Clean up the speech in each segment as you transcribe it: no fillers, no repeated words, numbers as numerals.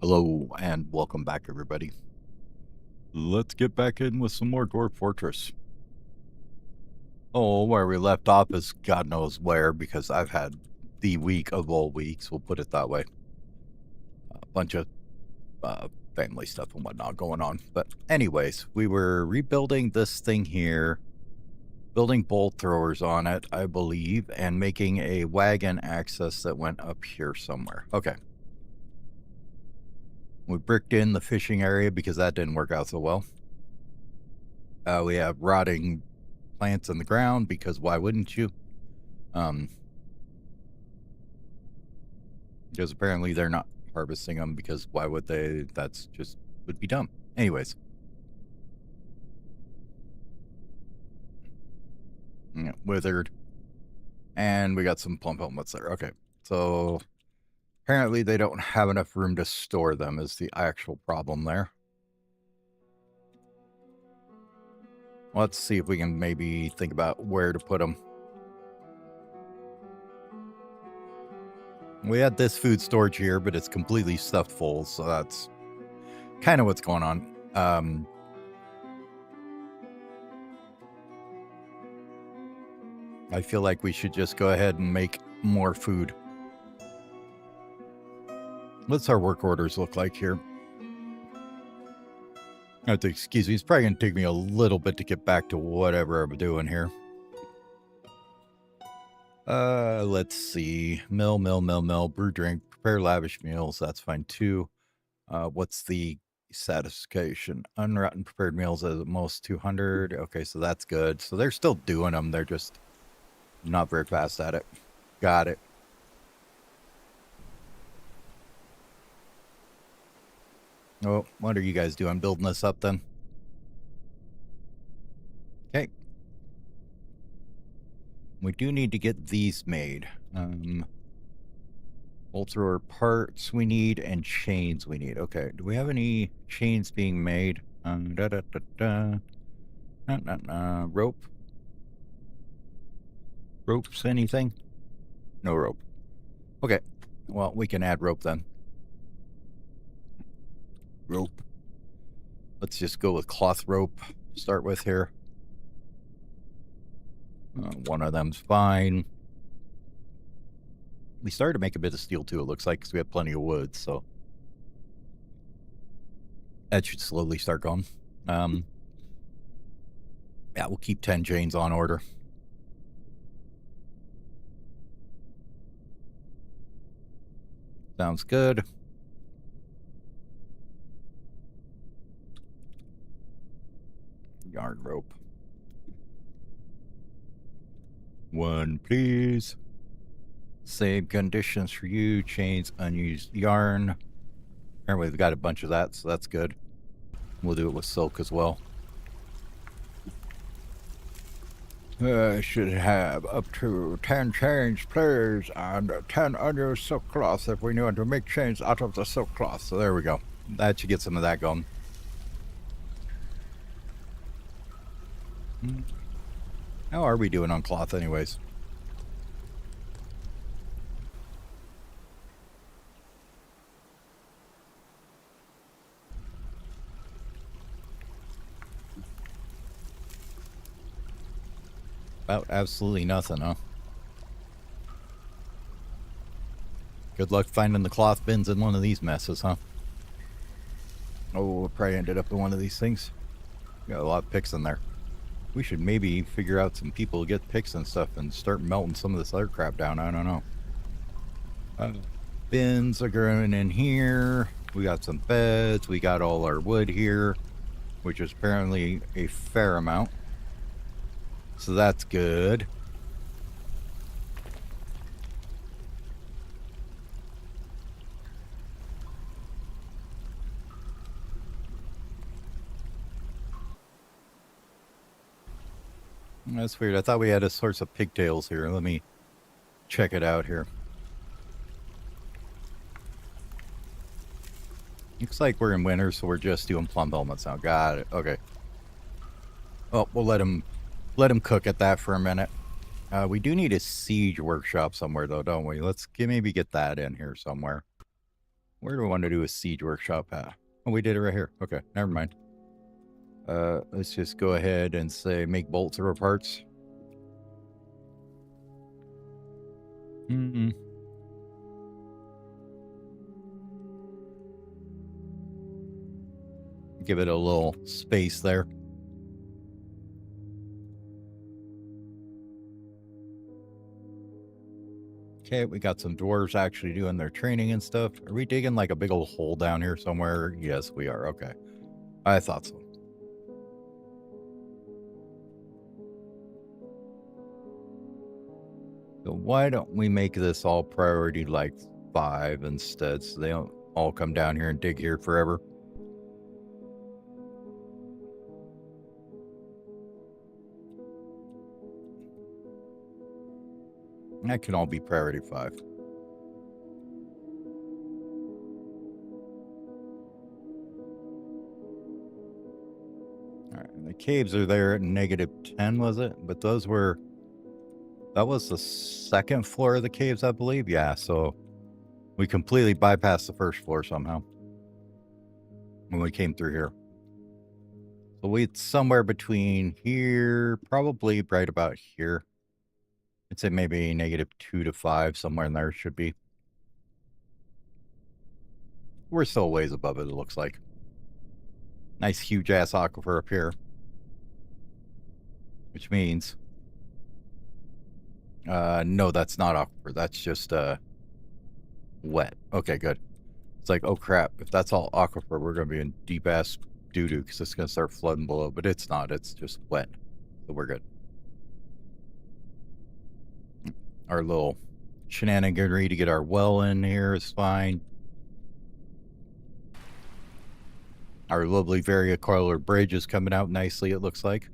Hello and welcome back, everybody. Let's get back in with some more Dwarf Fortress. Oh, where we left off is God knows where, because I've had the week of all weeks, we'll put it that way. A bunch of family stuff and whatnot going on. But anyways, we were rebuilding this thing here, building bolt throwers on it, I believe, and making a wagon access that went up here somewhere. Okay. We bricked in the fishing area because that didn't work out so well. We have rotting plants in the ground because why wouldn't you? Because apparently they're not harvesting them because why would they? That's just would be dumb. Anyways. Yeah, withered. And we got some plump helmets there. Okay. So apparently they don't have enough room to store them is the actual problem there. Let's see if we can maybe think about where to put them. We had this food storage here, but it's completely stuffed full, so that's kind of what's going on. I feel like we should just go ahead and make more food. What's our work orders look like here? Excuse me, it's probably going to take me a little bit to get back to whatever I'm doing here. Let's see. Mill, brew, drink, prepare lavish meals. That's fine too. What's the satisfaction? Unrotten prepared meals at most 200. Okay, so that's good. So they're still doing them. They're just not very fast at it. Got it. Oh, what are you guys doing? Building this up then? Okay. We do need to get these made. Bolt thrower parts we need and chains we need. Okay, do we have any chains being made? Rope? Ropes, anything? No rope. Okay, well, we can add rope then. Rope. Let's just go with cloth rope to start with here. One of them's fine. We started to make a bit of steel too, it looks like, because we have plenty of wood, so that should slowly start going. Yeah, we'll keep 10 chains on order. Sounds good. Yarn rope. One, please. Same conditions for you. Chains, unused yarn. Apparently we've got a bunch of that, so that's good. We'll do it with silk as well. Should have up to 10 chains, please, and 10 unused silk cloths if we knew how to make chains out of the silk cloth. So there we go. That should get some of that going. How are we doing on cloth anyways? About absolutely nothing, huh? Good luck finding the cloth bins in one of these messes, huh? Oh, I probably ended up in one of these things. Got a lot of picks in there. We should maybe figure out some people to get picks and stuff and start melting some of this other crap down. I don't know. Bins are going in here. We got some beds. We got all our wood here, which is apparently a fair amount. So that's good. That's weird. I thought we had a source of pigtails here. Let me check it out here. Looks like we're in winter, so we're just doing plum helmets now. Got it. Okay. Oh, we'll let him cook at that for a minute. We do need a siege workshop somewhere, though, don't we? Let's maybe get that in here somewhere. Where do we want to do a siege workshop at? Oh, we did it right here. Okay, never mind. Let's just go ahead and say make bolts or parts. Give it a little space there. Okay, we got some dwarves actually doing their training and stuff. Are we digging like a big old hole down here somewhere? Yes, we are. Okay. I thought so. So why don't we make this all priority like 5 instead, so they don't all come down here and dig here forever? That can all be priority 5. All right, the caves are there at -10, was it? But those were... That was the second floor of the caves, I believe. Yeah, so we completely bypassed the first floor somehow when we came through here. So we somewhere between here, probably right about here. I'd say maybe -2 to 5, somewhere in there should be. We're still a ways above it, it looks like. Nice huge ass aquifer up here. Which means... no, that's not aquifer. That's just, wet. Okay, good. It's like, oh crap, if that's all aquifer, we're going to be in deep ass doo-doo because it's going to start flooding below. But it's not. It's just wet. So we're good. Our little shenaniganry to get our well in here is fine. Our lovely varicolored bridge is coming out nicely, it looks like.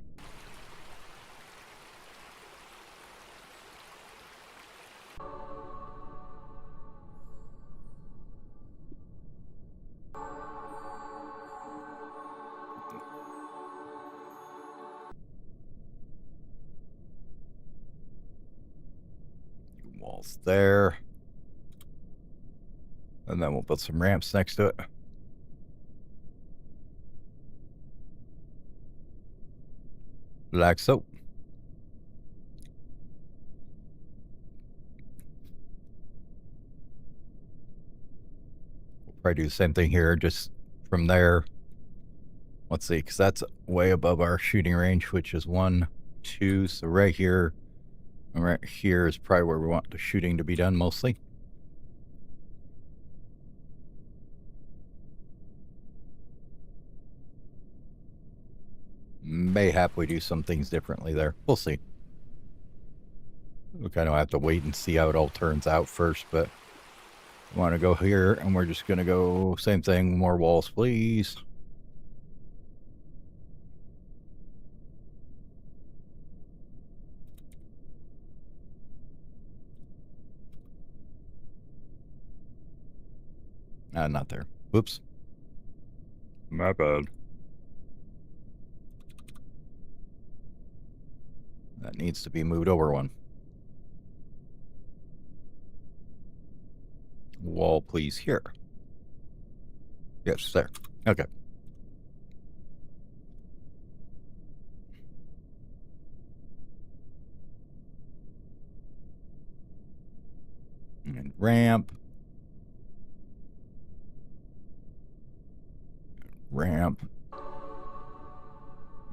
Walls there. And then we'll put some ramps next to it. Like so. We'll probably do the same thing here, just from there. Let's see, because that's way above our shooting range, which is 1, 2. So right here, and right here is probably where we want the shooting to be done mostly. Mayhap we do some things differently there. We'll see. We kind of have to wait and see how it all turns out first, but we want to go here, and we're just going to go same thing, more walls, please. Not there. Whoops. My bad. That needs to be moved over one. Wall, please, here. Yes, there. Okay. And ramp. Ramp.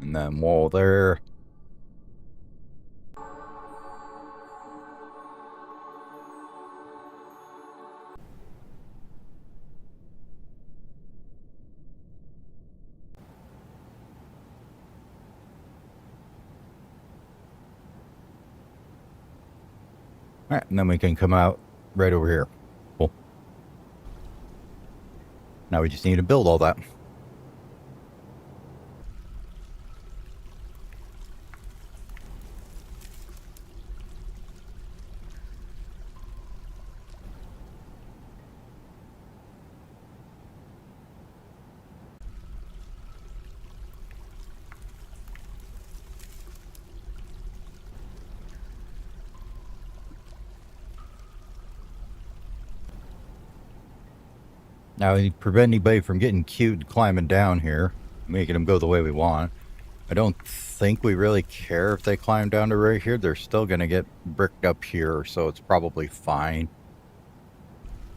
And then wall there. All right, and then we can come out right over here. Cool. Now we just need to build all that. Now, we prevent anybody from getting cute and climbing down here, making them go the way we want. I don't think we really care if they climb down to right here. They're still going to get bricked up here, so it's probably fine.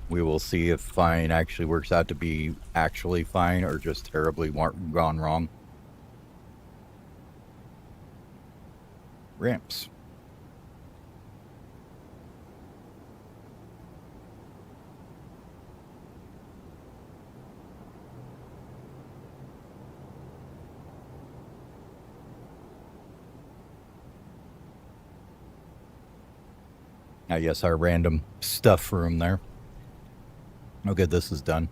We will see if fine actually works out to be actually fine or just terribly gone wrong. Ramps. I guess our random stuff room there. Okay, this is done.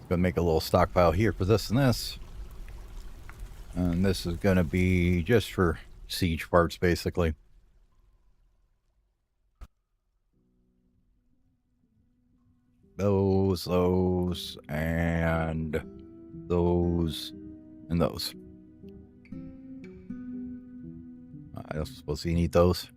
Gonna make a little stockpile here for this and this. And this is gonna be just for siege parts, basically. Those, and those, and those. I don't suppose you need those.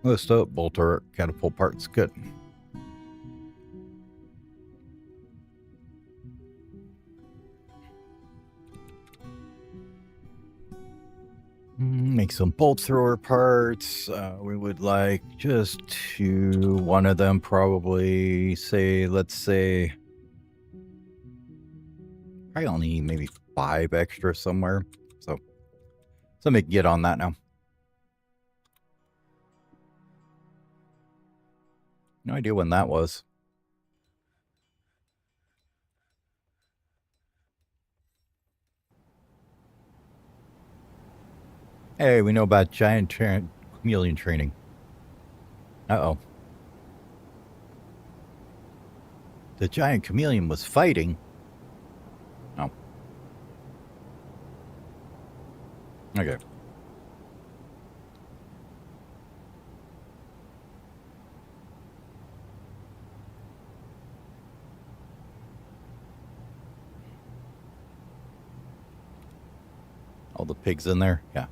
List up, bolter, catapult parts, good. Make some bolt thrower parts. We would like just one of them, probably. Let's say, I only need maybe 5 extra somewhere. So let me get on that now. No idea when that was. Hey, we know about giant chameleon training. Uh-oh. The giant chameleon was fighting. Oh. Okay. All the pigs in there? Yeah.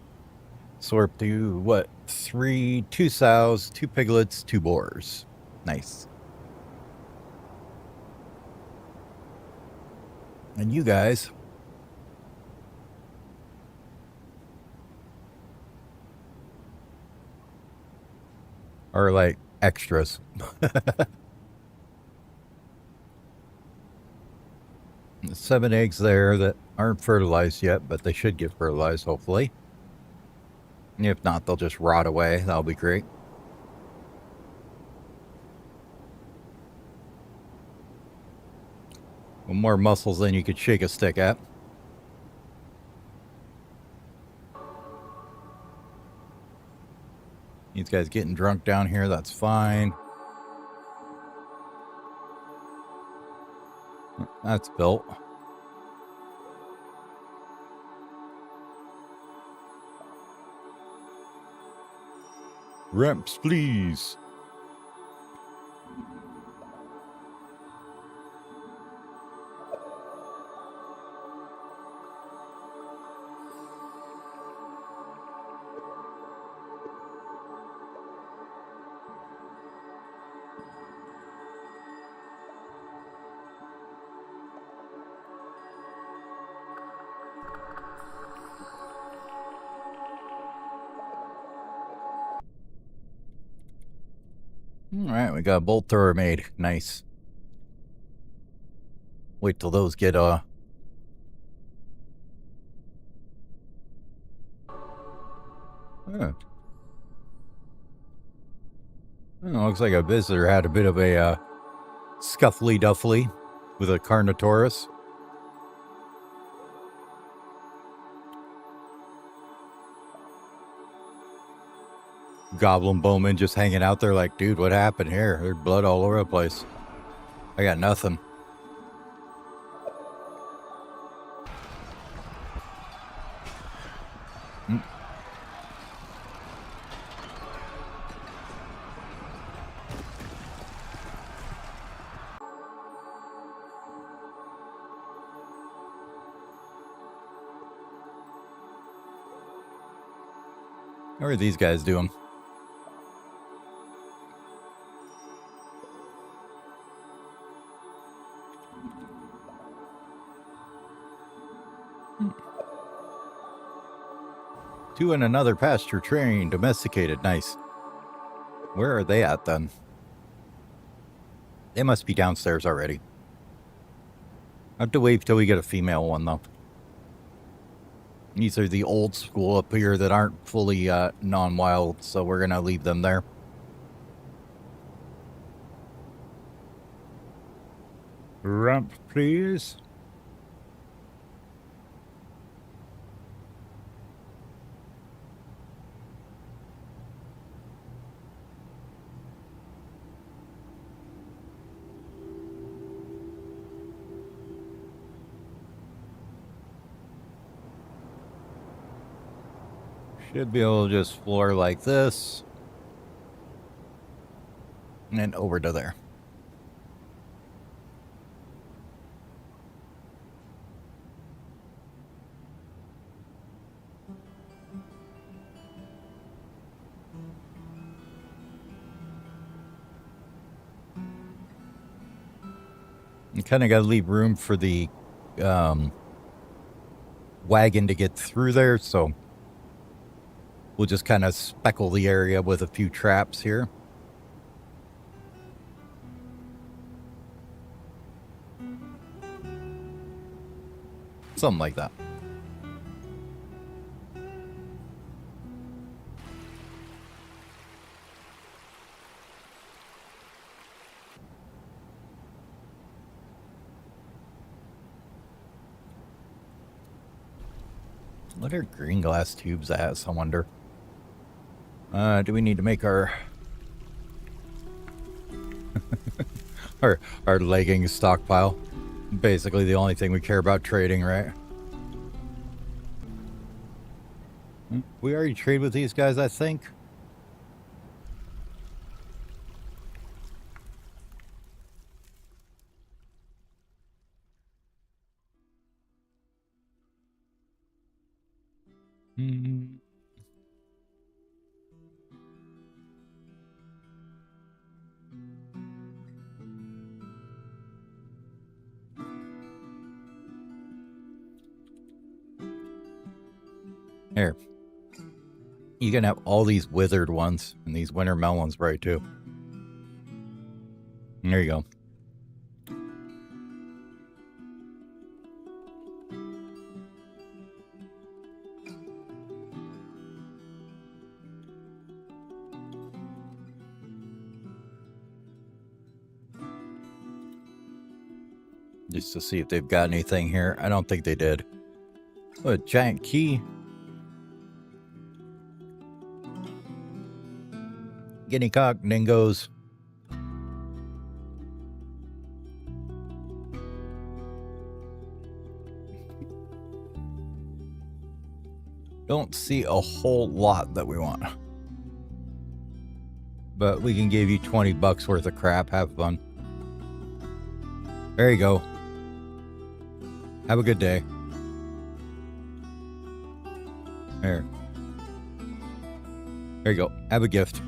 So we're up to, what? 2 sows, 2 piglets, 2 boars. Nice. And you guys are like extras. 7 eggs there that aren't fertilized yet, but they should get fertilized, hopefully. If not, they'll just rot away. That'll be great. More muscles than you could shake a stick at. These guys getting drunk down here, that's fine. That's built. Ramps, please. Alright, we got a bolt thrower made. Nice. Wait till those get, Huh. Looks like a visitor had a bit of a, scuffly duffly with a Carnotaurus. Goblin Bowman just hanging out there like, dude, what happened here? There's blood all over the place. I got nothing. How are these guys doing? Two in another pasture train, domesticated. Nice. Where are they at then? They must be downstairs already. I have to wait till we get a female one though. These are the old school up here that aren't fully non-wild, so we're gonna leave them there. Ramp, please. Should be able to just floor like this. And over to there. You kind of got to leave room for the wagon to get through there, so we'll just kind of speckle the area with a few traps here. Something like that. What are green glass tubes at, I wonder? Do we need to make our our leggings stockpile? Basically the only thing we care about trading, right? We already trade with these guys, I think. Here. You can have all these withered ones and these winter melons, right, too. There you go. Just to see if they've got anything here. I don't think they did. Oh, a giant key. Guinea cock, dingoes. Don't see a whole lot that we want. But we can give you 20 bucks worth of crap. Have fun. There you go. Have a good day. There. There you go. Have a gift.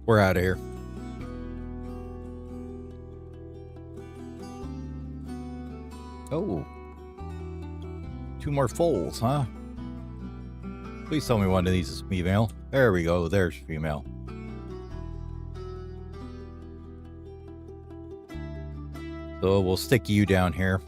We're out of here. Oh. 2 more foals, huh? Please tell me one of these is female. There we go. There's female. So we'll stick you down here.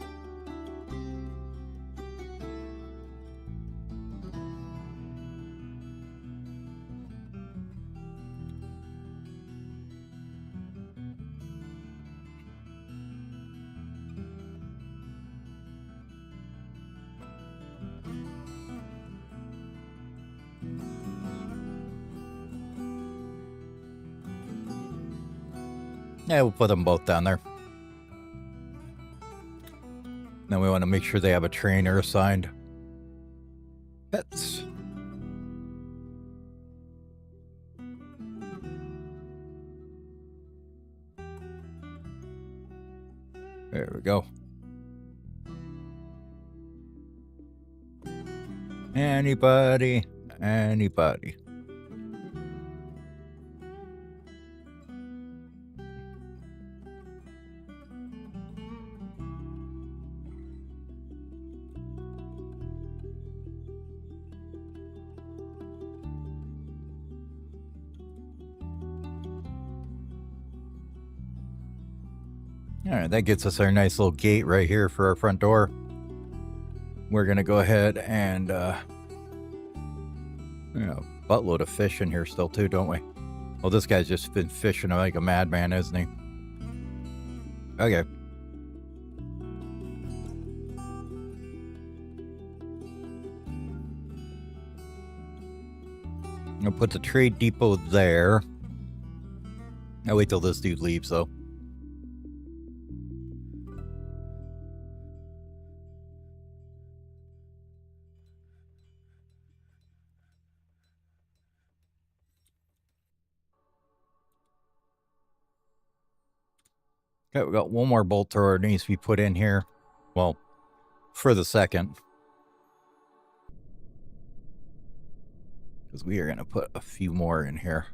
Yeah, we'll put them both down there. Then we want to make sure they have a trainer assigned. Pets. There we go. Anybody? Anybody? All right, that gets us our nice little gate right here for our front door. We're gonna go ahead and, buttload of fish in here still too, don't we? Well, this guy's just been fishing like a madman, isn't he? Okay. I'm gonna put the trade depot there. I'll wait till this dude leaves, though. Okay, we got one more bolt thrower that needs to be put in here. Well, for the second. Because we are going to put a few more in here.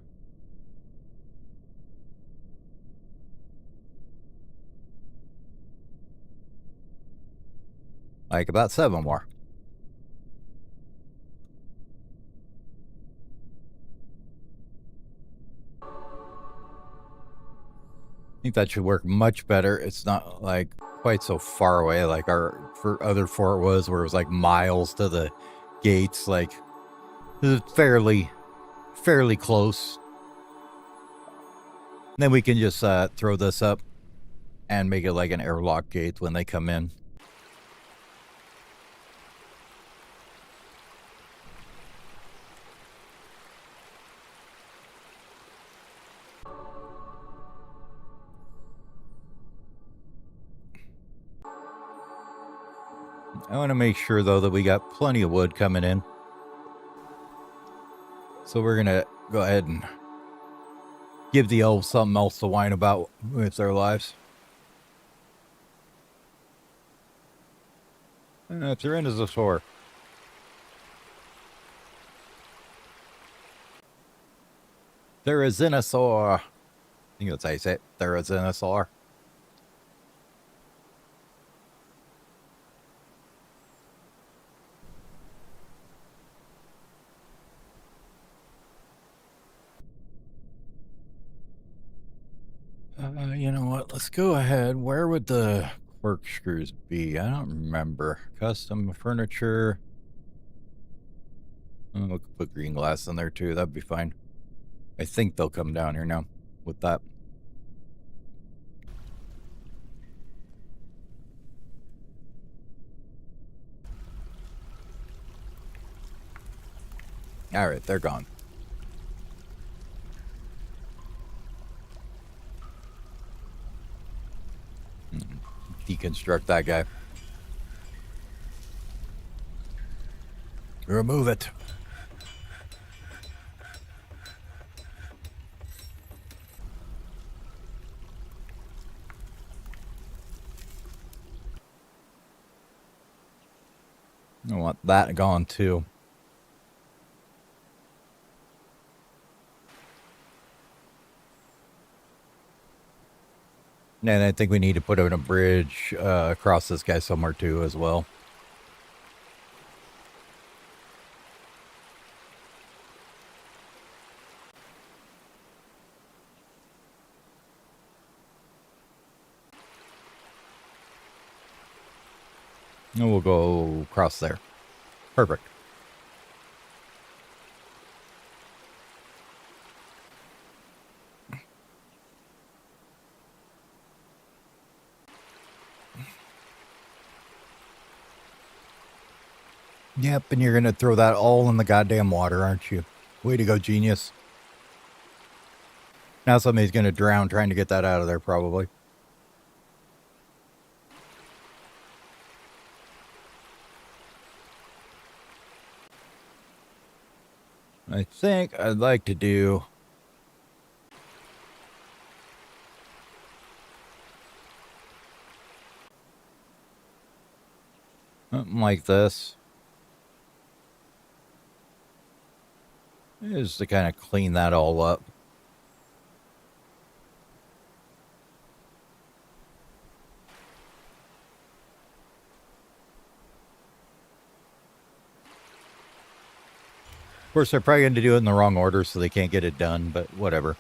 Like about 7 more. I think that should work much better. It's not like quite so far away like our other fort was, where it was like miles to the gates. Like, it's fairly close. Then we can just throw this up and make it like an airlock gate when they come in. I want to make sure, though, that we got plenty of wood coming in. So we're going to go ahead and give the elves something else to whine about with their lives. Tyrannosaur. Therizinosaur. I think that's how you say it. Therizinosaur. You know what? Let's go ahead. Where would the corkscrews be? I don't remember. Custom furniture. Oh, we could put green glass in there too. That'd be fine. I think they'll come down here now with that. All right, they're gone. Deconstruct that guy. Remove it. I want that gone too. And I think we need to put in a bridge across this guy somewhere too as well. And we'll go across there. Perfect. Yep, and you're going to throw that all in the goddamn water, aren't you? Way to go, genius. Now somebody's going to drown trying to get that out of there, probably. I think I'd like to do something like this. Just to kind of clean that all up. Of course, they're probably going to do it in the wrong order, so they can't get it done, but whatever.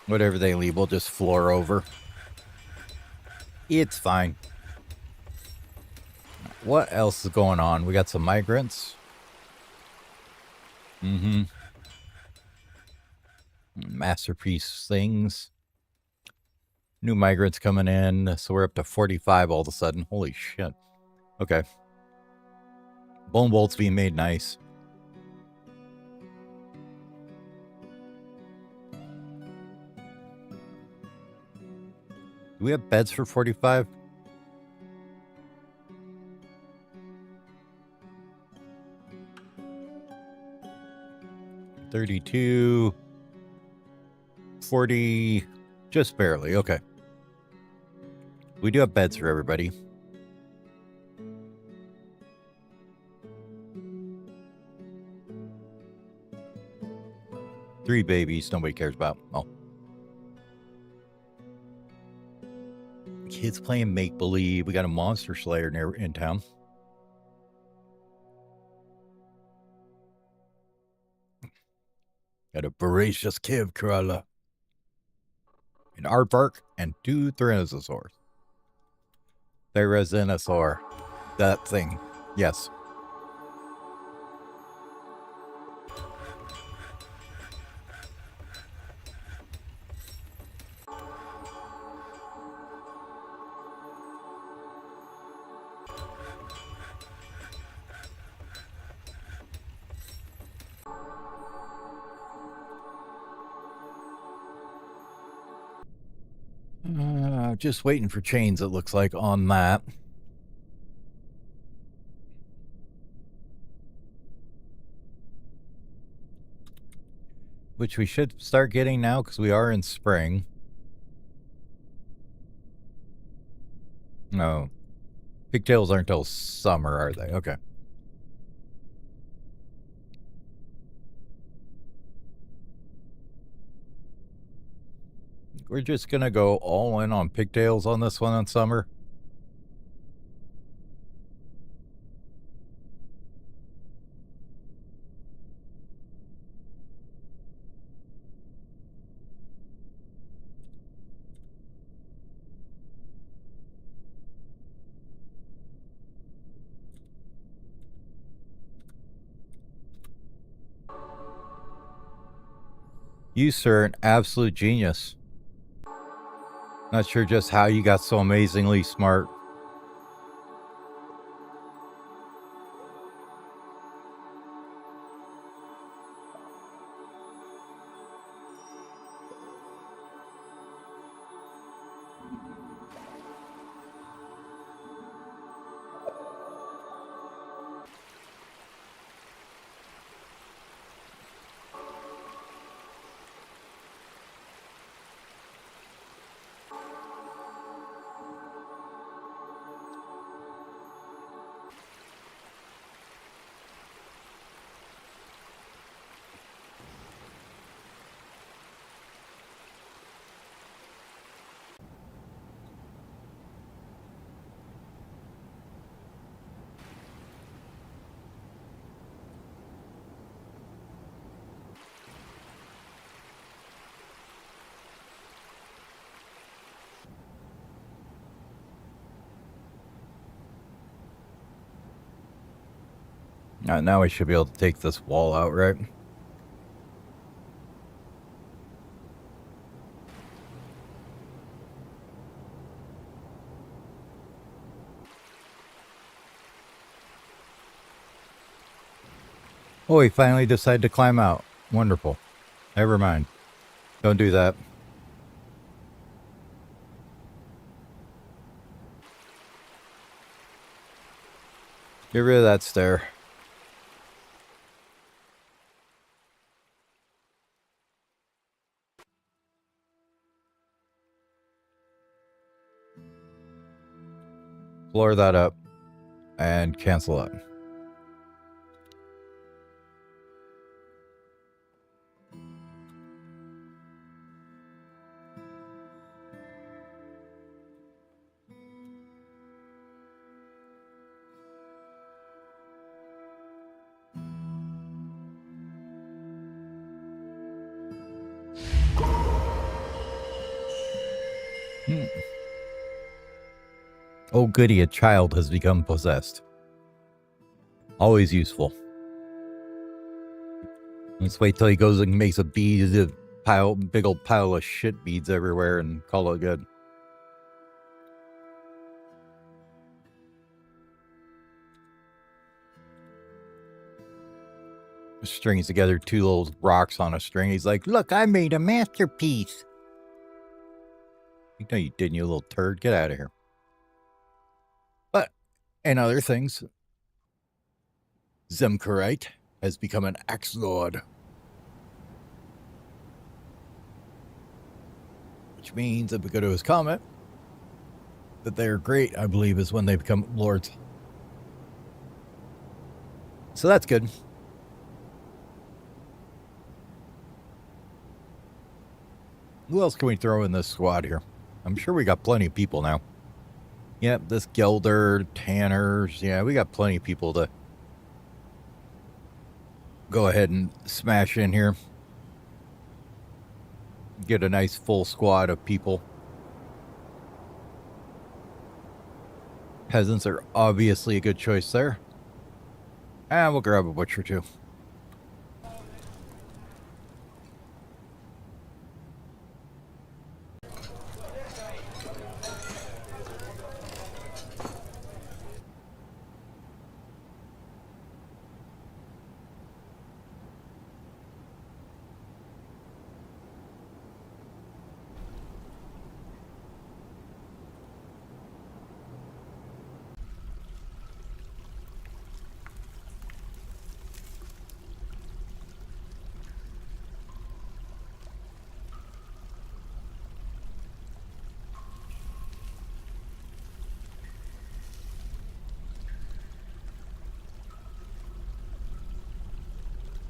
Whatever they leave, we'll just floor over. It's fine. What else is going on? We got some migrants. Masterpiece things. New migrants coming in. So we're up to 45 all of a sudden. Holy shit. Okay. Bone bolts being made nice. Do we have beds for 45? $32, $40, just barely. Okay. We do have beds for everybody. Three babies nobody cares about. Oh. Kids playing make-believe. We got a monster slayer in town. Got a voracious cave crawler. An aardvark and 2 tyrannosaurs. Therizinosaur. That thing. Yes. Just waiting for chains, it looks like, on that. Which we should start getting now, because we are in spring. No. Pigtails aren't till summer, are they? Okay. We're just going to go all in on pigtails on this one in summer. You, sir, an absolute genius. Not sure just how you got so amazingly smart. Now we should be able to take this wall out, right? Oh, he finally decided to climb out. Wonderful. Never mind. Don't do that. Get rid of that stair. Floor that up and cancel it. Oh goody, a child has become possessed. Always useful. Let's wait till he goes and makes a big old pile of shit beads everywhere and call it good. Strings together two little rocks on a string. He's like, look, I made a masterpiece. No, you didn't, you little turd. Get out of here. But, in other things, Zemkerite has become an axe lord. Which means, if we go to his comment, that they're great, I believe, is when they become lords. So that's good. Who else can we throw in this squad here? I'm sure we got plenty of people now. Yep, this Gelder, Tanners. Yeah, we got plenty of people to go ahead and smash in here. Get a nice full squad of people. Peasants are obviously a good choice there. And we'll grab a butcher too.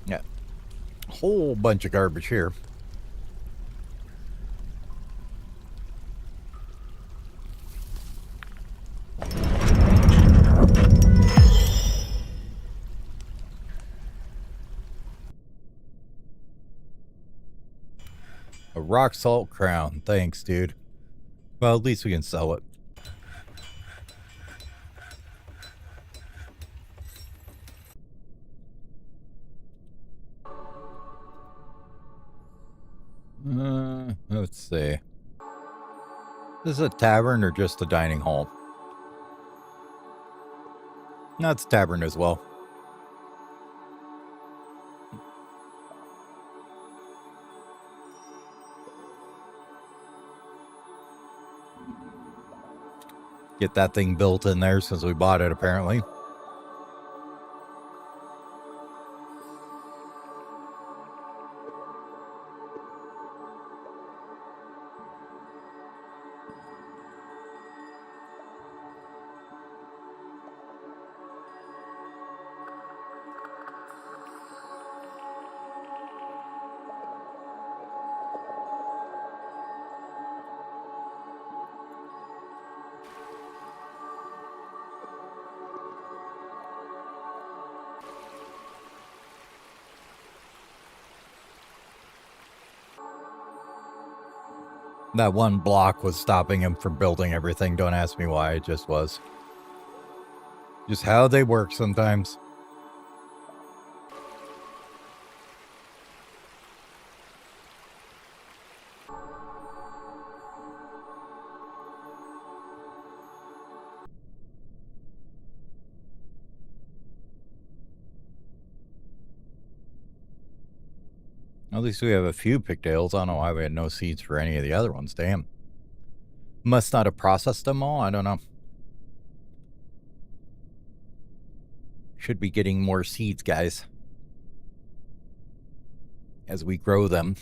Yeah, whole bunch of garbage here. A rock salt crown. Thanks, dude. Well, at least we can sell it. Let's see. Is this a tavern or just a dining hall? No, it's a tavern as well. Get that thing built in there since we bought it, apparently. That one block was stopping him from building everything. Don't ask me why, it just was. Just how they work sometimes. At least we have a few pigtails. I don't know why we had no seeds for any of the other ones. Damn. Must not have processed them all. I don't know. Should be getting more seeds, guys, as we grow them.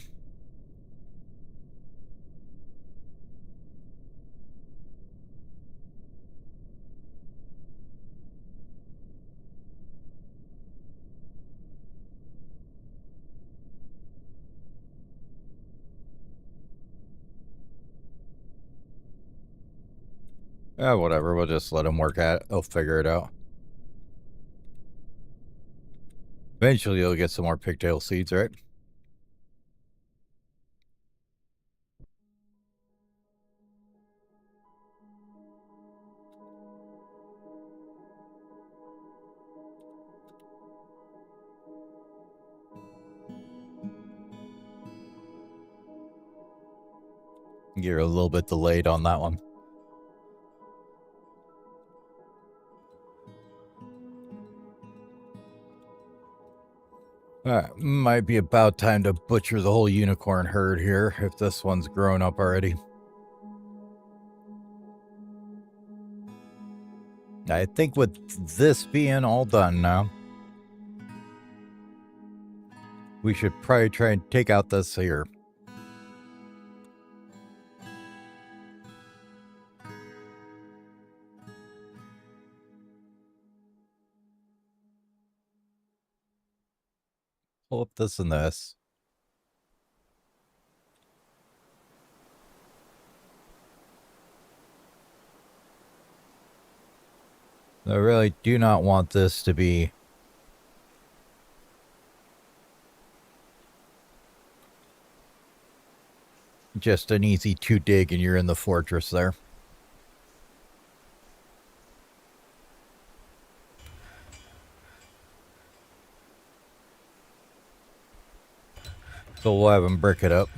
Whatever. We'll just let them work at it. They'll figure it out. Eventually, you'll get some more pigtail seeds, right? You're a little bit delayed on that one. Alright, might be about time to butcher the whole unicorn herd here, if this one's grown up already. I think with this being all done now, we should probably try and take out this here. Pull up this and this. I really do not want this to be just an easy 2 dig and you're in the fortress there. So we'll have them brick it up.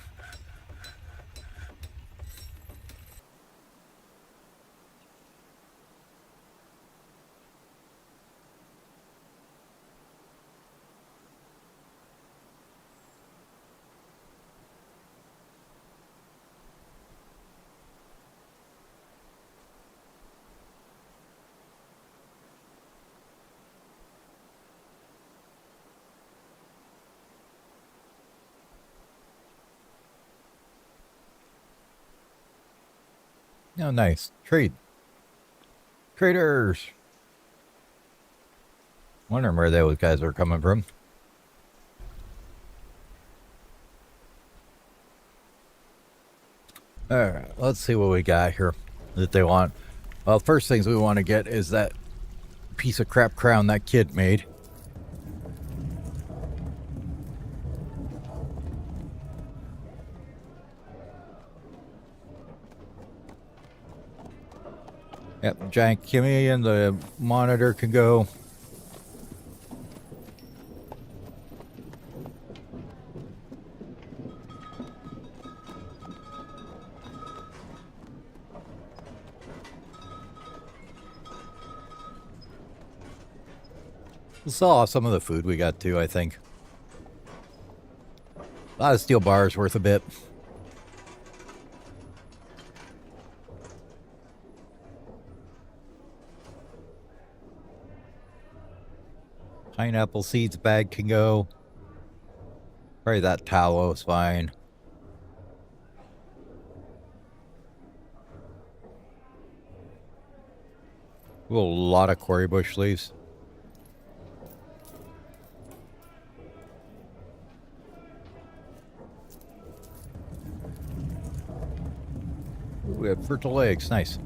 Oh, nice. Trade. Traders. Wondering where those guys are coming from. Alright, let's see what we got here that they want. Well, first things we want to get is that piece of crap crown that kid made. Yep, giant Kimmy and the monitor can go. We'll sell off some of the food we got too, I think. A lot of steel bars worth a bit. Pineapple seeds bag can go. Probably that tallow is fine. Ooh, a lot of quarry bush leaves. Ooh, we have fertile eggs. Nice.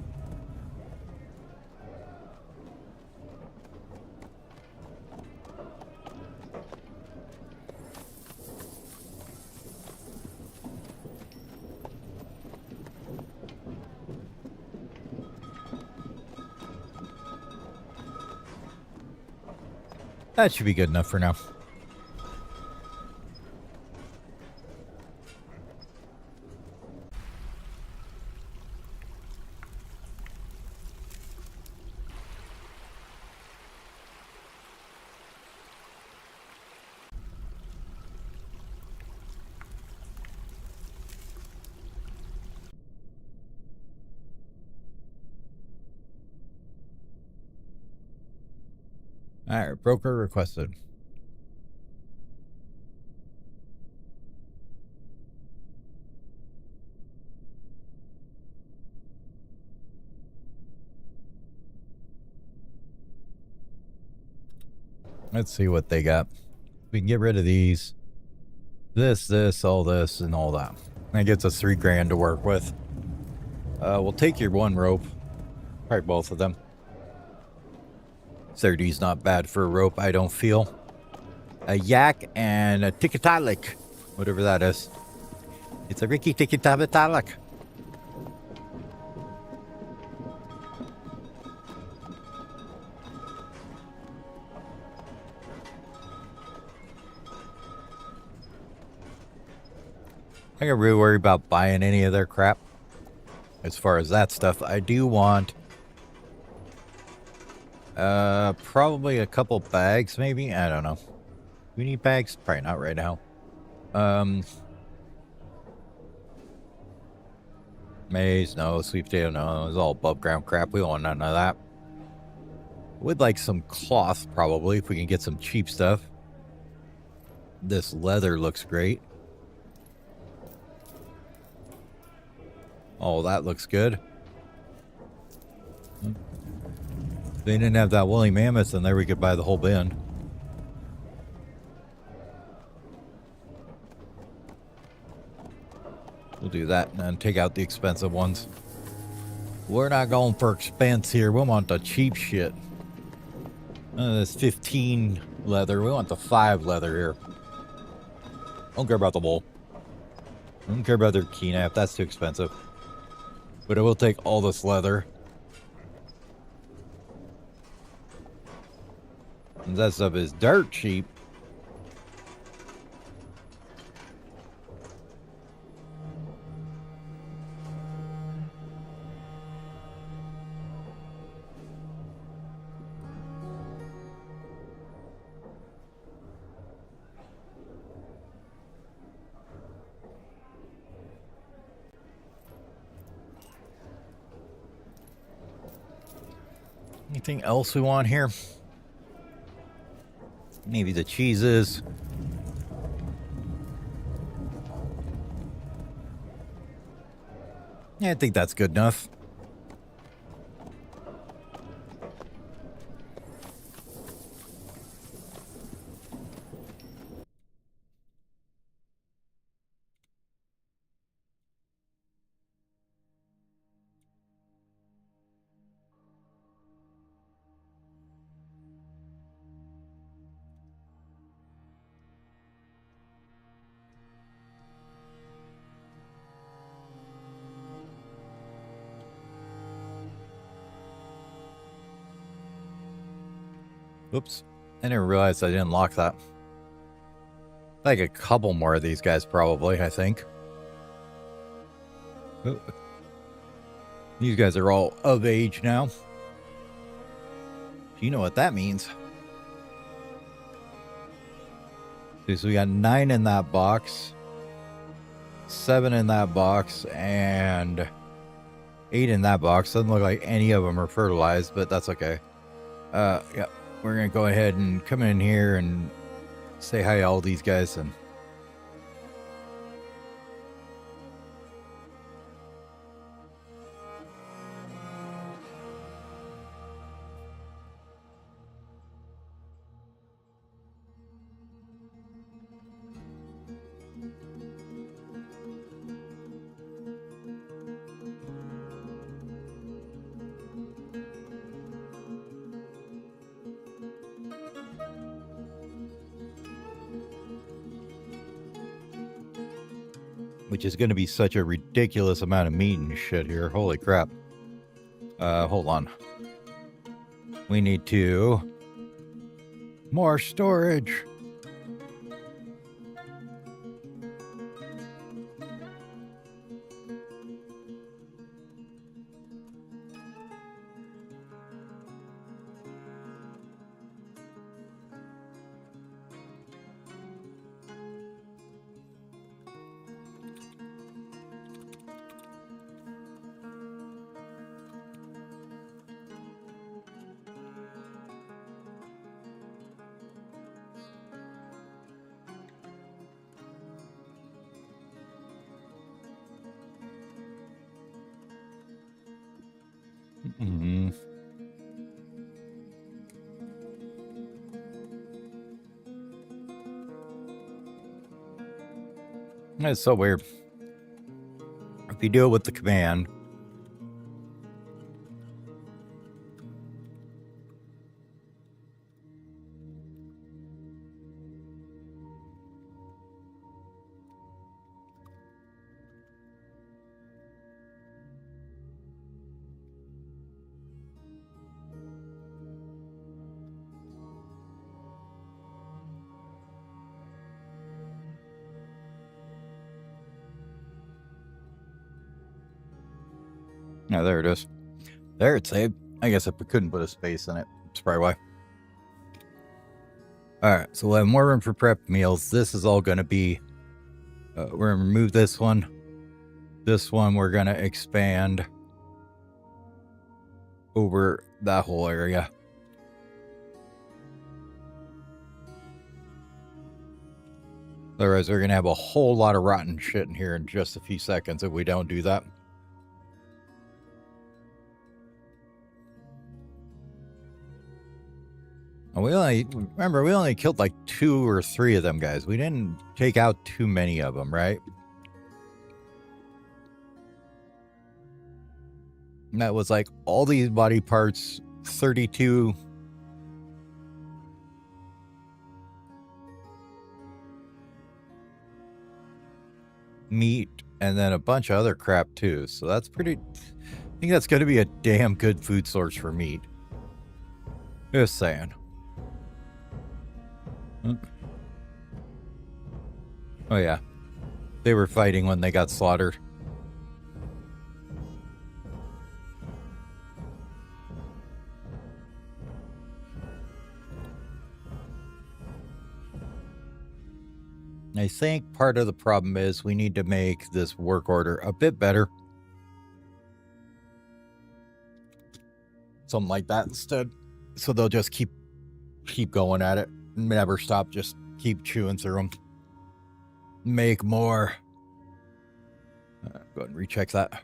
That should be good enough for now. Alright, broker requested. Let's see what they got. We can get rid of these. This, all this, and all that. That gets us $3,000 to work with. We'll take your one rope. Probably both of them. 30's not bad for a rope, I don't feel. A yak and a tikitalik. Whatever that is. It's a Ricky tikitalik. I don't really worry about buying any of their crap. As far as that stuff, I do want probably a couple bags, maybe. I don't know. Do we need bags? Probably not right now. Maize, no. Sweet potato, no. It's all above ground crap. We don't want none of that. Would like some cloth, probably, if we can get some cheap stuff. This leather looks great. Oh, that looks good. If they didn't have that woolly mammoth in there, we could buy the whole bin. We'll do that and then take out the expensive ones. We're not going for expense here. We want the cheap shit. This 15 leather. We want the 5 leather here. Don't care about the wool. Don't care about their key nap. That's too expensive. But I will take all this leather. And that stuff is dirt cheap. Anything else we want here? Maybe the cheeses. Yeah, I think that's good enough. Oops. I didn't realize I didn't lock that. Like a couple more of these guys, probably, I think. Oh. These guys are all of age now. You know what that means. Okay, so we got 9 in that box, 7 in that box, and 8 in that box. Doesn't look like any of them are fertilized, but that's okay. Yeah. We're going to go ahead and come in here and say hi to all these guys. And which is going to be such a ridiculous amount of meat and shit here. Holy crap. Hold on. We need to... more storage. Mm-hmm. That's so weird. If you do it with the command, yeah, there it is. There it's saved. I guess if we couldn't put a space in it, that's probably why. Alright, so we'll have more room for prep meals. This is all going to be... we're going to remove this one. This one we're going to expand over that whole area. Otherwise, we're going to have a whole lot of rotten shit in here in just a few seconds if we don't do that. And we only killed like 2 or 3 of them guys. We didn't take out too many of them, right? And that was like all these body parts, 32... meat, and then a bunch of other crap too. So that's pretty... I think that's going to be a damn good food source for meat. Just saying. Oh yeah. They were fighting when they got slaughtered. I think part of the problem is we need to make this work order a bit better. Something like that instead. So they'll just keep going at it. Never stop, just keep chewing through them. Make more. Go ahead and recheck that.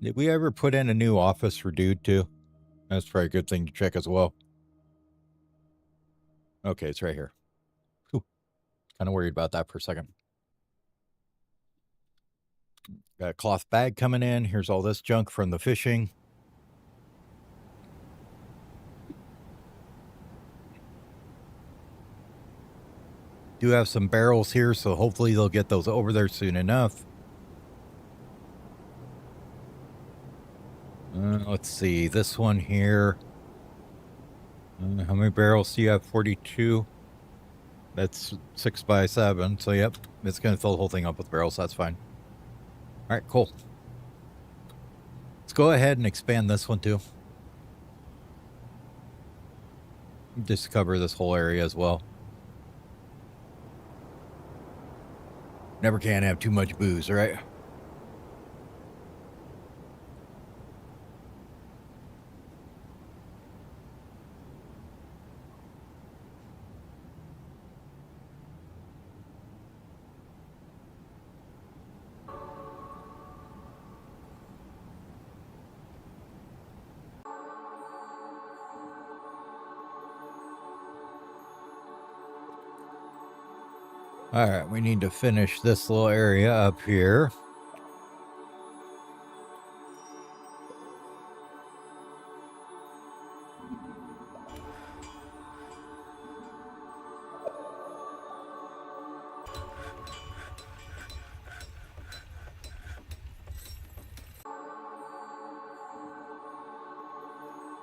Did we ever put in a new office for Dude too? That's probably a good thing to check as well. Okay, it's right here. Kind of worried about that for a second. Got a cloth bag coming in. Here's all this junk from the fishing. Do have some barrels here, so hopefully they'll get those over there soon enough. Let's see, this one here. How many barrels do you have? 42. That's 6 by 7. So yep, it's going to fill the whole thing up with barrels. That's fine. All right, cool. Let's go ahead and expand this one too. Just cover this whole area as well. Never can have too much booze, right? All right, we need to finish this little area up here.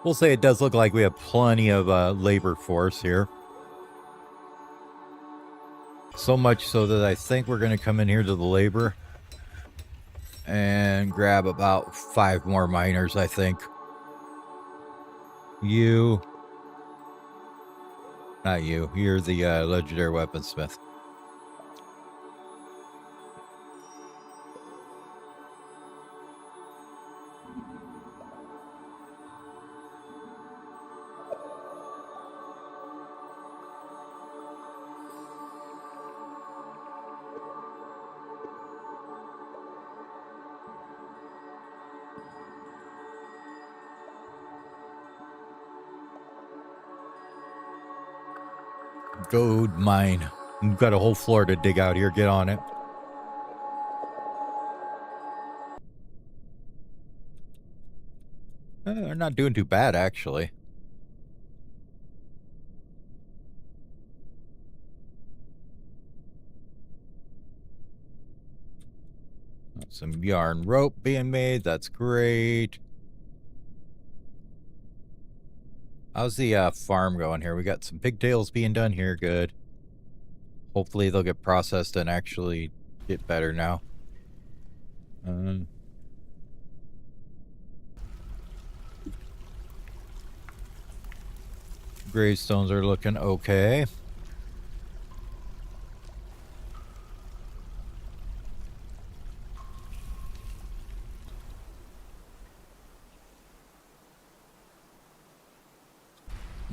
We'll say it does look like we have plenty of labor force here. So much so that I think we're going to come in here to the labor and grab about 5 more miners, I think. You. Not you. You're the legendary weaponsmith. Gold mine. We've got a whole floor to dig out here. Get on it. They're not doing too bad, actually. Some yarn rope being made. That's great. How's the farm going here? We got some pigtails being done here. Good. Hopefully they'll get processed and actually get better now. Gravestones are looking okay.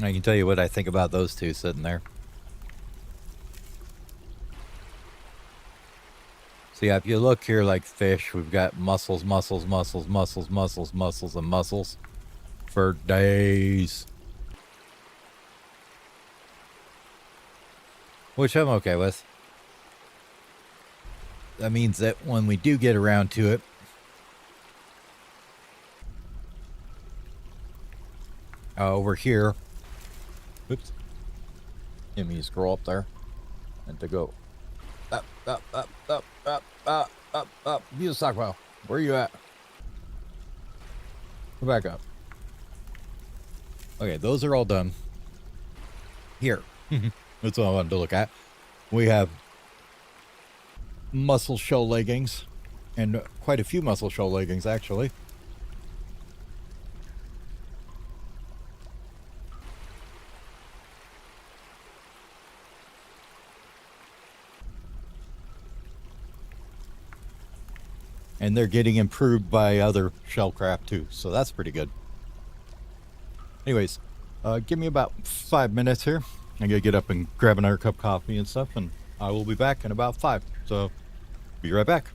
I can tell you what I think about those two sitting there. So yeah, if you look here like fish, we've got mussels, mussels, mussels, mussels, mussels, mussels, and mussels for days. Which I'm okay with. That means that when we do get around to it, over here, oops, let me scroll up there and to go up, up, up, up, up, up, up, up. Use the stockpile. Where are you at? Go back up. Okay, those are all done. Here. That's what I wanted to look at. We have mussel shell leggings, and quite a few mussel shell leggings, actually. And they're getting improved by other shellcraft too, so that's pretty good. Anyways, give me about 5 minutes here. I gotta get up and grab another cup of coffee and stuff, and I will be back in about 5. So, be right back.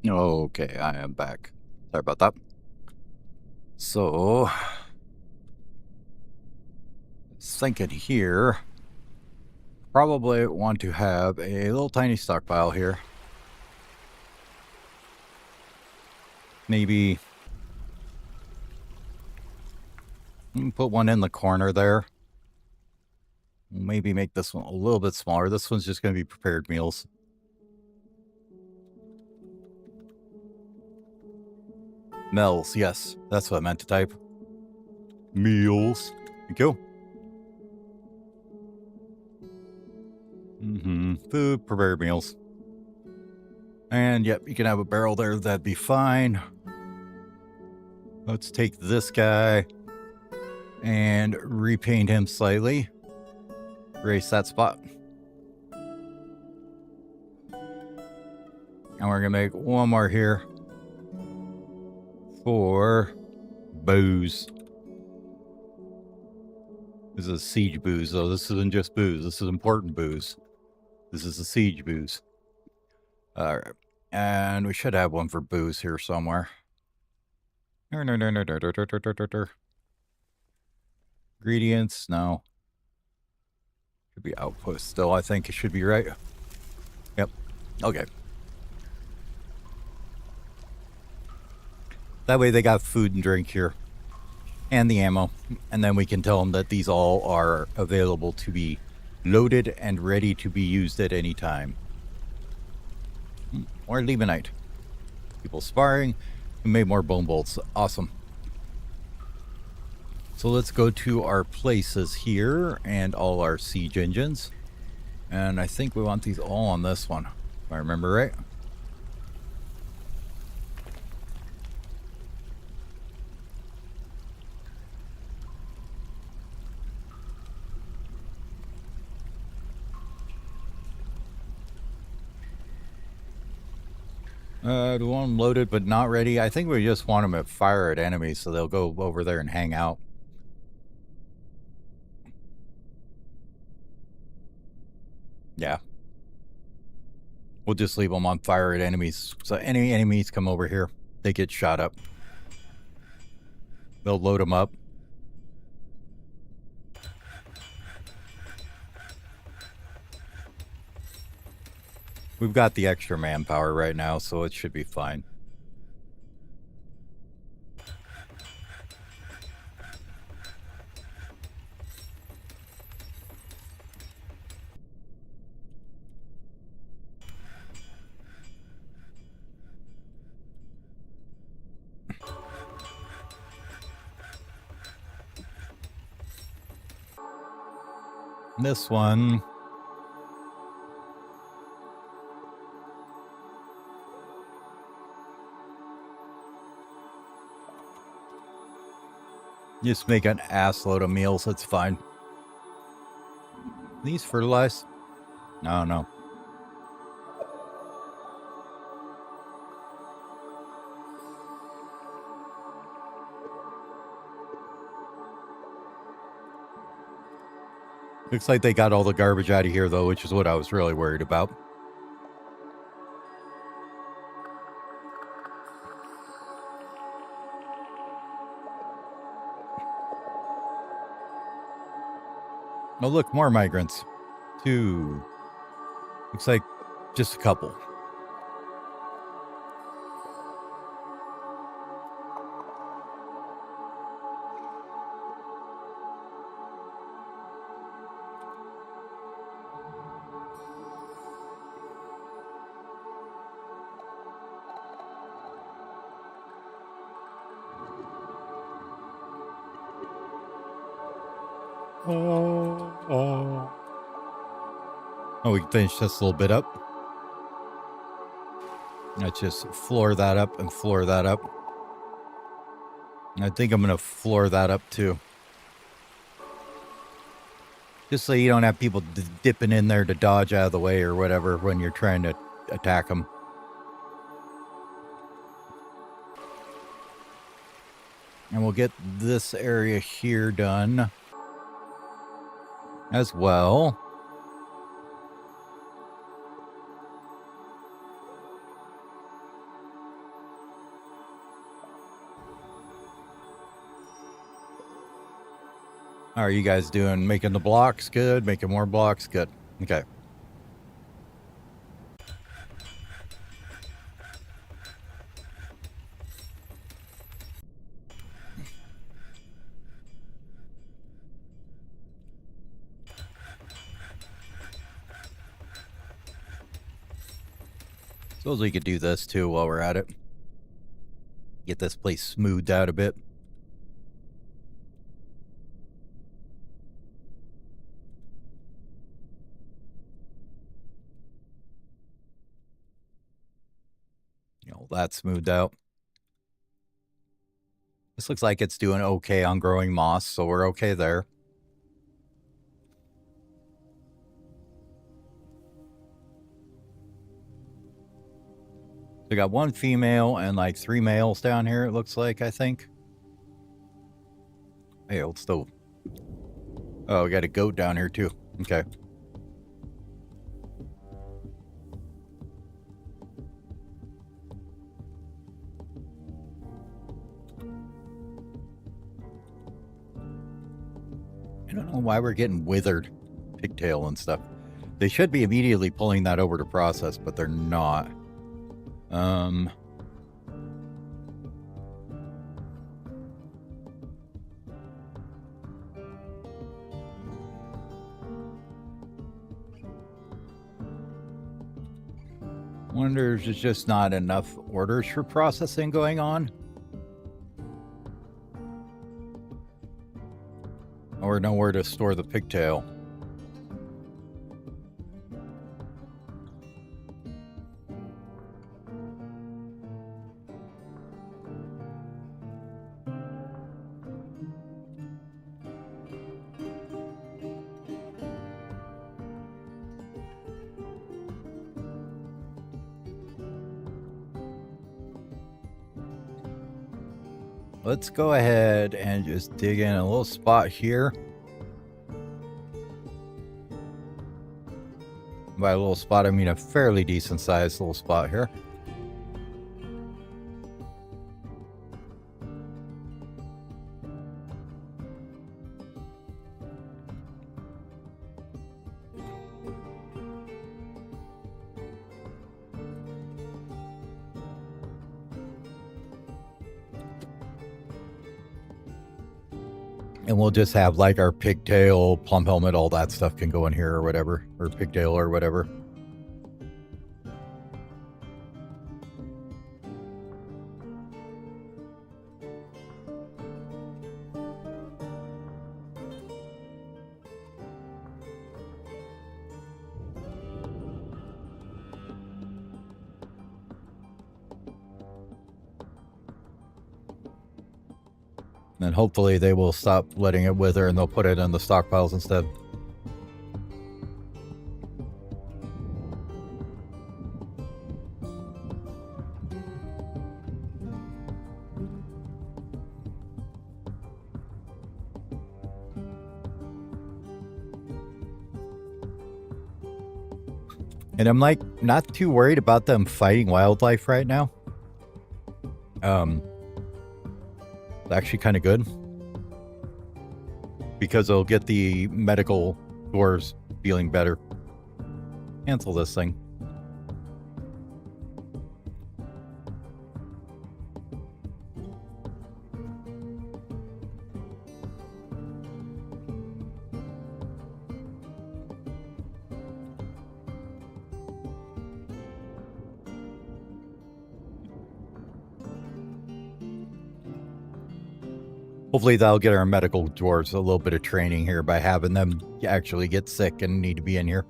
Okay, I am back. Sorry about that. So, thinking here, probably want to have a little tiny stockpile here. Maybe put one in the corner there. Maybe make this one a little bit smaller. This one's just going to be prepared meals. Meals, yes. That's what I meant to type. Meals. Thank you. Food, prepared meals. And yep, you can have a barrel there. That'd be fine. Let's take this guy and repaint him slightly. Erase that spot. And we're going to make one more here for booze. This is siege booze, though. This isn't just booze. This is important booze. This is the siege booze. All right. And we should have one for booze here somewhere. Ingredients, no. Should be output still, I think it should be right. Yep. Okay. That way they got food and drink here. And the ammo. And then we can tell them that these all are available to be loaded and ready to be used at any time. Or Lebanite. People sparring. We made more bone bolts. Awesome. So let's go to our places here and all our siege engines. And I think we want these all on this one, if I remember right. Do we want them loaded but not ready? I think we just want them to fire at enemies so they'll go over there and hang out. Yeah. We'll just leave them on fire at enemies. So any enemies come over here, they get shot up. They'll load them up. We've got the extra manpower right now, so it should be fine. This one... just make an ass load of meals, it's fine. These fertilize? No. Looks like they got all the garbage out of here, though, which is what I was really worried about. Oh, look, more migrants. 2. Looks like just a couple. Oh, we can finish this a little bit up. Let's just floor that up and floor that up. I think I'm going to floor that up too. Just so you don't have people dipping in there to dodge out of the way or whatever when you're trying to attack them. And we'll get this area here done as well. How are you guys doing? Making the blocks? Good. Making more blocks? Good. Okay. Suppose we could do this too while we're at it. Get this place smoothed out a bit. You know, that's smoothed out. This looks like it's doing okay on growing moss, so we're okay there. We got one female and like 3 males down here, it looks like, I think. Hey, old stove. Oh, we got a goat down here too. Okay. I don't know why we're getting withered pigtail and stuff. They should be immediately pulling that over to process, but they're not. Wonder if there's just not enough orders for processing going on. Or nowhere to store the pigtail. Let's go ahead and just dig in a little spot here. By a little spot, I mean a fairly decent sized little spot here. And we'll just have like our pigtail, plum helmet, all that stuff can go in here or whatever, or pigtail or whatever. And hopefully they will stop letting it wither and they'll put it in the stockpiles instead. And I'm like not too worried about them fighting wildlife right now. Actually kind of good, because it'll get the medical dwarves feeling better. Cancel this thing. Hopefully that'll get our medical dwarves a little bit of training here by having them actually get sick and need to be in here.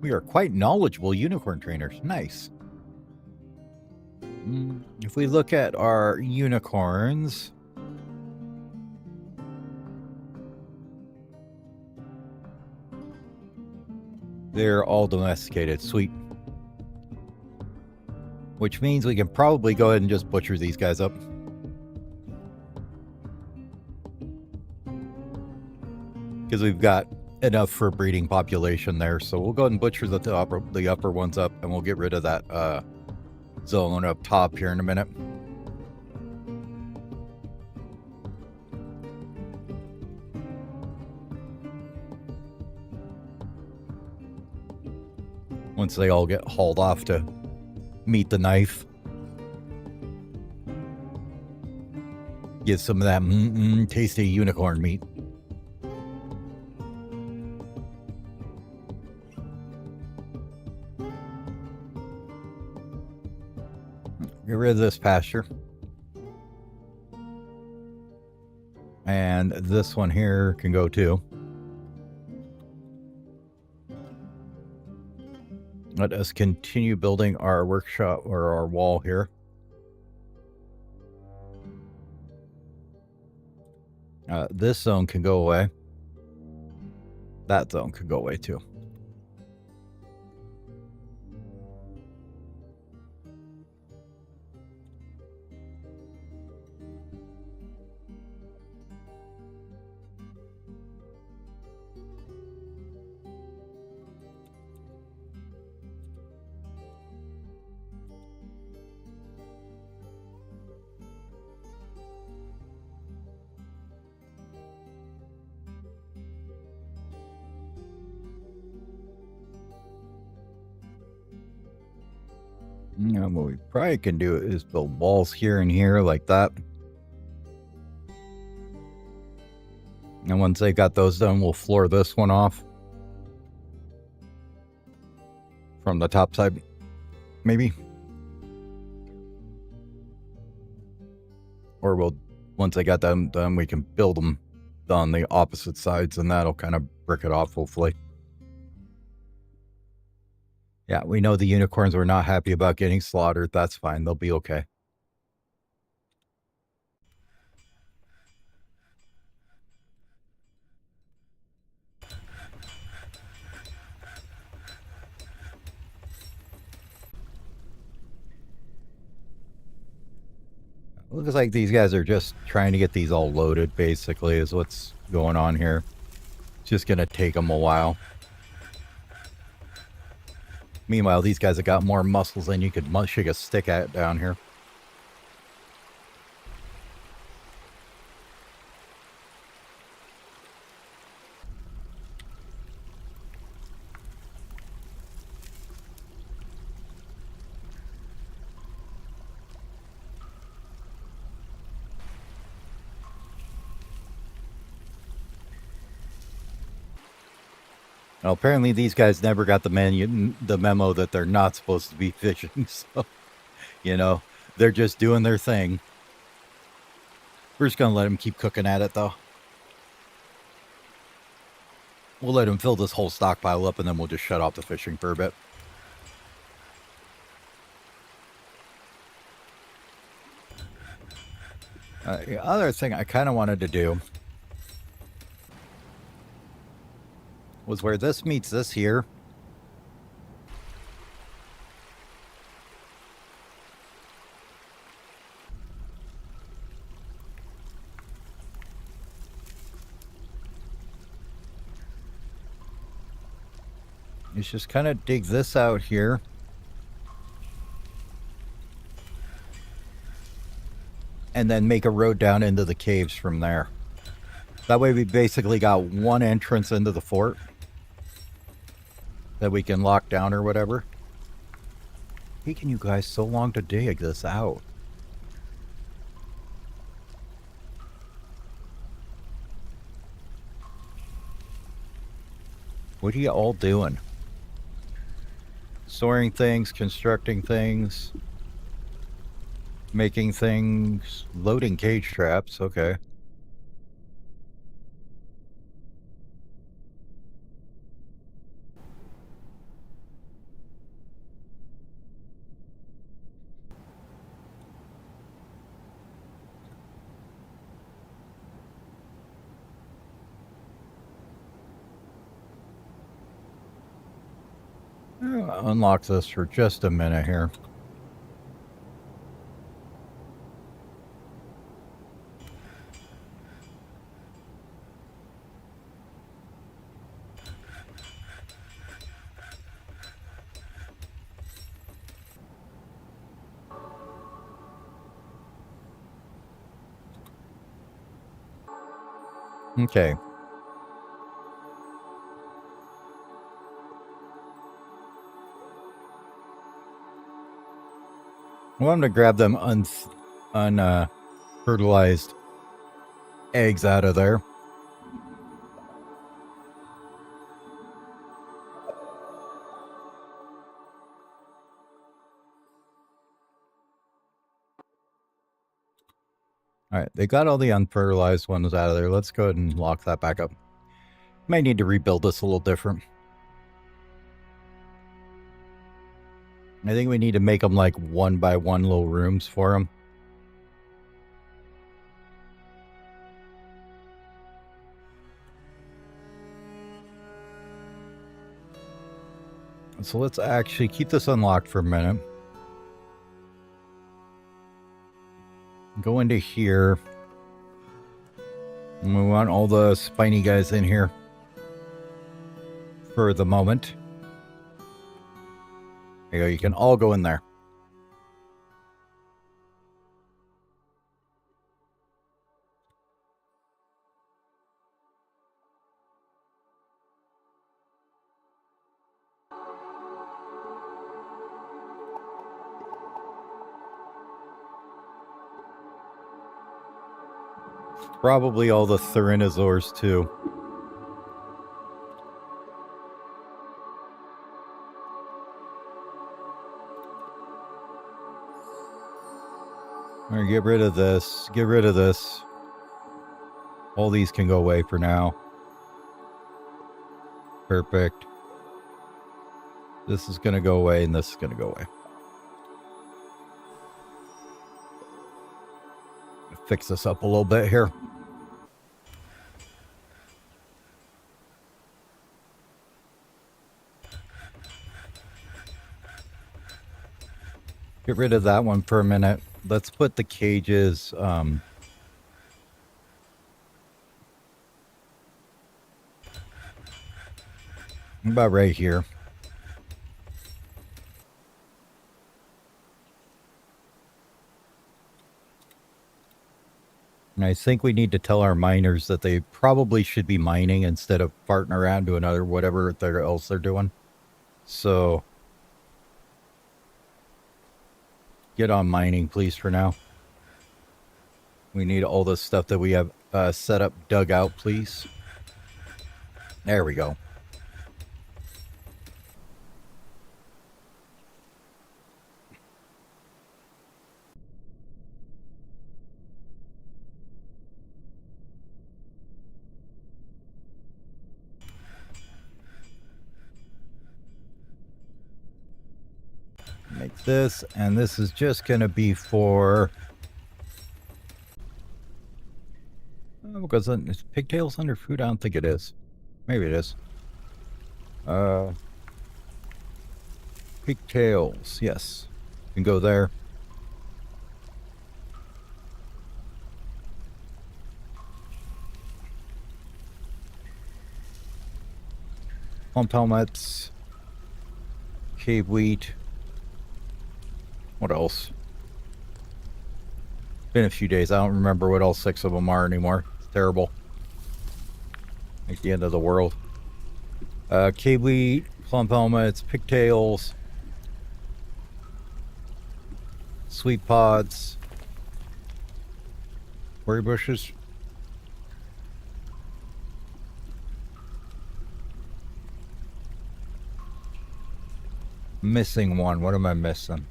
We are quite knowledgeable unicorn trainers. Nice. If we look at our unicorns, they're all domesticated. Sweet. Which means we can probably go ahead and just butcher these guys up. Because we've got enough for breeding population there. So we'll go ahead and butcher the upper ones up, and we'll get rid of that zone up top here in a minute. Once they all get hauled off to meet the knife. Get some of that tasty unicorn meat. Get rid of this pasture. And this one here can go too. Let us continue building our workshop or our wall here. This zone can go away. That zone can go away too. What we probably can do is build walls here and here like that. And once they got those done, we'll floor this one off. From the top side, maybe. Or we'll, once they got them done, we can build them on the opposite sides, and that'll kind of brick it off, hopefully. Yeah, we know the unicorns were not happy about getting slaughtered. That's fine. They'll be okay. Looks like these guys are just trying to get these all loaded, basically, is what's going on here. It's just going to take them a while. Meanwhile, these guys have got more muscles than you could shake a stick at down here. Well, apparently these guys never got the memo that they're not supposed to be fishing, so, you know, they're just doing their thing. We're just going to let them keep cooking at it, though. We'll let them fill this whole stockpile up, and then we'll just shut off the fishing for a bit. The other thing I kind of wanted to do was where this meets this here. Let's just kind of dig this out here. And then make a road down into the caves from there. That way we basically got one entrance into the fort that we can lock down or whatever. Taking you guys so long to dig this out. What are you all doing? Storing things, constructing things, making things, loading cage traps, okay. Unlock this for just a minute here. Okay. Well, I'm gonna grab them fertilized eggs out of there. All right, they got all the unfertilized ones out of there. Let's go ahead and lock that back up. Might need to rebuild this a little different. I think we need to make them like 1 by 1 little rooms for them. So let's actually keep this unlocked for a minute. Go into here. And we want all the spiny guys in here for the moment. There you go. You can all go in there. Probably all the Tyranosaurs too. All right, get rid of this. Get rid of this. All these can go away for now. Perfect. This is going to go away, and this is going to go away. Fix this up a little bit here. Get rid of that one for a minute. Let's put the cages about right here. And I think we need to tell our miners that they probably should be mining instead of farting around doing other whatever else they're doing. So get on mining, please, for now. We need all the stuff that we have set up dug out, please. There we go. Make this, and this is just going to be for... because is pigtails under food? I don't think it is. Maybe it is. Pigtails, yes. You can go there. Pump helmets. Cave wheat. What else? Been a few days. I don't remember what all 6 of them are anymore. It's terrible. Like the end of the world. Cave wheat, plump helmets, pigtails, sweet pods, worry bushes. Missing one. What am I missing?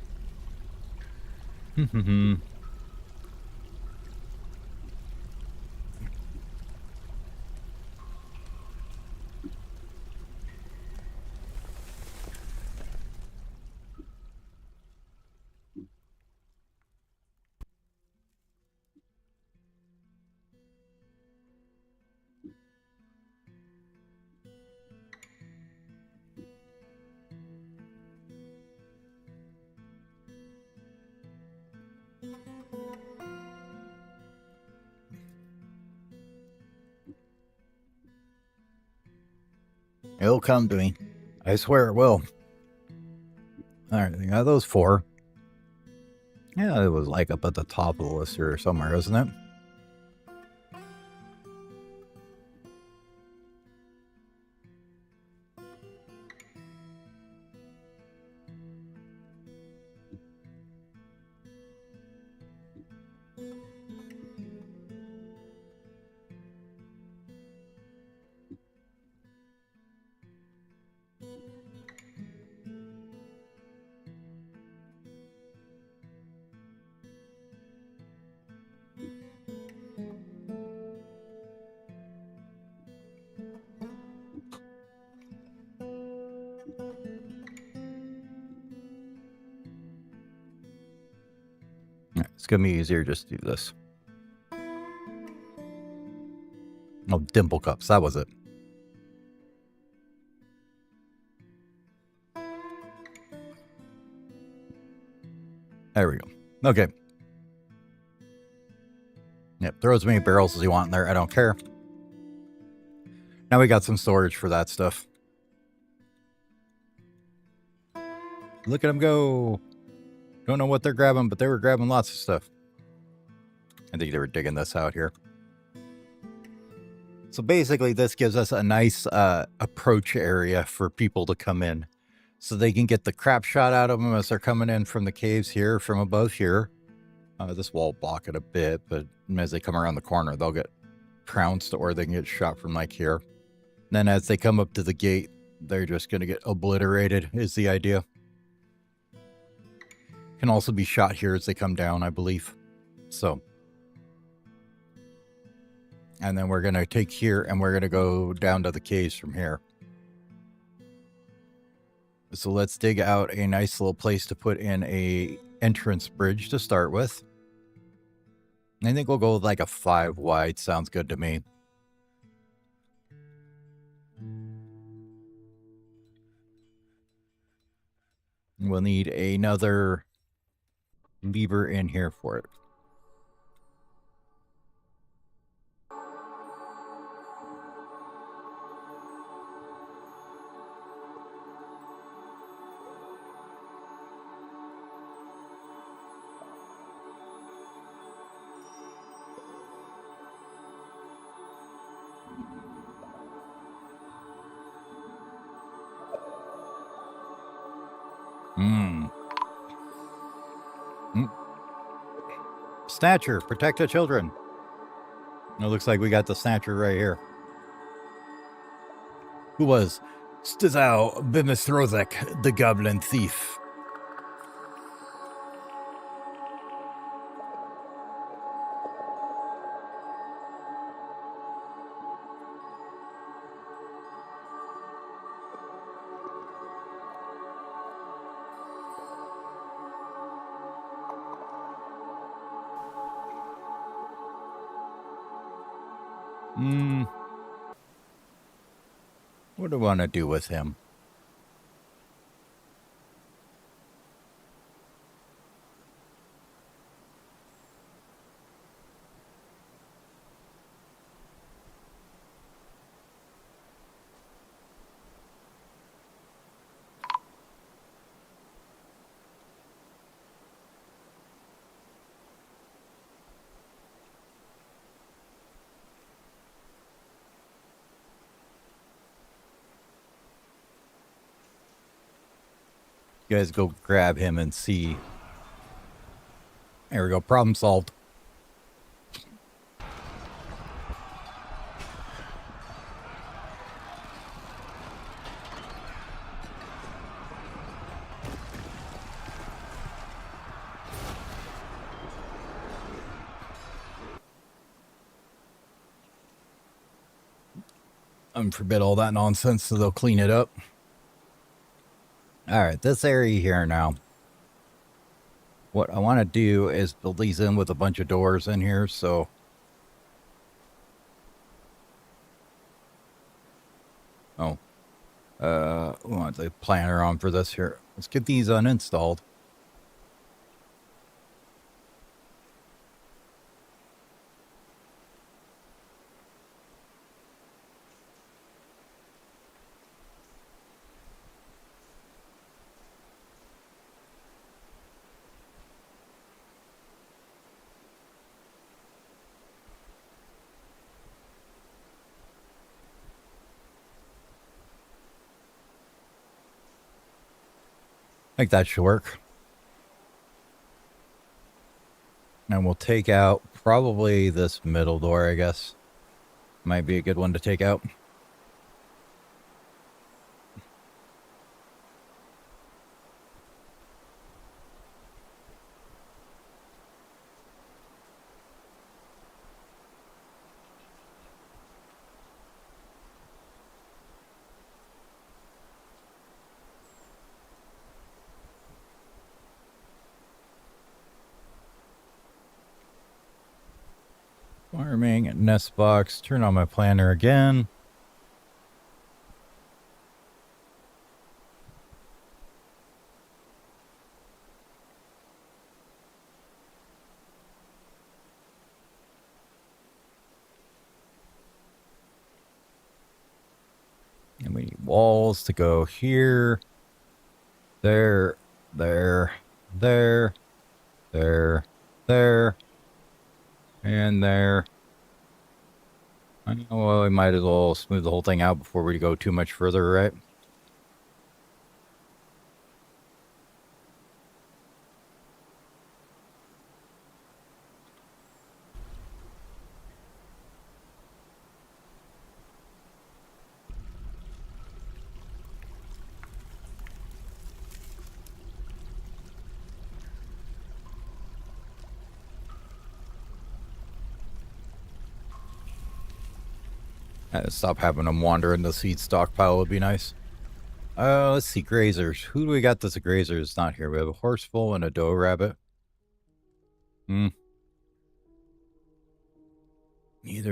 It'll come to me. I swear it will. Alright, I got those 4. Yeah, it was like up at the top of the list here somewhere, isn't it? It's going to be easier just to do this. Oh, dimple cups. That was it. There we go. Okay. Yep, throw as many barrels as you want in there. I don't care. Now we got some storage for that stuff. Look at them go. Don't know what they're grabbing, but they were grabbing lots of stuff. I think they were digging this out here. So basically, this gives us a nice approach area for people to come in. So they can get the crap shot out of them as they're coming in from the caves here, from above here. This wall will block it a bit, but as they come around the corner, they'll get trounced or they can get shot from like here. And then as they come up to the gate, they're just going to get obliterated, is the idea. Can also be shot here as they come down, I believe. So. And then we're going to take here and we're going to go down to the caves from here. So let's dig out a nice little place to put in a entrance bridge to start with. I think we'll go with like a 5 wide. Sounds good to me. We'll need another lever in here for it. Snatcher, protect the children. It looks like we got the Snatcher right here. Who was Stizao Bimithrozek, the Goblin Thief? What do I want to do with him? You guys go grab him and see. There we go. Problem solved. Forbid all that nonsense, so they'll clean it up. All right, this area here now. What I want to do is build these in with a bunch of doors in here, so... Oh. We want the planner on for this here. Let's get these uninstalled. I think that should work. And we'll take out probably this middle door, I guess. Might be a good one to take out. Farming at nest box. Turn on my planner again. And we need walls to go here, there, there, there, there, there, and there. Well, we might as well smooth the whole thing out before we go too much further, right? Stop having them wander in the seed stockpile would be nice. Let's see, grazers. Who do we got that's a grazer that's not here? We have a horseful and a doe rabbit. Neither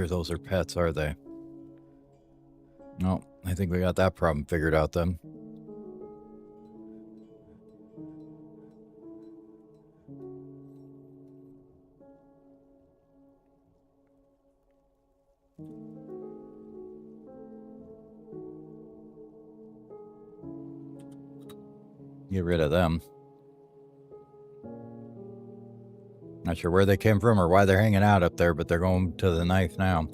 of those are pets, are they? No, I think we got that problem figured out then. Get rid of them. Not sure where they came from or why they're hanging out up there, but they're going to the knife now.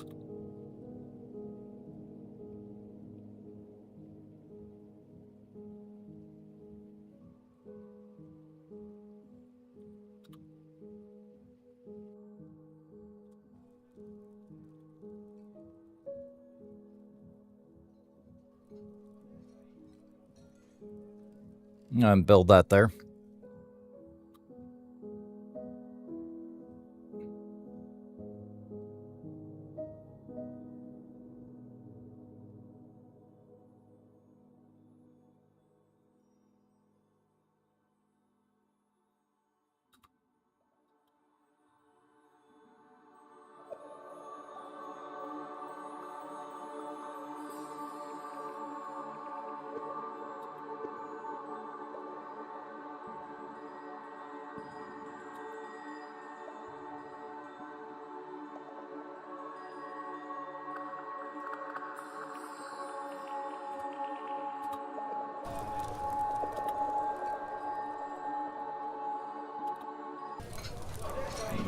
Build that there.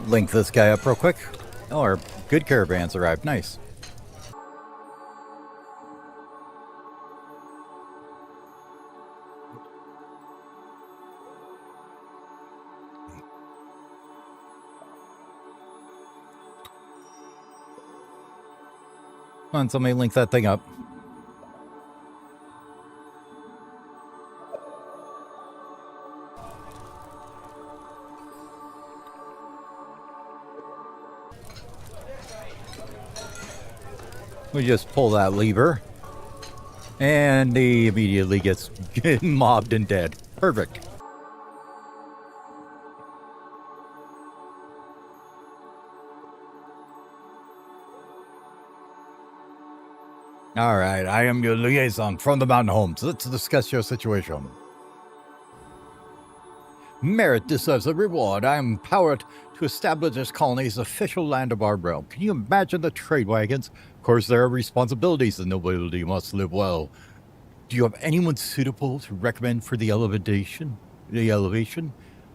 Link this guy up real quick. Oh, our good caravans arrived. Nice. Come on, somebody link that thing up. We just pull that lever, and he immediately gets mobbed and dead. Perfect. All right, I am your liaison from the mountain homes. Let's discuss your situation. Merit deserves a reward. I am empowered to establish this colony's official land of our realm. Can you imagine the trade wagons? Of course, there are responsibilities. The nobility must live well. Do you have anyone suitable to recommend for the elevation?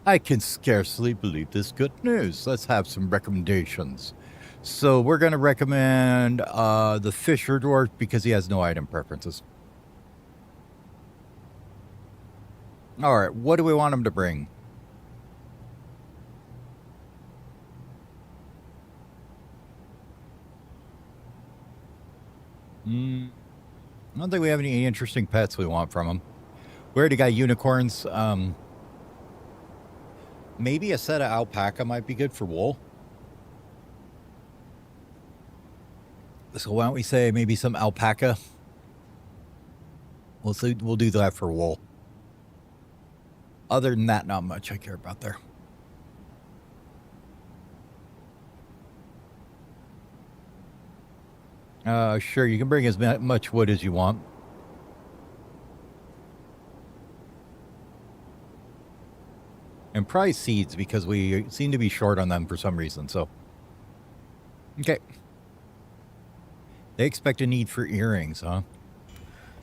I can scarcely believe this good news. Let's have some recommendations. So we're going to recommend the Fisher Dwarf because he has no item preferences. All right, what do we want him to bring? I don't think we have any interesting pets we want from him. We already got unicorns. Maybe a set of alpaca might be good for wool. So why don't we say maybe some alpaca? We'll see. We'll do that for wool. Other than that, not much I care about there. Sure, you can bring as much wood as you want. And probably seeds, because we seem to be short on them for some reason, so. Okay. They expect a need for earrings, huh?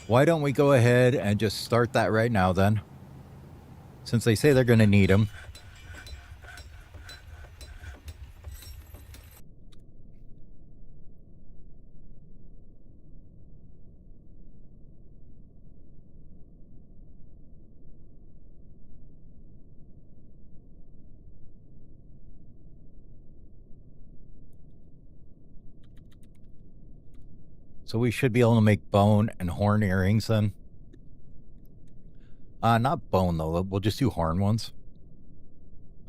Why don't we go ahead and just start that right now, then? Since they say they're going to need them. So we should be able to make bone and horn earrings, then. Not bone, though. We'll just do horn ones.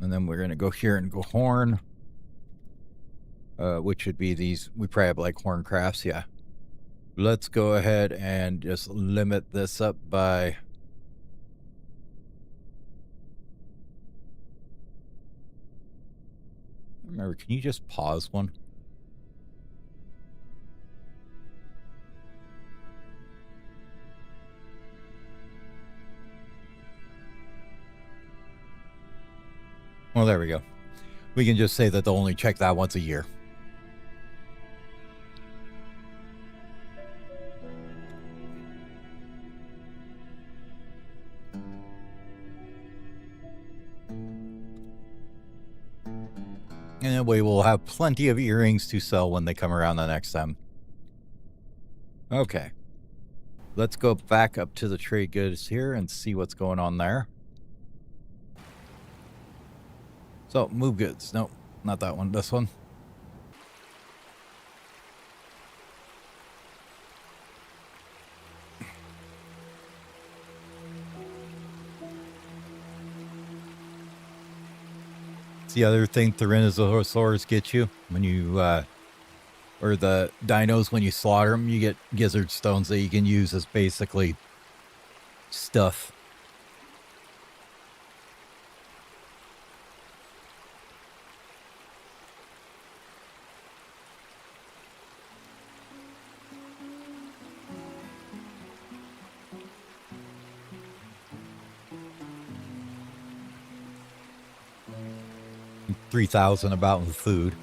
And then we're going to go here and go horn. Which would be these. We probably have like horn crafts, yeah. Let's go ahead and just limit this up by... Remember, can you just pause one? Well, there we go. We can just say that they'll only check that once a year. And that way we'll have plenty of earrings to sell when they come around the next time. Okay. Let's go back up to the trade goods here and see what's going on there. So, move goods. No, not that one. This one. It's the other thing Tyrannosaurus gets you when you, or the dinos, when you slaughter them, you get gizzard stones that you can use as basically stuff. $3,000 about with food.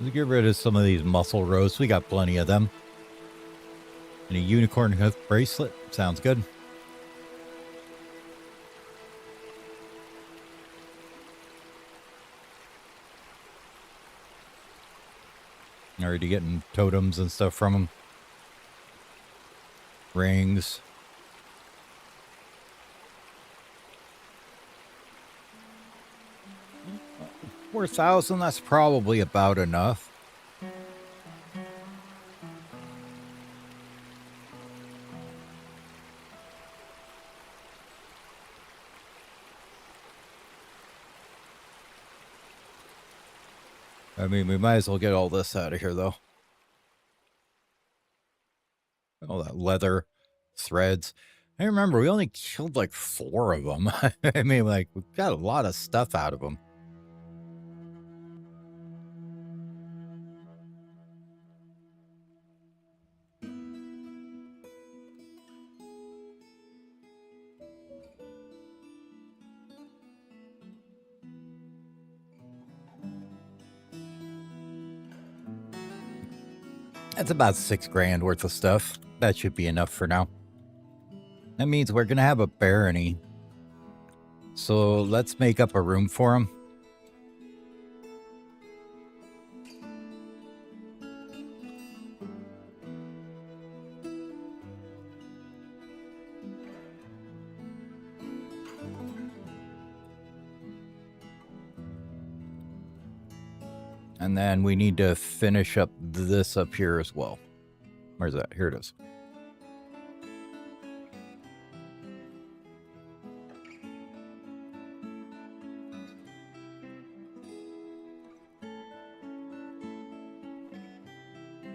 Let's get rid of some of these muscle roasts. We got plenty of them. And a unicorn hoof bracelet. Sounds good. Already getting totems and stuff from them. Rings. $4,000, that's probably about enough. I mean, we might as well get all this out of here, though. All that leather, threads. I remember we only killed like 4 of them. I mean, like, we got a lot of stuff out of them. That's about $6,000 worth of stuff. That should be enough for now. That means we're going to have a barony. So let's make up a room for him. And then we need to finish up this up here as well. Where's that? Here it is.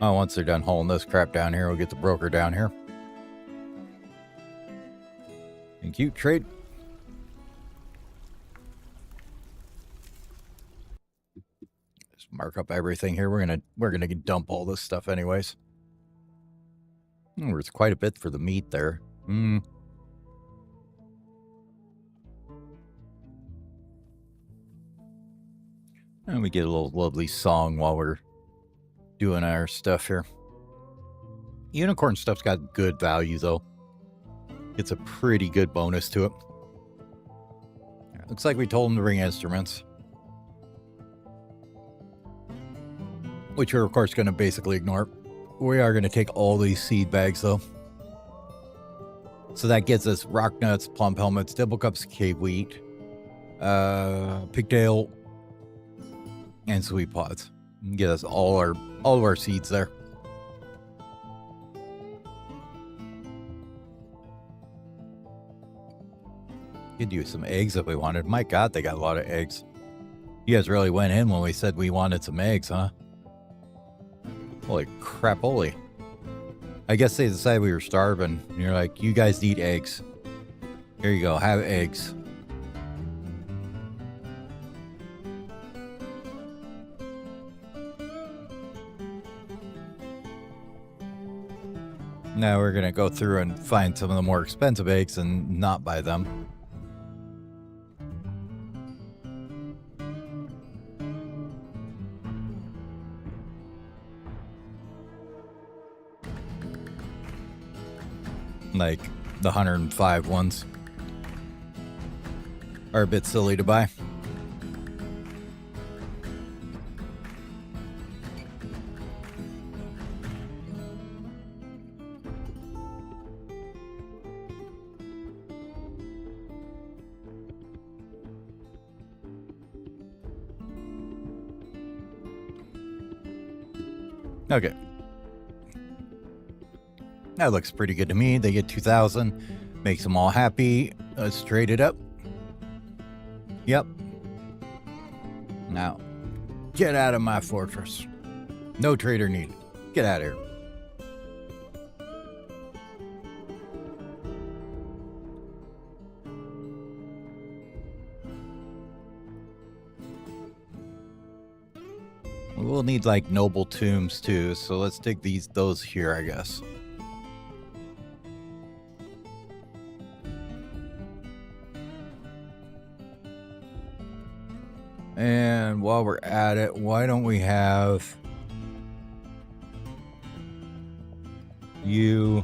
Oh, once they're done hauling this crap down here, we'll get the broker down here. Thank you, trade. Just mark up everything here. We're gonna dump all this stuff anyways. There's quite a bit for the meat there. And we get a little lovely song while we're doing our stuff here. Unicorn stuff's got good value though. It's a pretty good bonus to it. Looks like we told him to bring instruments. Which we're of course going to basically ignore. We are going to take all these seed bags though. So that gets us rock nuts, plum helmets, double cups, cave wheat, pigtail, and sweet pods. Get us all of our seeds there. Could use some eggs if we wanted. My God, they got a lot of eggs. You guys really went in when we said we wanted some eggs, huh? Holy crap, holy. I guess they decided we were starving. And you're like, you guys need eggs. Here you go, have eggs. Now we're going to go through and find some of the more expensive eggs and not buy them. Like the 105 ones are a bit silly to buy. Okay. That looks pretty good to me. They get 2,000. Makes them all happy. Let's trade it up. Yep. Now, get out of my fortress. No trader needed. Get out of here. We'll need like noble tombs too, so let's take those here, I guess. And while we're at it, why don't we have you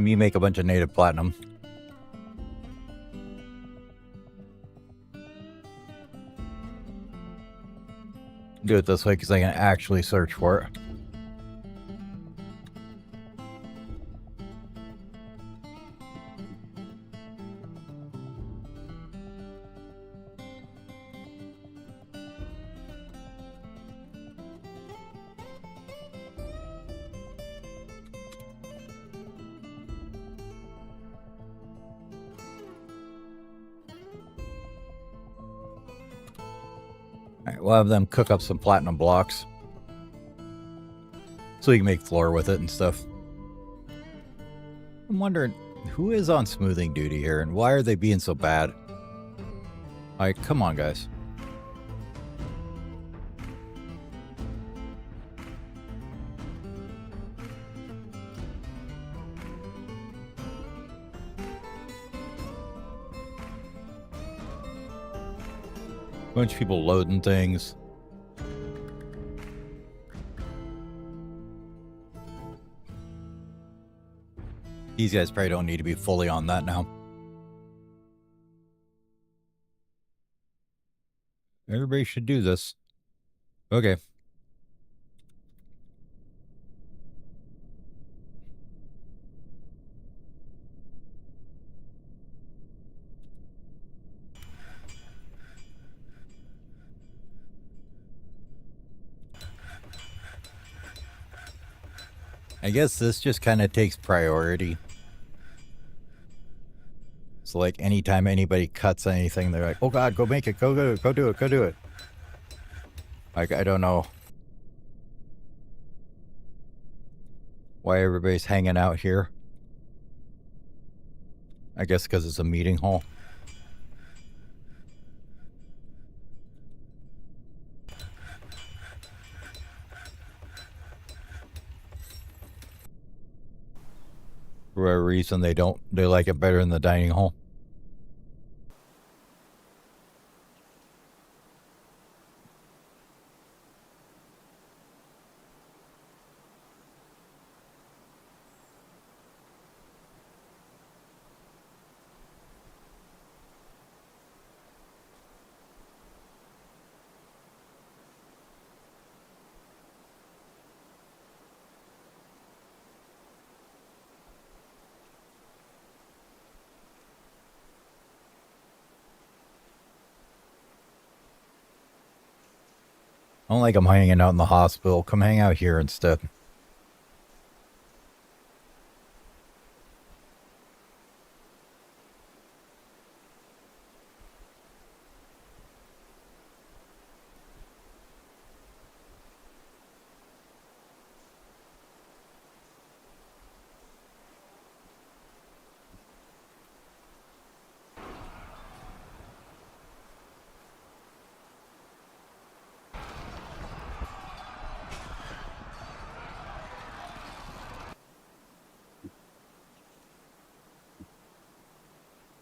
you make a bunch of native platinum. Do it this way because I can actually search for it. Alright, we'll have them cook up some platinum blocks. So we can make floor with it and stuff. I'm wondering, who is on smoothing duty here and why are they being so bad? Alright, come on guys. Bunch of people loading things. These guys probably don't need to be fully on that now. Everybody should do this. Okay. I guess this just kind of takes priority. So, like, anytime anybody cuts anything, they're like, oh god, go make it, go do it, go do it, go do it. Like, I don't know why everybody's hanging out here. I guess because it's a meeting hall. For whatever reason, they like it better in the dining hall. I don't like them hanging out in the hospital. Come hang out here instead.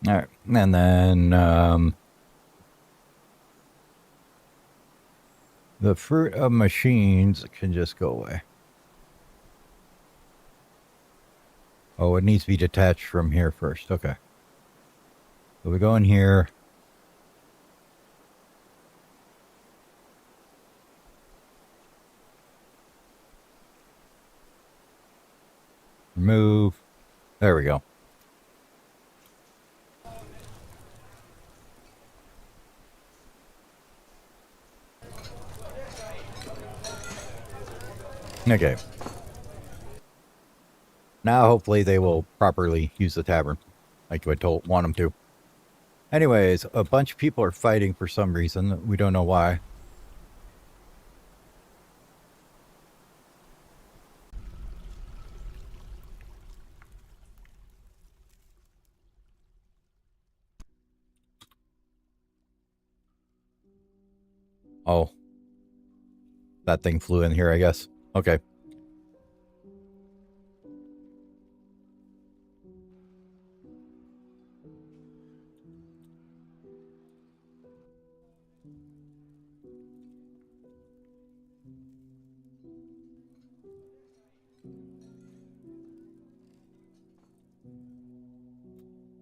All right, and then the fruit of machines can just go away. Oh, it needs to be detached from here first. Okay. So we go in here. Remove. There we go. Okay. Now, hopefully, they will properly use the tavern like I want them to. Anyways, a bunch of people are fighting for some reason. We don't know why. Oh. That thing flew in here, I guess. Okay.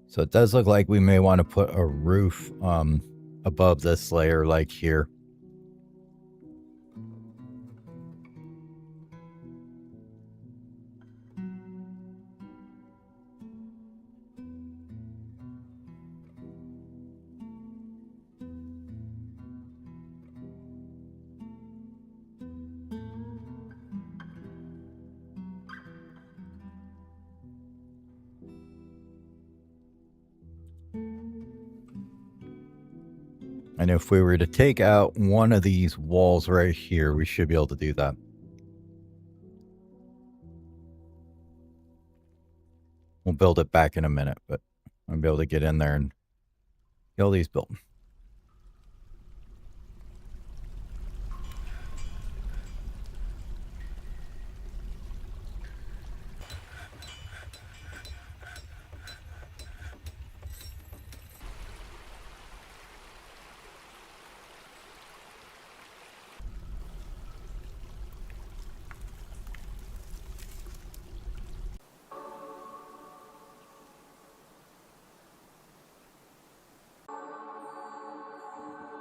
So it does look like we may want to put a roof above this layer, like here. And if we were to take out one of these walls right here, we should be able to do that. We'll build it back in a minute, but I'll be able to get in there and get all these built.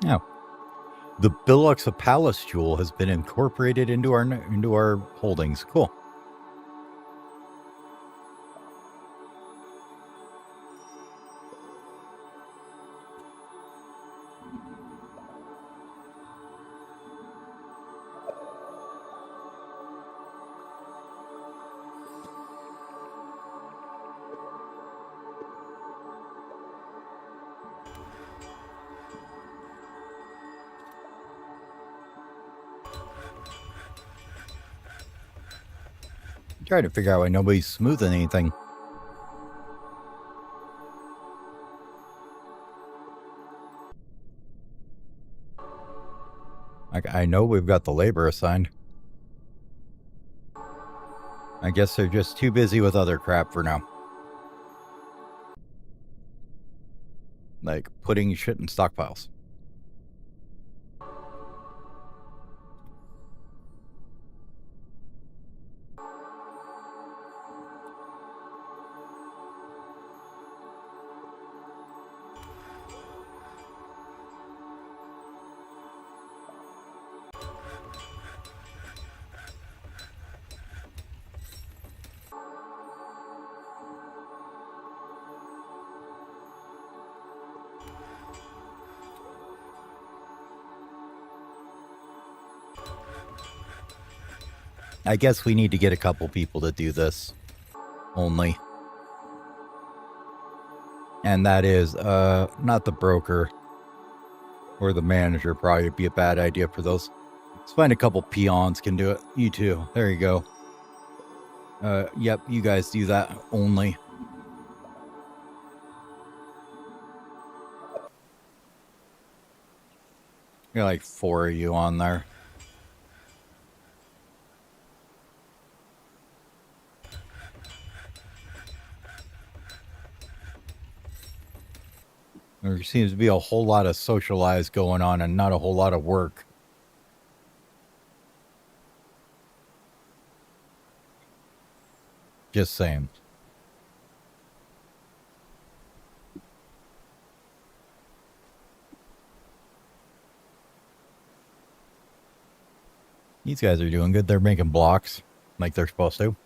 Now, the Billux of Palace jewel has been incorporated into our holdings. Cool. I'm trying to figure out why nobody's smoothing anything. Like, I know we've got the labor assigned. I guess they're just too busy with other crap for now. Like putting shit in stockpiles. I guess we need to get a couple people to do this. Only. And that is, not the broker. Or the manager, probably be a bad idea for those. Let's find a couple peons can do it. You too. There you go. Yep, you guys do that only. Got like 4 of you on there. There seems to be a whole lot of socialize going on and not a whole lot of work. Just saying. These guys are doing good. They're making blocks like they're supposed to.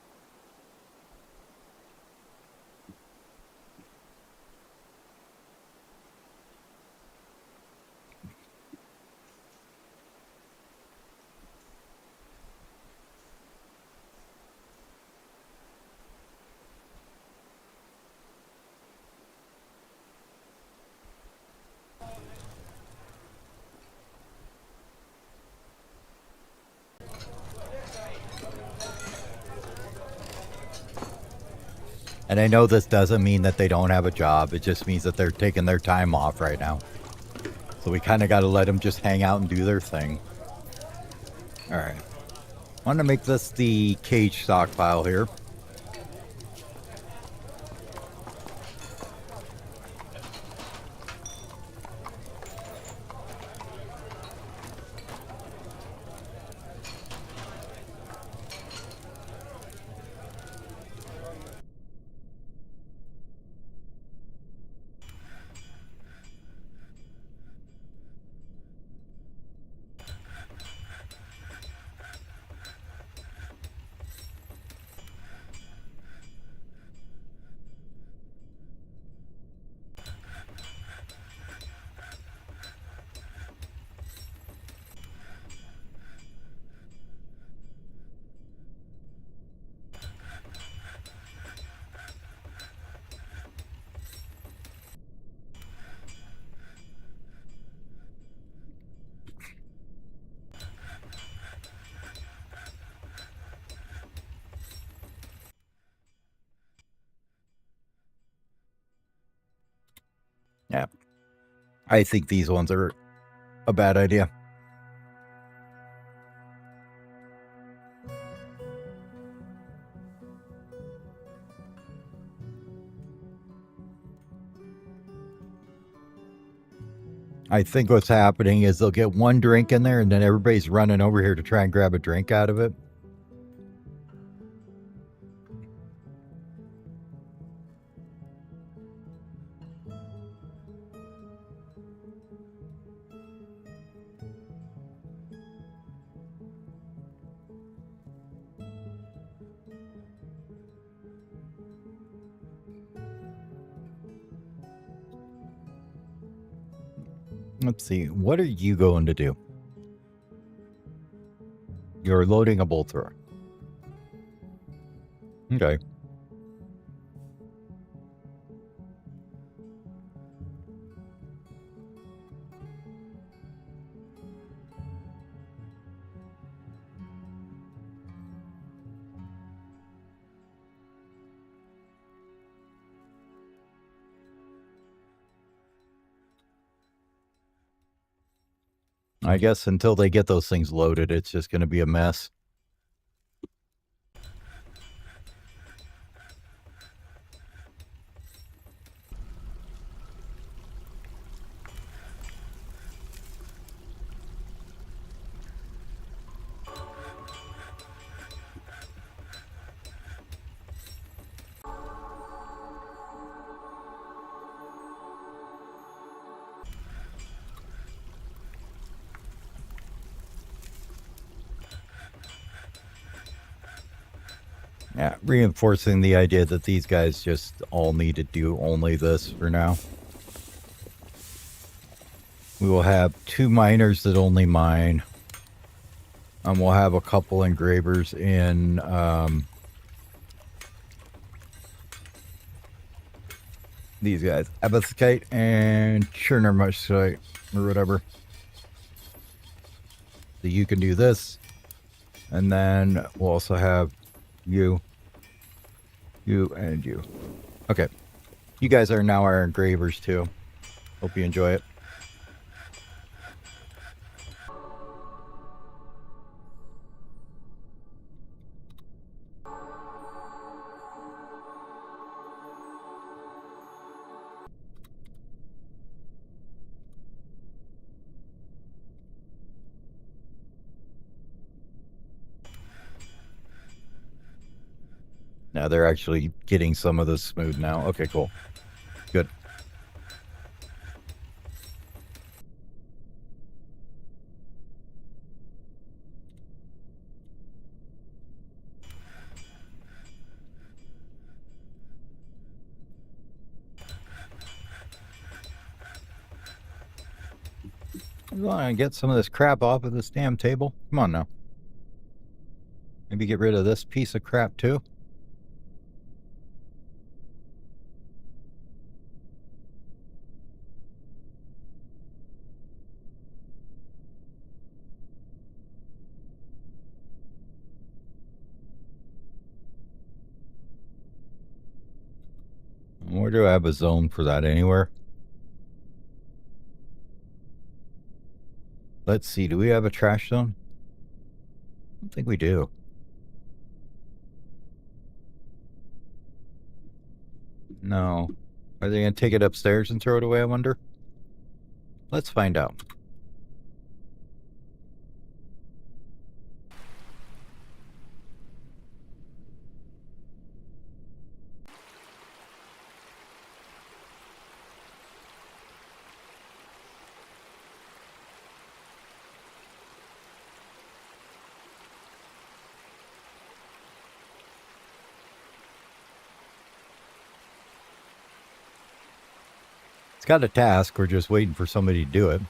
And I know this doesn't mean that they don't have a job. It just means that they're taking their time off right now. So we kind of got to let them just hang out and do their thing. All right. I want to make this the cage stockpile here. Yeah. I think these ones are a bad idea. I think what's happening is they'll get one drink in there and then everybody's running over here to try and grab a drink out of it. Let's see. What are you going to do? You're loading a bolt thrower. Okay. I guess until they get those things loaded, it's just going to be a mess. Yeah, reinforcing the idea that these guys just all need to do only this for now. We will have 2 miners that only mine. And we'll have a couple engravers in these guys. Abathite and Churnermushite or whatever. So you can do this. And then we'll also have you, and you. Okay. You guys are now our engravers too. Hope you enjoy it. Now they're actually getting some of this smooth now. Okay, cool. Good. I want to get some of this crap off of this damn table. Come on now. Maybe get rid of this piece of crap too. Where do I have a zone for that anywhere? Let's see. Do we have a trash zone? I don't think we do. No. Are they going to take it upstairs and throw it away, I wonder? Let's find out. It's got a task. We're just waiting for somebody to do it.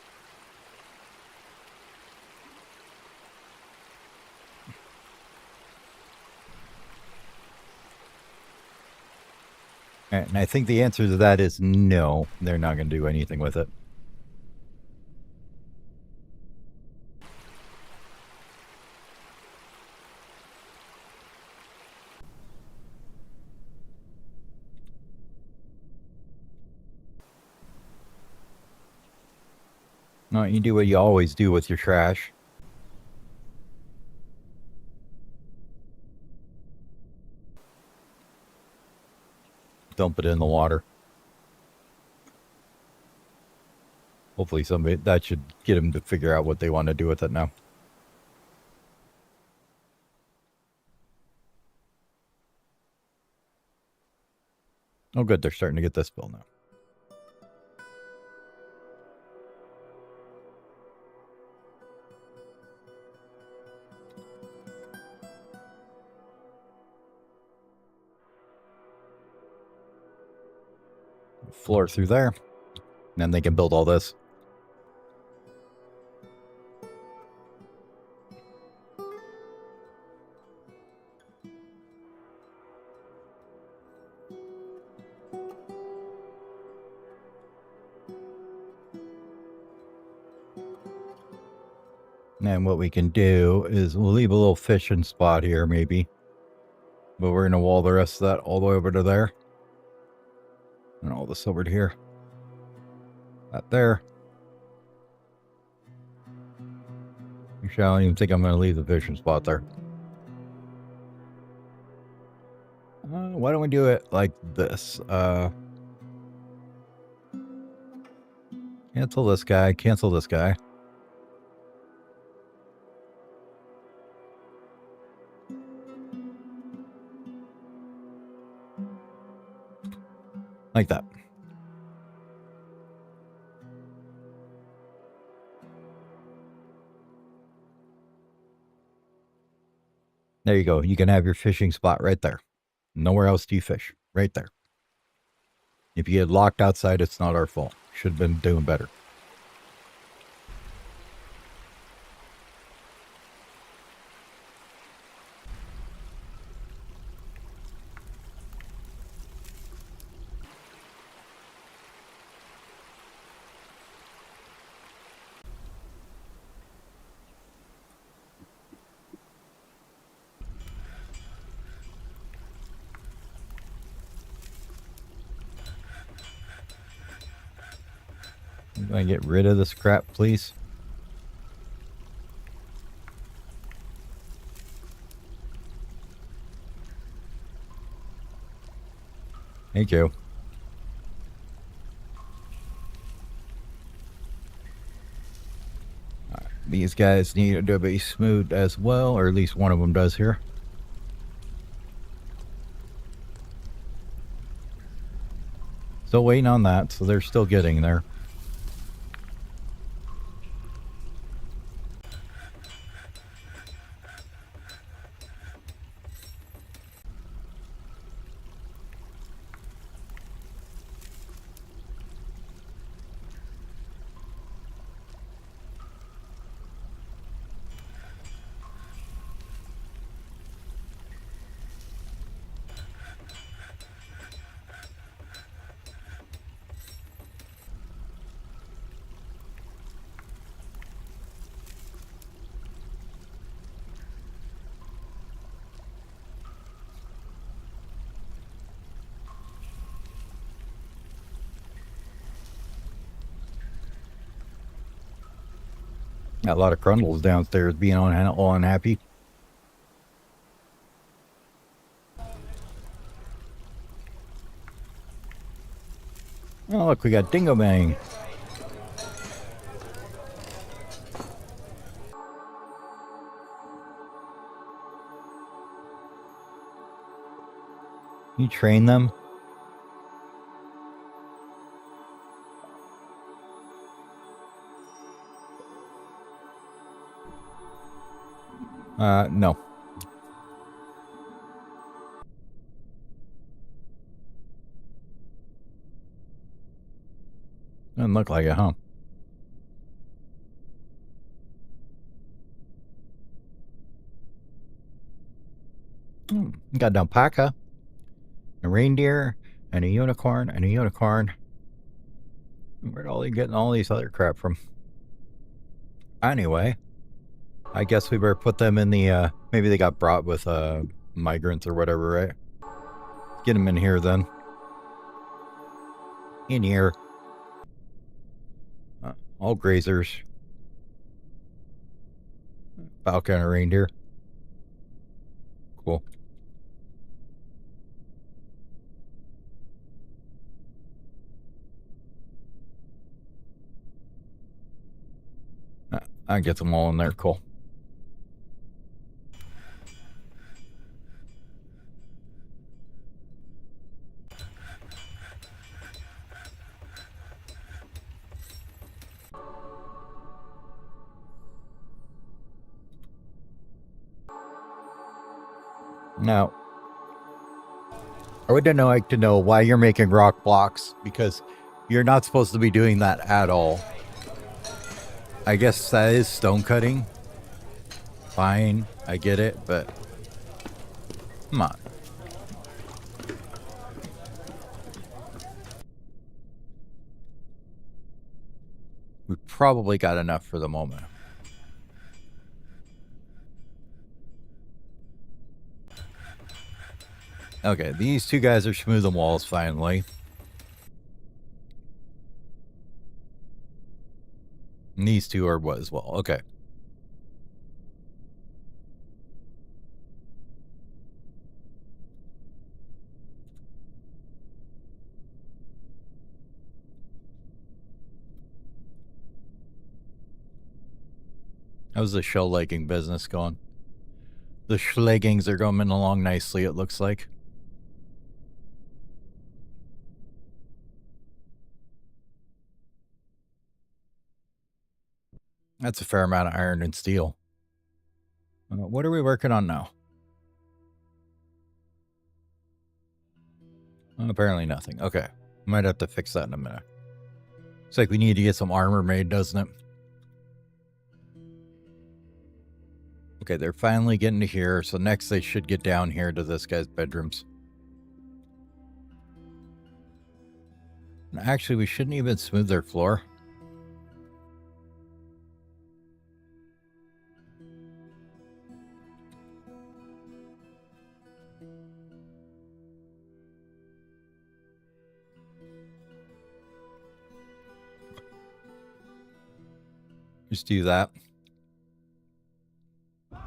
And I think the answer to that is no. They're not going to do anything with it. No, you do what you always do with your trash. Dump it in the water. Hopefully somebody, that should get them to figure out what they want to do with it now. Oh good, they're starting to get this bill now. Floor through there. And then they can build all this. And what we can do is we'll leave a little fishing spot here, maybe. But we're going to wall the rest of that all the way over to there. And all this over to here. That there. Actually, I don't even think I'm going to leave the fishing spot there. Why don't we do it like this? Cancel this guy. Cancel this guy. Like that. There you go. You can have your fishing spot right there. Nowhere else do you fish. Right there. If you get locked outside, it's not our fault. Should have been doing better. Can I get rid of this crap, please? Thank you. Right, these guys need to be smooth as well, or at least one of them does here. Still waiting on that, so they're still getting there. Got a lot of Grundles downstairs being all unhappy. Oh, look, we got Dingo Bang. You train them? No. Doesn't look like it, huh? Got an alpaca, a reindeer, and a unicorn, and a unicorn. Where'd all you getting all these other crap from? Anyway, I guess we better put them in the, maybe they got brought with, migrants or whatever, right? Get them in here then. In here. All grazers. Falcon and reindeer. Cool. I get them all in there. Cool. Now, I would like to know why you're making rock blocks, because you're not supposed to be doing that at all. I guess that is stone cutting. Fine, I get it, but come on. We probably got enough for the moment. Okay, these two guys are smoothing walls finally. And these two are what as well. Okay. How's the shell legging business going? The schleggings are going along nicely, it looks like. That's a fair amount of iron and steel. What are we working on now? Apparently nothing. Okay. Might have to fix that in a minute. Looks like we need to get some armor made, doesn't it? Okay, they're finally getting to here, so next they should get down here to this guy's bedrooms. Actually, we shouldn't even smooth their floor. Just do that. A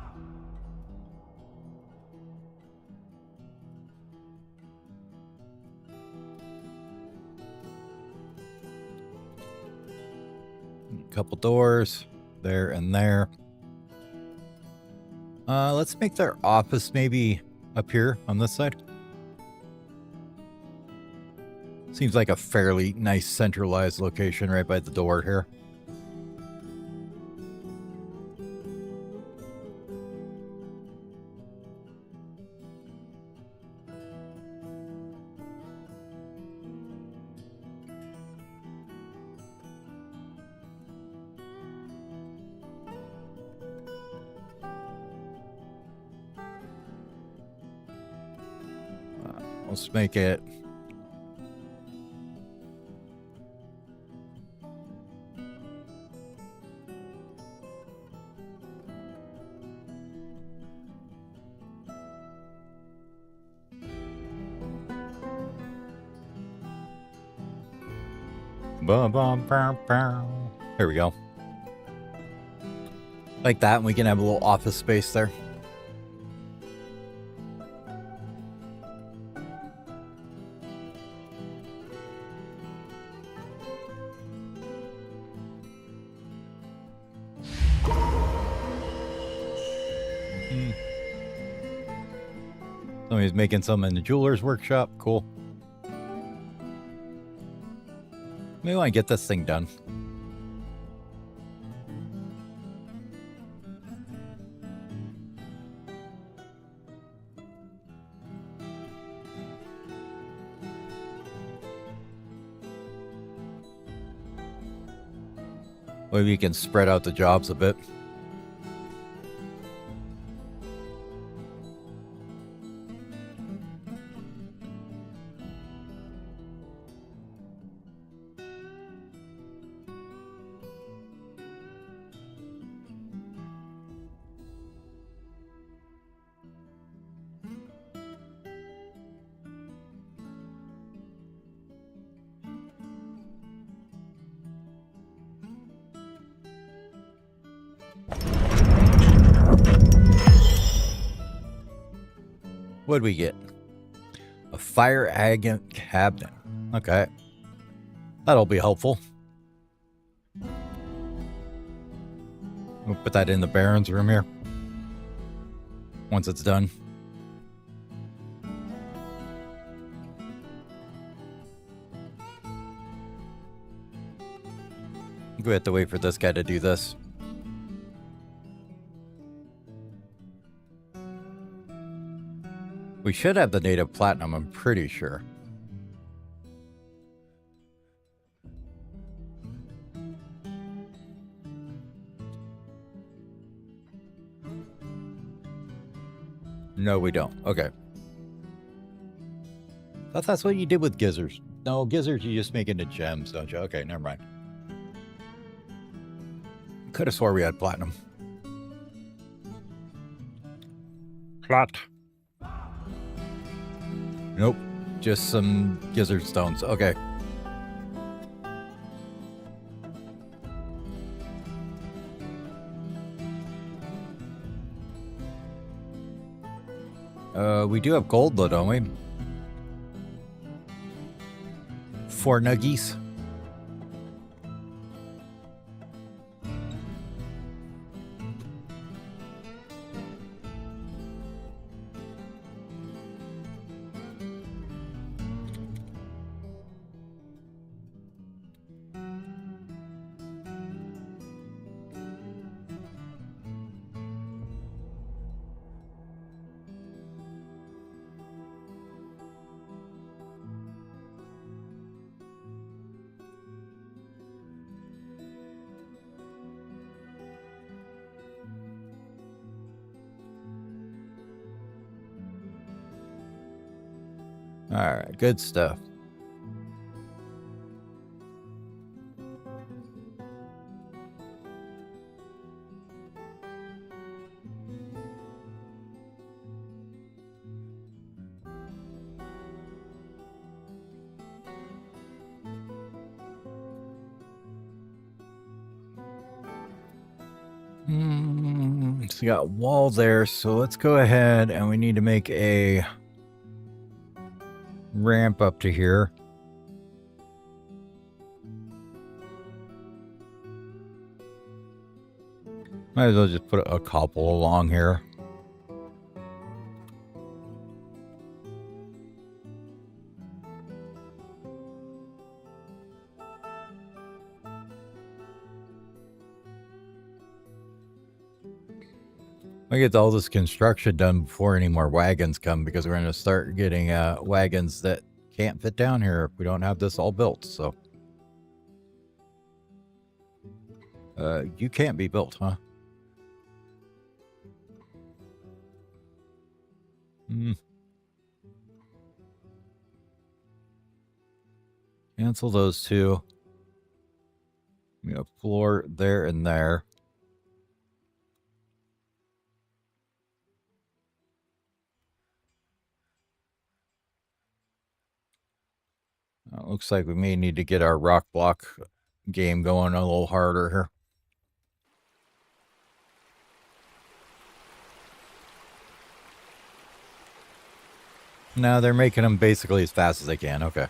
couple doors there and there. Let's make their office maybe up here on this side. Seems like a fairly nice centralized location right by the door here. Let's make it there we go. Like that, and we can have a little office space there. Somebody's making some in the jeweler's workshop. Cool. Maybe want to get this thing done. Maybe you can spread out the jobs a bit. What'd we get? A fire agate cabinet. Okay. That'll be helpful. We'll put that in the Baron's room here. Once it's done. We have to wait for this guy to do this. We should have the native platinum, I'm pretty sure. No, we don't. Okay. Thought that's what you did with gizzards. No, gizzards you just make into gems, don't you? Okay, never mind. Could have swore we had platinum. Nope. Just some gizzard stones. Okay. We do have gold though, don't we? 4 nuggies. All right, good stuff. So we got wall there, so let's go ahead and we need to make a ramp up to here. Might as well just put a couple along here. I get all this construction done before any more wagons come, because we're going to start getting wagons that can't fit down here if we don't have this all built. So you can't be built, huh? Cancel those two. We have floor there and there. Looks like we may need to get our rock block game going a little harder here. No, they're making them basically as fast as they can. Okay.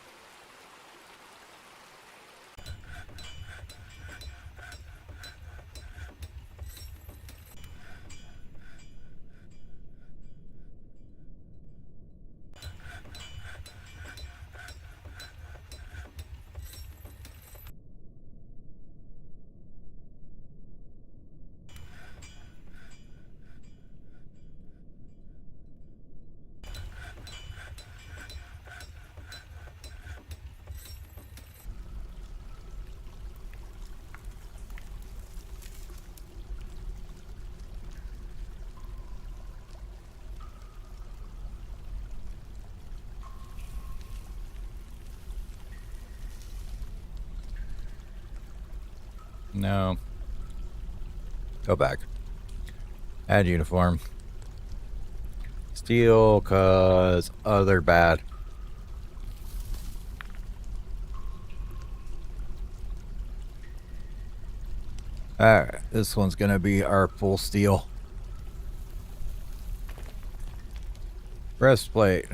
No. Go back. Add uniform. Steel, cause they're bad. Alright, this one's gonna be our full steel. Breastplate.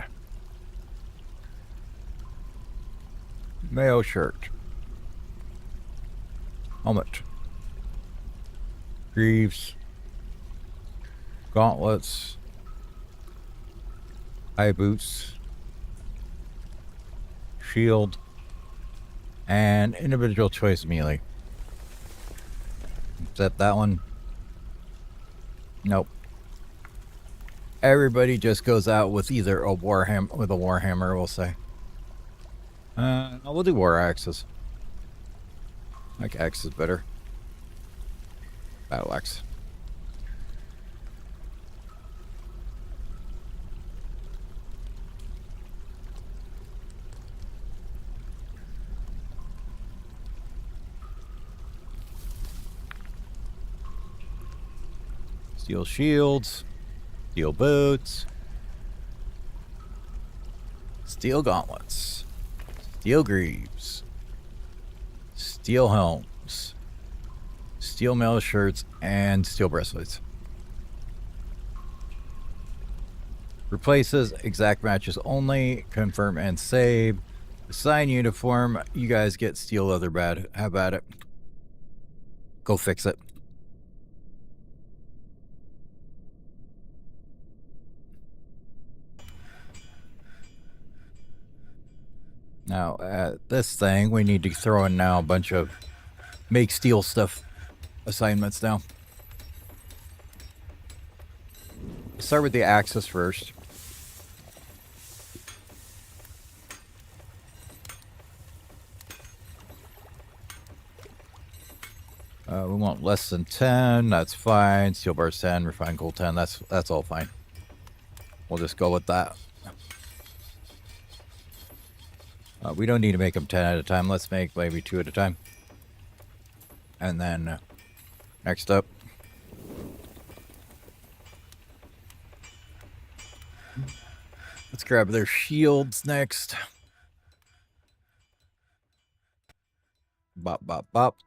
Mail shirt. Helmet. Greaves. Gauntlets. High boots. Shield. And individual choice melee. Is that one? Nope. Everybody just goes out with either a warhammer, we'll say. No, we'll do war axes. I like axes better. Battle axe. Steel shields. Steel boots. Steel gauntlets. Steel greaves. Steel helms. Steel mail shirts and steel breastplates. Replaces exact matches only. Confirm and save. Assign uniform. You guys get steel leather bad. How about it? Go fix it. Now, at this thing, we need to throw in now a bunch of make steel stuff assignments now. Start with the axis first. We want less than 10. That's fine. Steel bars 10. Refined gold 10. That's all fine. We'll just go with that. We don't need to make them 10 at a time. Let's make maybe 2 at a time. And then next up, let's grab their shields next. Bop, bop, bop.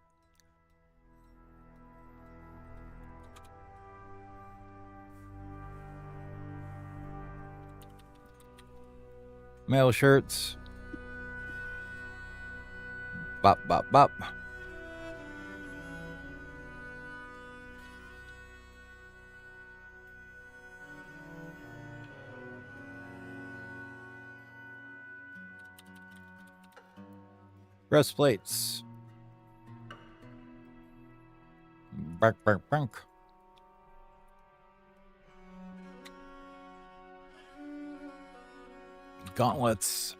Mail shirts. Bop, bop, bop. Breastplates. Bark, bark, bark. Gauntlets.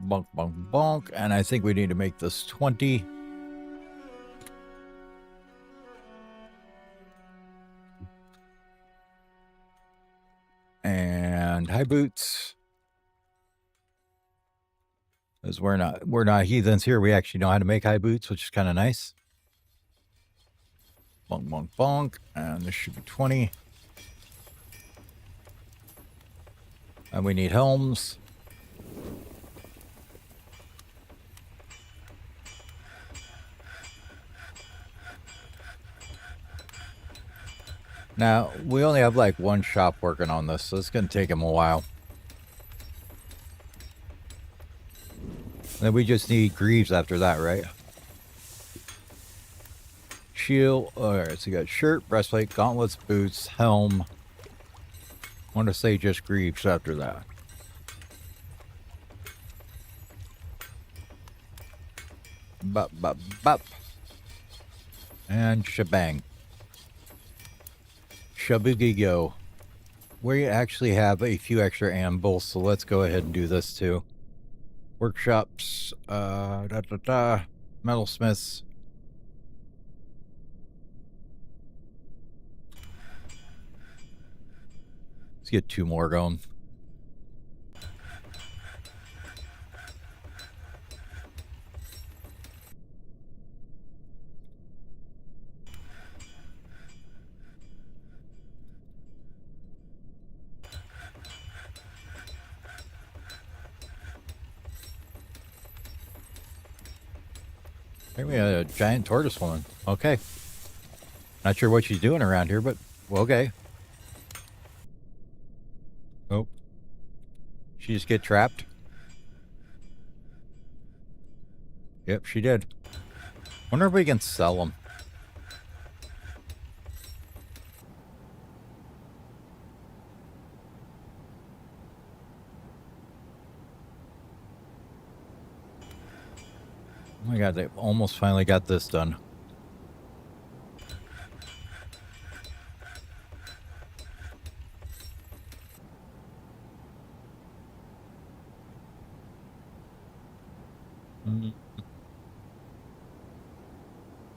Bonk, bonk, bonk. And I think we need to make this 20. And high boots. Because we're not heathens here. We actually know how to make high boots, which is kind of nice. Bonk, bonk, bonk. And this should be 20. And we need helms. Now, we only have like one shop working on this, so it's going to take him a while. Then we just need greaves after that, right? Shield. Alright, so you got shirt, breastplate, gauntlets, boots, helm. I want to say just greaves after that. Bop, bop, bop. And shebang. Shaboogie go. We actually have a few extra ambles, so let's go ahead and do this too. Workshops, metalsmiths. Let's get 2 more going. Here we have a giant tortoise woman. Okay. Not sure what she's doing around here, but well, okay. Oh. She just get trapped? Yep, she did. Wonder if we can sell them. Oh my god, they almost finally got this done.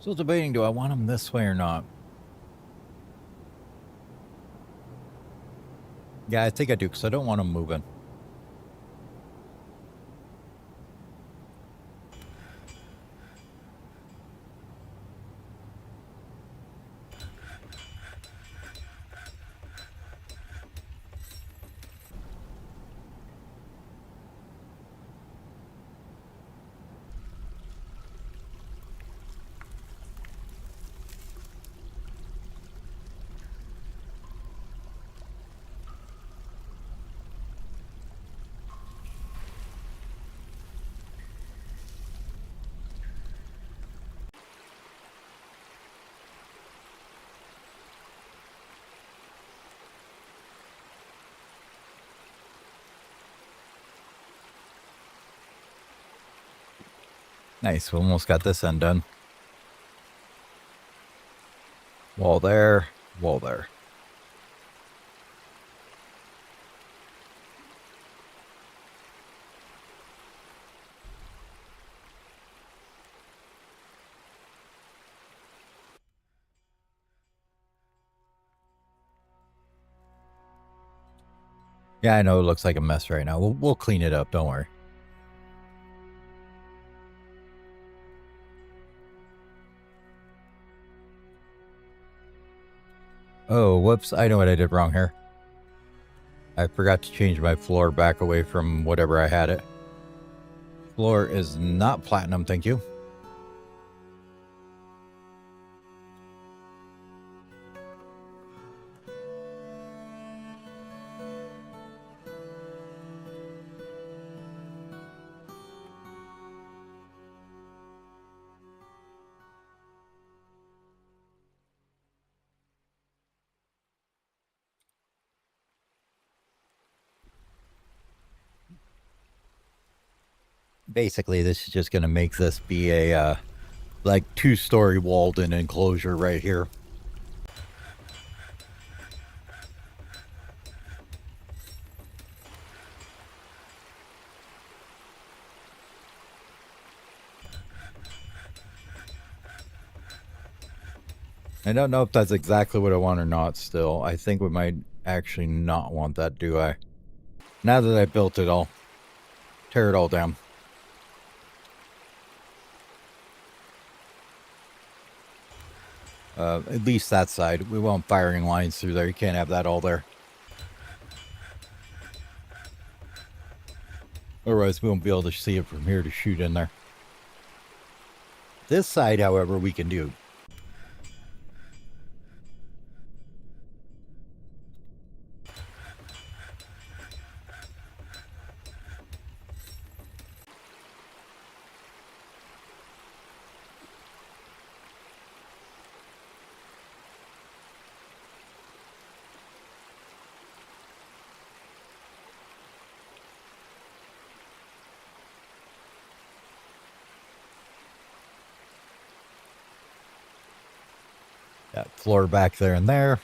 Still debating, do I want them this way or not? Yeah, I think I do, because I don't want them moving. Nice, we almost got this end done. Wall there, wall there. Yeah, I know it looks like a mess right now. We'll clean it up, don't worry. Oh, whoops, I know what I did wrong here. I forgot to change my floor back away from whatever I had it. Floor is not platinum, thank you. Basically, this is just going to make this be a, like, two-story walled-in enclosure right here. I don't know if that's exactly what I want or not still. I think we might actually not want that, do I? Now that I built it all. Tear it all down. At least that side. We want firing lines through there. You can't have that all there. Otherwise, we won't be able to see it from here to shoot in there. This side, however, we can do. That floor back there and there.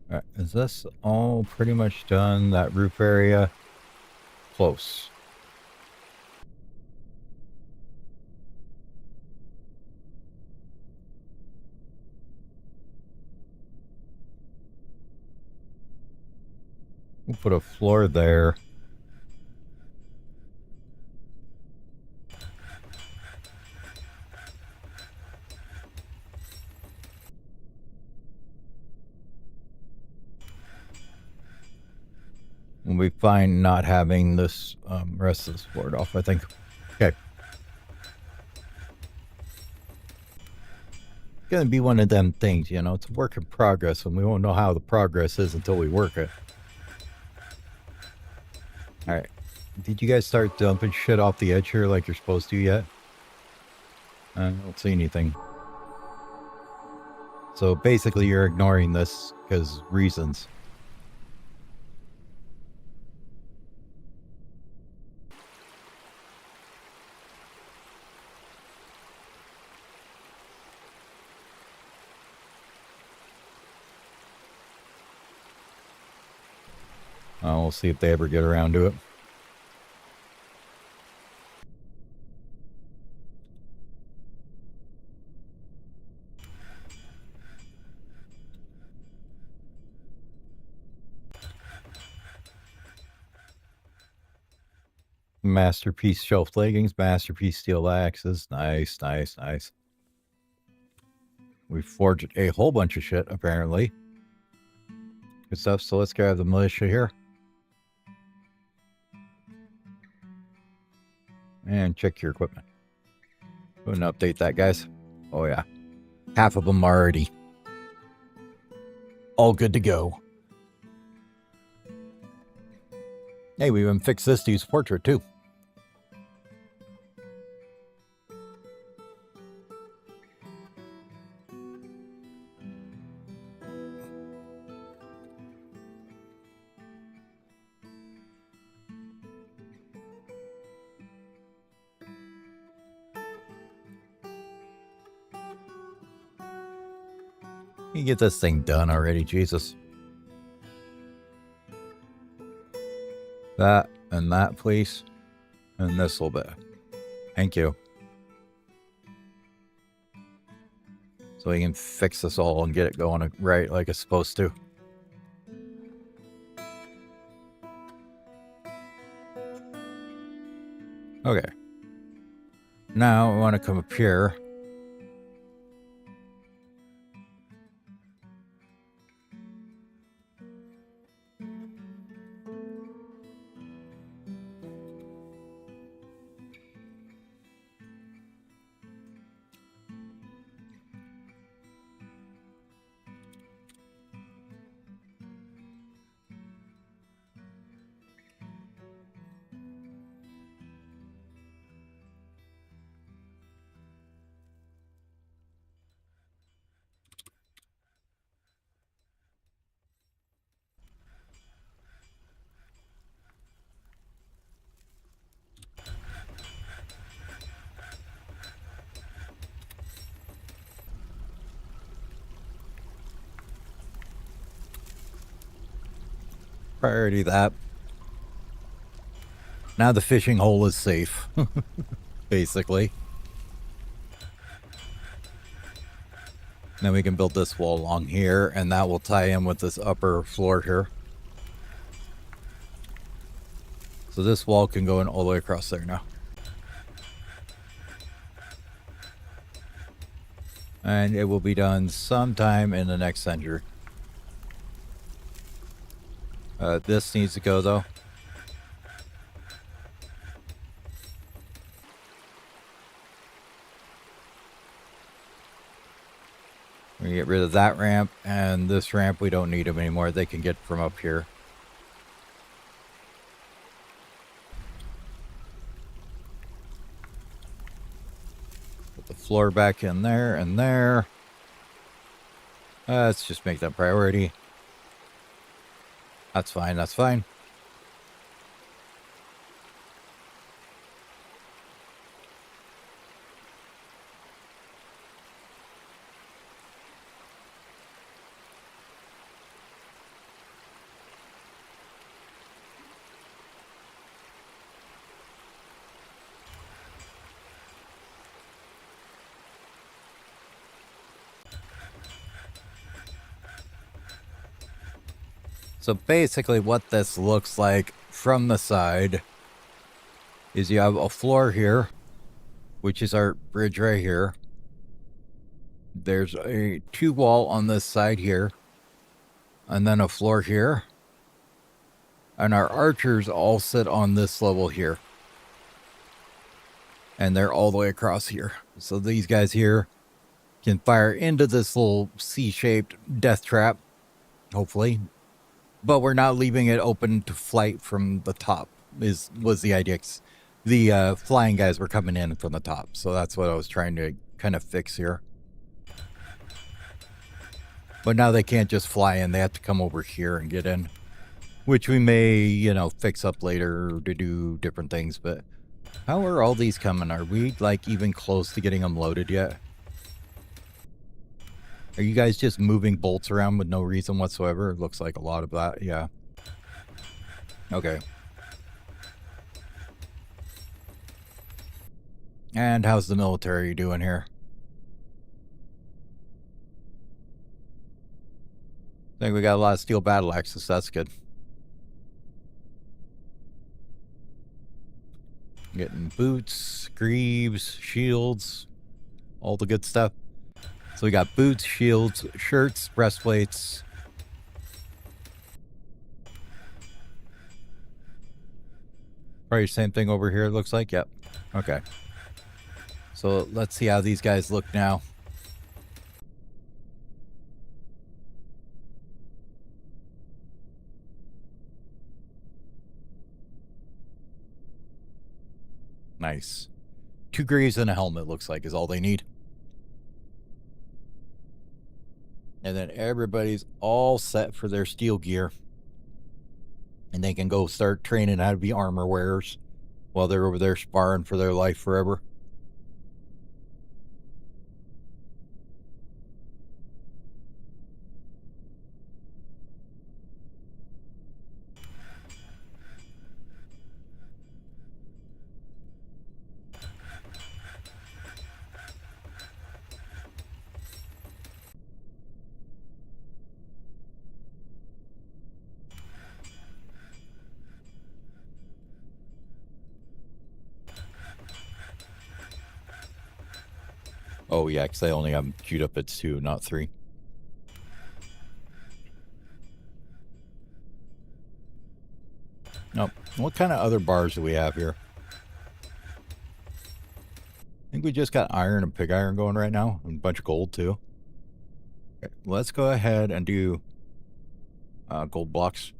All right, is this all pretty much done? That roof area? Close. We'll put a floor there. We'll be fine not having this rest of this board off, I think. Okay. It's gonna be one of them things, you know, it's a work in progress, and we won't know how the progress is until we work it. Alright. Did you guys start dumping shit off the edge here like you're supposed to yet? I don't see anything. So basically you're ignoring this because reasons. We'll see if they ever get around to it. Masterpiece shelf leggings, masterpiece steel axes. Nice, nice, nice. We forged a whole bunch of shit, apparently. Good stuff. So let's grab the militia here. And check your equipment. Go and update that, guys. Oh, yeah. Half of them already. All good to go. Hey, we even fixed this dude's portrait, too. You get this thing done already, Jesus. That and that, please. And this little bit. Thank you. So we can fix this all and get it going right like it's supposed to. Okay. Now I want to come up here. Priority that. Now the fishing hole is safe, basically. Then we can build this wall along here, and that will tie in with this upper floor here. So this wall can go in all the way across there now. And it will be done sometime in the next century. This needs to go, though. We get rid of that ramp, and this ramp, we don't need them anymore. They can get from up here. Put the floor back in there and there. Let's just make that priority. That's fine, that's fine. So basically what this looks like from the side is you have a floor here, which is our bridge right here. There's a 2-wall on this side here, and then a floor here. And our archers all sit on this level here. And they're all the way across here. So these guys here can fire into this little C-shaped death trap, hopefully. But we're not leaving it open to flight from the top, was the idea. The flying guys were coming in from the top, so that's what I was trying to kind of fix here. But now they can't just fly in, they have to come over here and get in. Which we may, you know, fix up later to do different things, but how are all these coming? Are we, like, even close to getting them loaded yet? Are you guys just moving bolts around with no reason whatsoever? It looks like a lot of that, yeah. Okay. And how's the military doing here? I think we got a lot of steel battle axes, that's good. Getting boots, greaves, shields, all the good stuff. So we got boots, shields, shirts, breastplates. Probably same thing over here, it looks like. Yep. Okay. So let's see how these guys look now. Nice. 2 greaves and a helmet looks like is all they need. And then everybody's all set for their steel gear. And they can go start training how to be armor wearers while they're over there sparring for their life forever. Oh, yeah, because I only have queued up at 2, not 3. Nope. What kind of other bars do we have here? I think we just got iron and pig iron going right now, and a bunch of gold too. Okay, let's go ahead and do gold blocks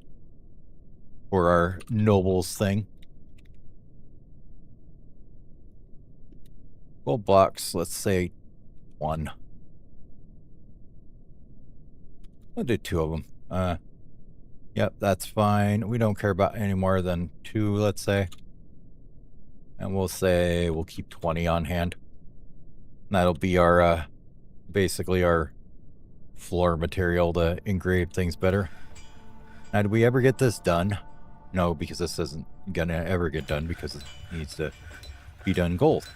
for our nobles thing. Gold blocks, let's say 1. I'll do 2 of them. Yep, that's fine. We don't care about any more than 2, let's say. And we'll say we'll keep 20 on hand. That'll be our, basically our floor material to engrave things better. Now, did we ever get this done? No, because this isn't gonna ever get done because it needs to be done gold.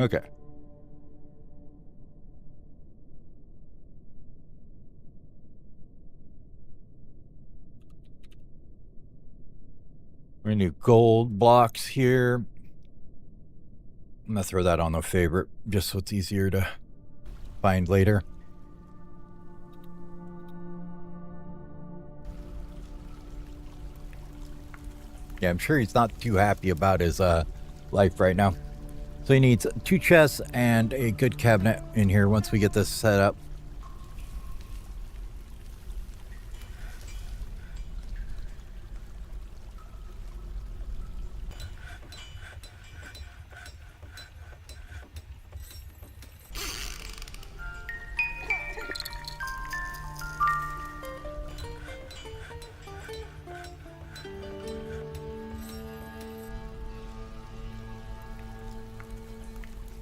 Okay. We're gonna do gold blocks here. I'm gonna throw that on the favorite just so it's easier to find later. Yeah, I'm sure he's not too happy about his life right now. So he needs 2 chests and a good cabinet in here once we get this set up.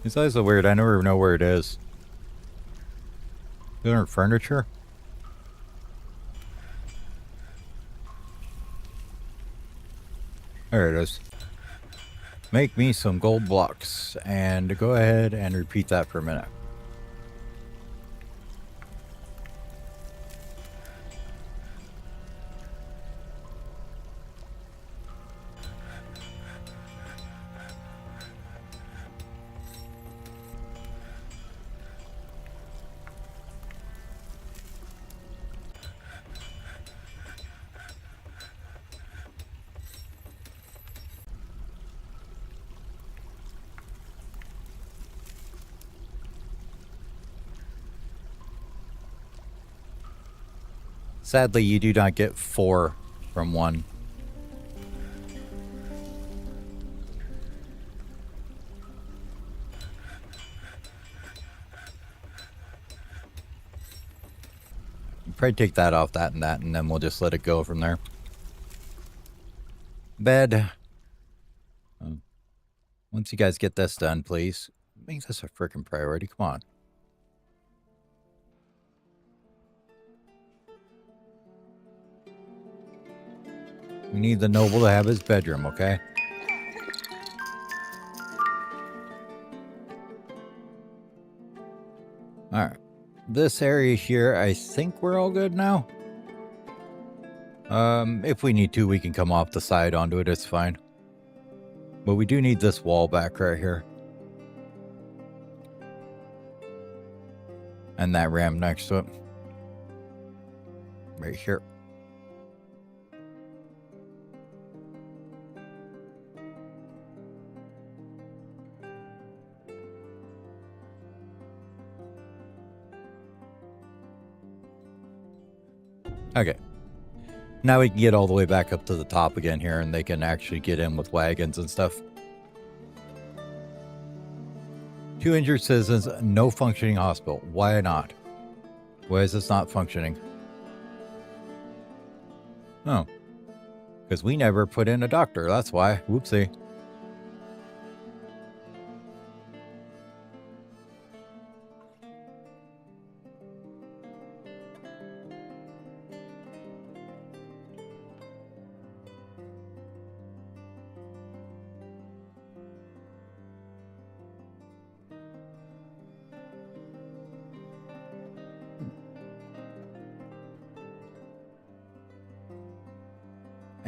It's always so weird. I never know where it is. Is there furniture? There it is. Make me some gold blocks. And go ahead and repeat that for a minute. Sadly, you do not get 4 from 1. Probably take that off, that, and then we'll just let it go from there. Bed. Once you guys get this done, please. Make this a freaking priority. Come on. We need the noble to have his bedroom, okay? Alright. This area here, I think we're all good now. If we need to, we can come off the side onto it. It's fine. But we do need this wall back right here. And that ramp next to it. Right here. Okay. Now we can get all the way back up to the top again here, and they can actually get in with wagons and stuff. 2 injured citizens, no functioning hospital. Why not? Why is this not functioning? Oh. Because we never put in a doctor, that's why. Whoopsie.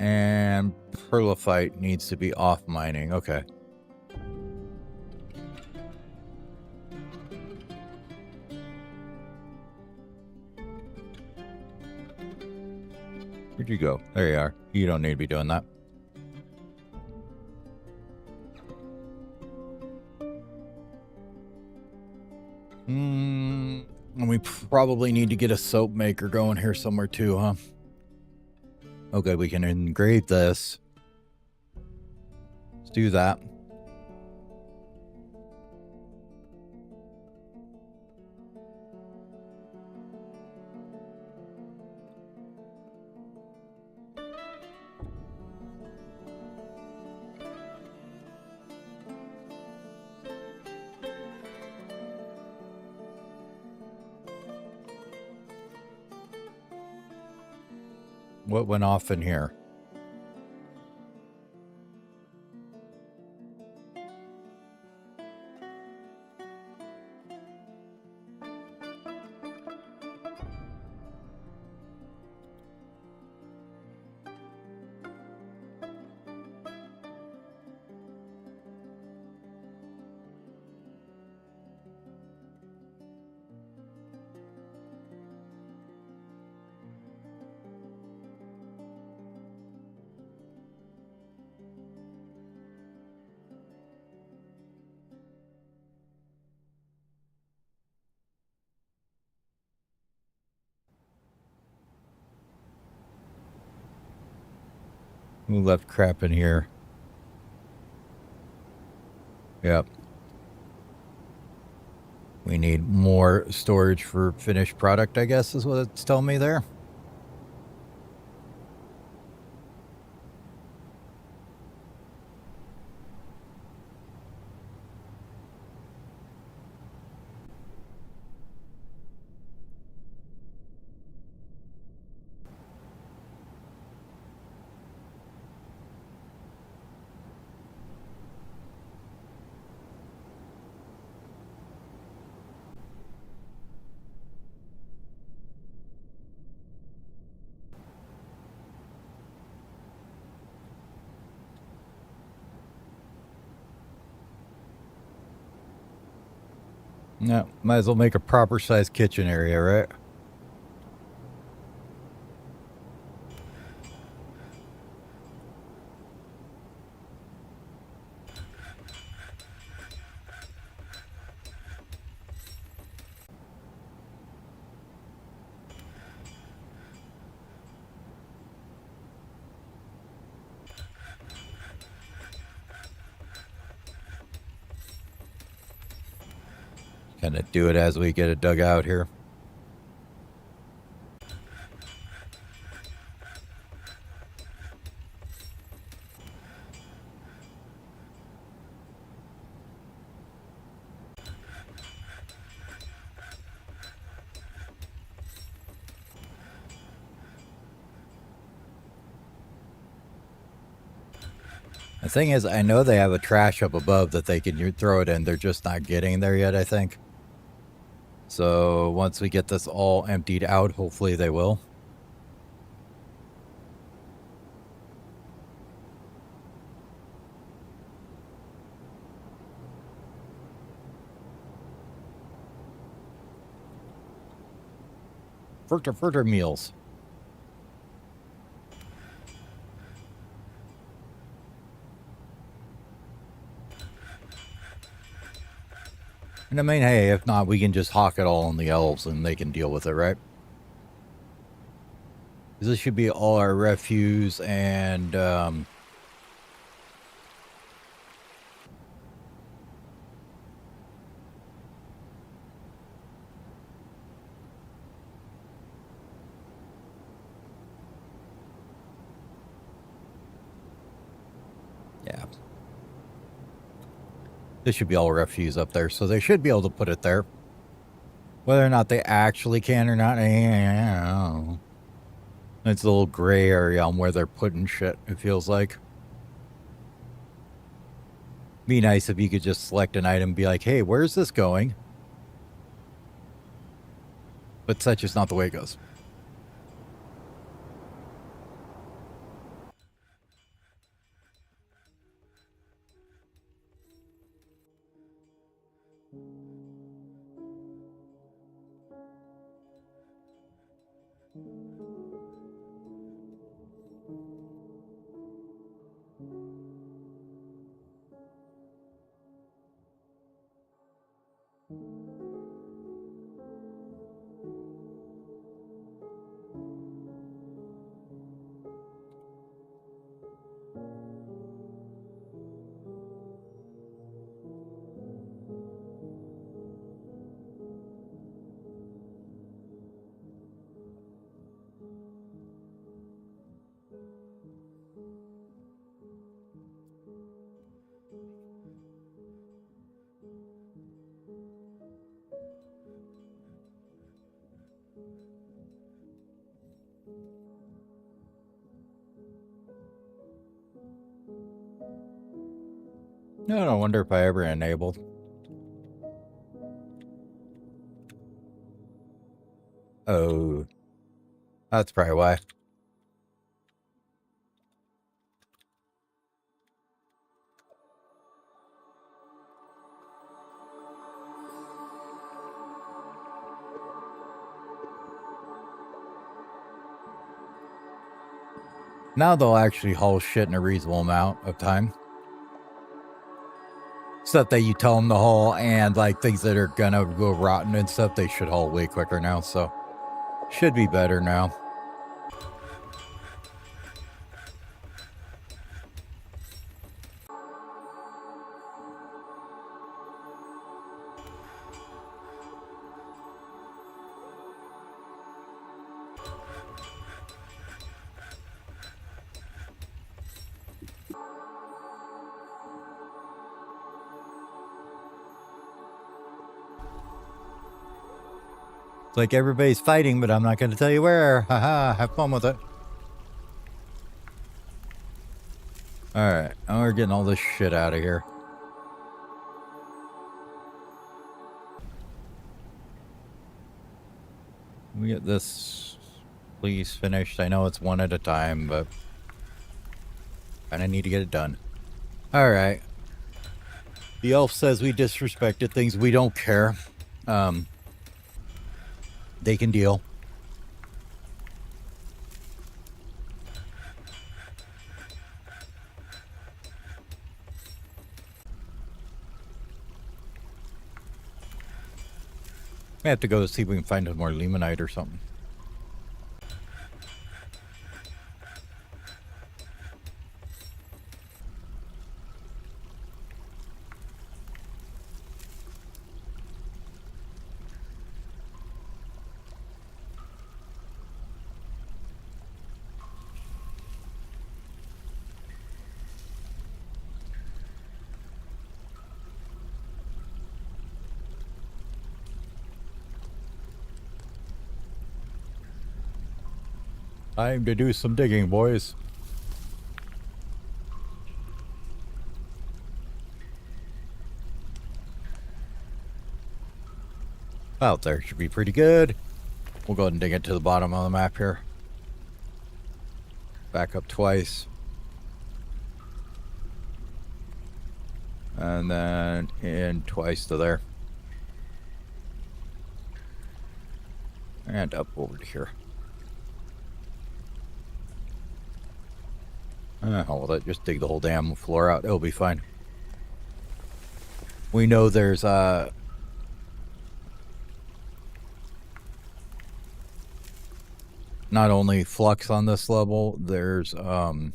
And perlite needs to be off mining. Okay. Where'd you go? There you are. You don't need to be doing that. And we probably need to get a soap maker going here somewhere too, huh? Okay, we can engrave this. Let's do that. What went off in here? Who left crap in here? Yep. We need more storage for finished product, I guess, is what it's telling me there. No, might as well make a proper sized kitchen area, right? Kind of do it as we get it dug out here. The thing is, I know they have a trash up above that they can throw it in. They're just not getting there yet, I think. So once we get this all emptied out, hopefully they will. Further meals. And I mean, hey, if not, we can just hawk it all on the elves and they can deal with it, right? This should be all our refuse and, yeah. This should be all refuse up there, so they should be able to put it there. Whether or not they actually can or not, I don't know. It's a little gray area on where they're putting shit, it feels like. Be nice if you could just select an item and be like, hey, where's this going? But such is not the way it goes. No, I wonder if I ever enabled. Oh, that's probably why. Now they'll actually haul shit in a reasonable amount of time. Stuff that you tell them to haul, and like things that are gonna go rotten and stuff, they should haul way quicker now, so should be better now. It's like everybody's fighting, but I'm not going to tell you where. Haha, have fun with it. Alright, now we're getting all this shit out of here. We get this please finished. I know it's one at a time, but kind of need to get it done. Alright. The elf says we disrespected things. We don't care. They can deal. We have to go see if we can find more limonite or something. Time to do some digging, boys. Out there should be pretty good. We'll go ahead and dig it to the bottom of the map here. Back up twice. And then in twice to there. And up over to here. Oh, well, just dig the whole damn floor out. It'll be fine. We know there's not only flux on this level, there's coal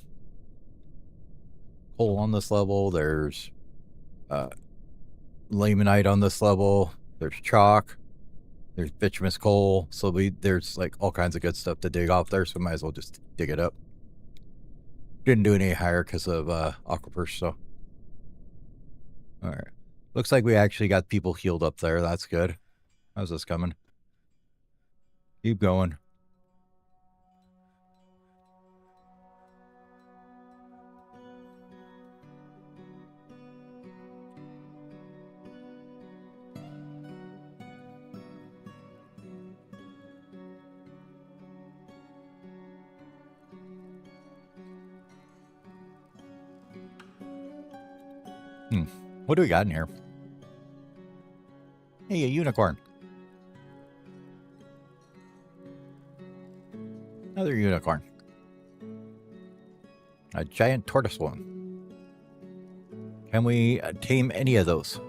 on this level, there's limonite on this level, there's chalk, there's bituminous coal, so there's like all kinds of good stuff to dig off there, so we might as well just dig it up. Didn't do any higher because of aquifer, so. Alright. Looks like we actually got people healed up there. That's good. How's this coming? Keep going. What do we got in here? Hey, a unicorn. Another unicorn. A giant tortoise one. Can we tame any of those?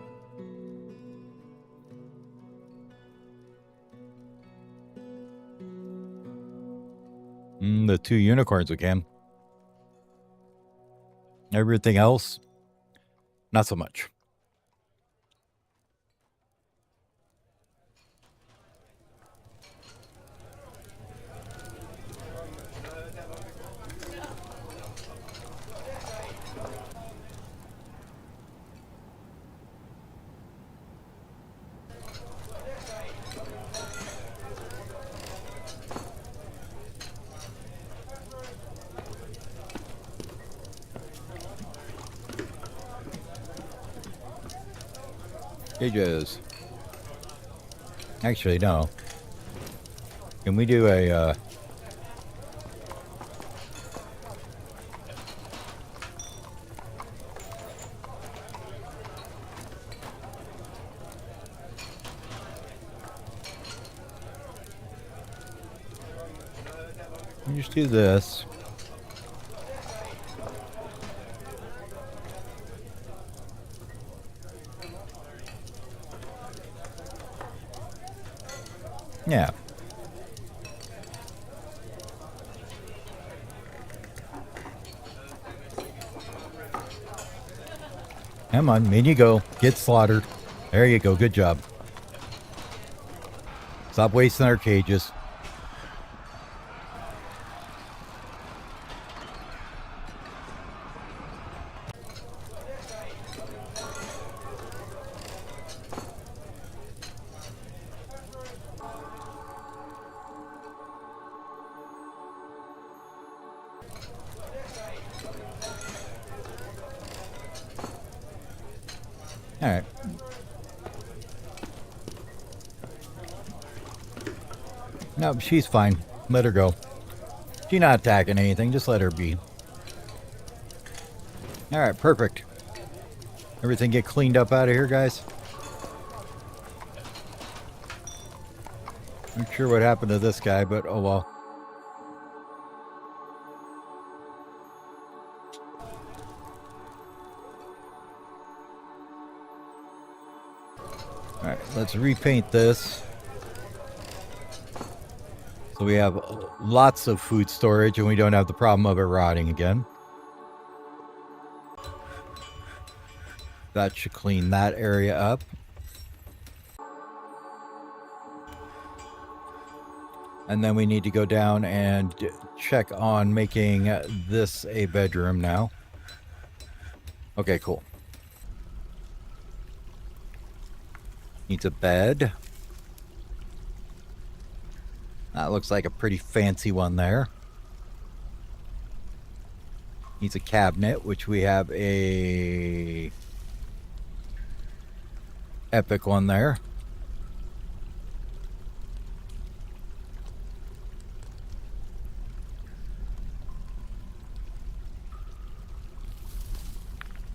The 2 unicorns we can. Everything else, not so much. Cages. Actually, no. Can we do a, we just do this. Yeah. Come on, in you go. Get slaughtered. There you go. Good job. Stop wasting our cages. All right. No, she's fine. Let her go. She's not attacking anything. Just let her be. All right, perfect. Everything get cleaned up out of here, guys. Not sure what happened to this guy, but oh well. All right, let's repaint this. So we have lots of food storage and we don't have the problem of it rotting again. That should clean that area up. And then we need to go down and check on making this a bedroom now. Okay, cool. Needs a bed. That looks like a pretty fancy one there. Needs a cabinet, which we have a epic one there.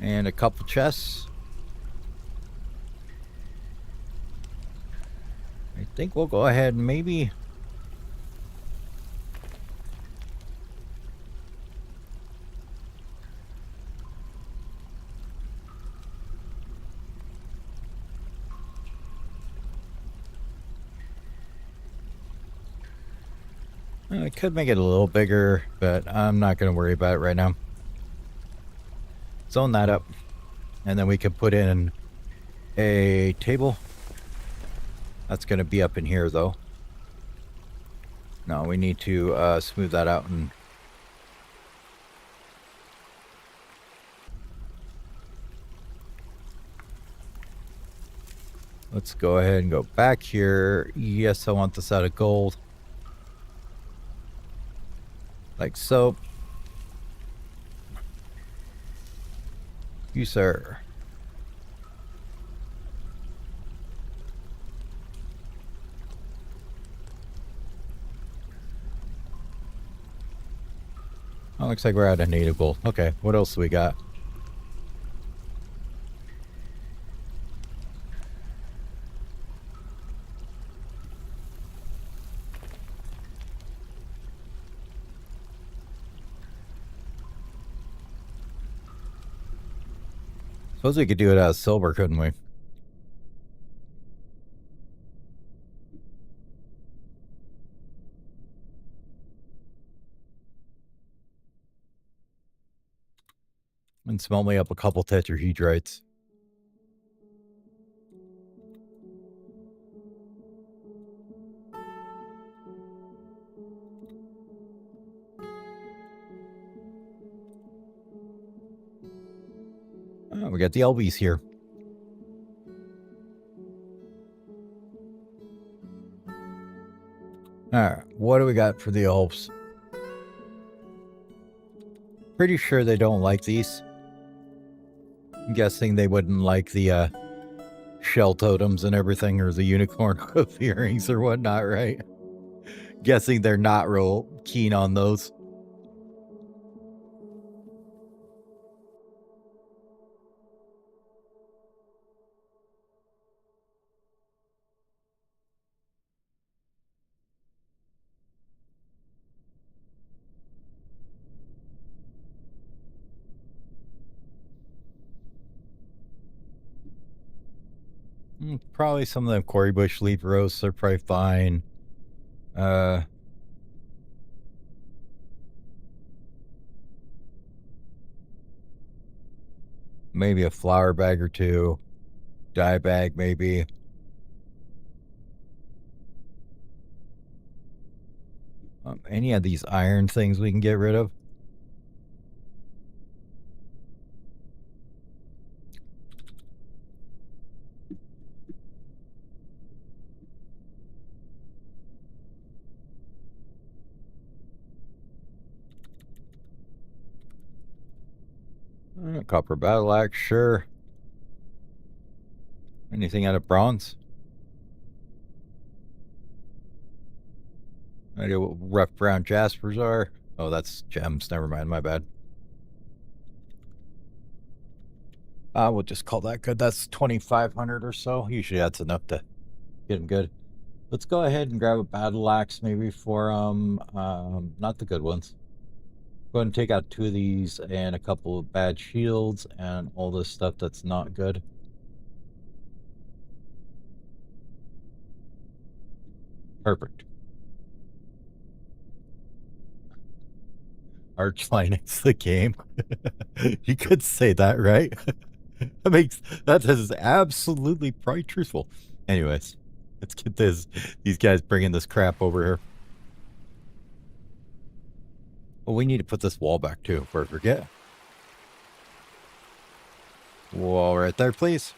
And a couple chests. I think we'll go ahead and maybe... I could make it a little bigger, but I'm not going to worry about it right now. Zone that up. And then we can put in a table. That's going to be up in here, though. No, we need to smooth that out and... Let's go ahead and go back here. Yes, I want this out of gold. Like so. You, sir. Oh, looks like we're out of native gold. Okay, what else do we got? Suppose we could do it out of silver, couldn't we? And smelt me up a couple tetrahedrites. Oh, we got the LBs here. Alright, what do we got for the elves? Pretty sure they don't like these. I'm guessing they wouldn't like the shell totems and everything, or the unicorn hoof earrings or whatnot, right? Guessing they're not real keen on those. Probably some of them Quarry Bush leaf roasts are probably fine. Maybe a flour bag or two. Dye bag, maybe. Any of these iron things we can get rid of. Copper battle axe, sure. Anything out of bronze? No idea what rough brown jaspers are. Oh, that's gems. Never mind, my bad. We'll just call that good. That's 2,500 or so. Usually that's enough to get them good. Let's go ahead and grab a battle axe maybe for not the good ones. Go ahead and take out 2 of these and a couple of bad shields and all this stuff that's not good. Perfect. Arch Linux the game. You could say that, right? that is absolutely probably truthful. Anyways, let's get these guys bringing this crap over here. Well, we need to put this wall back too before I forget. Wall right there, please.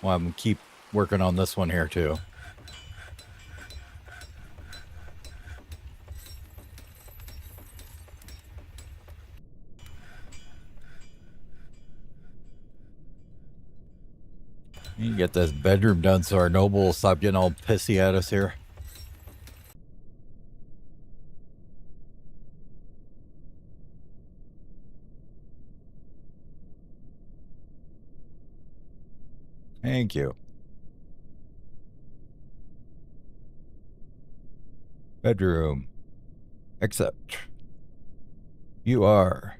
Well, I'm gonna keep working on this one here too. You can get this bedroom done so our noble will stop getting all pissy at us here. Thank you. Bedroom. Except you are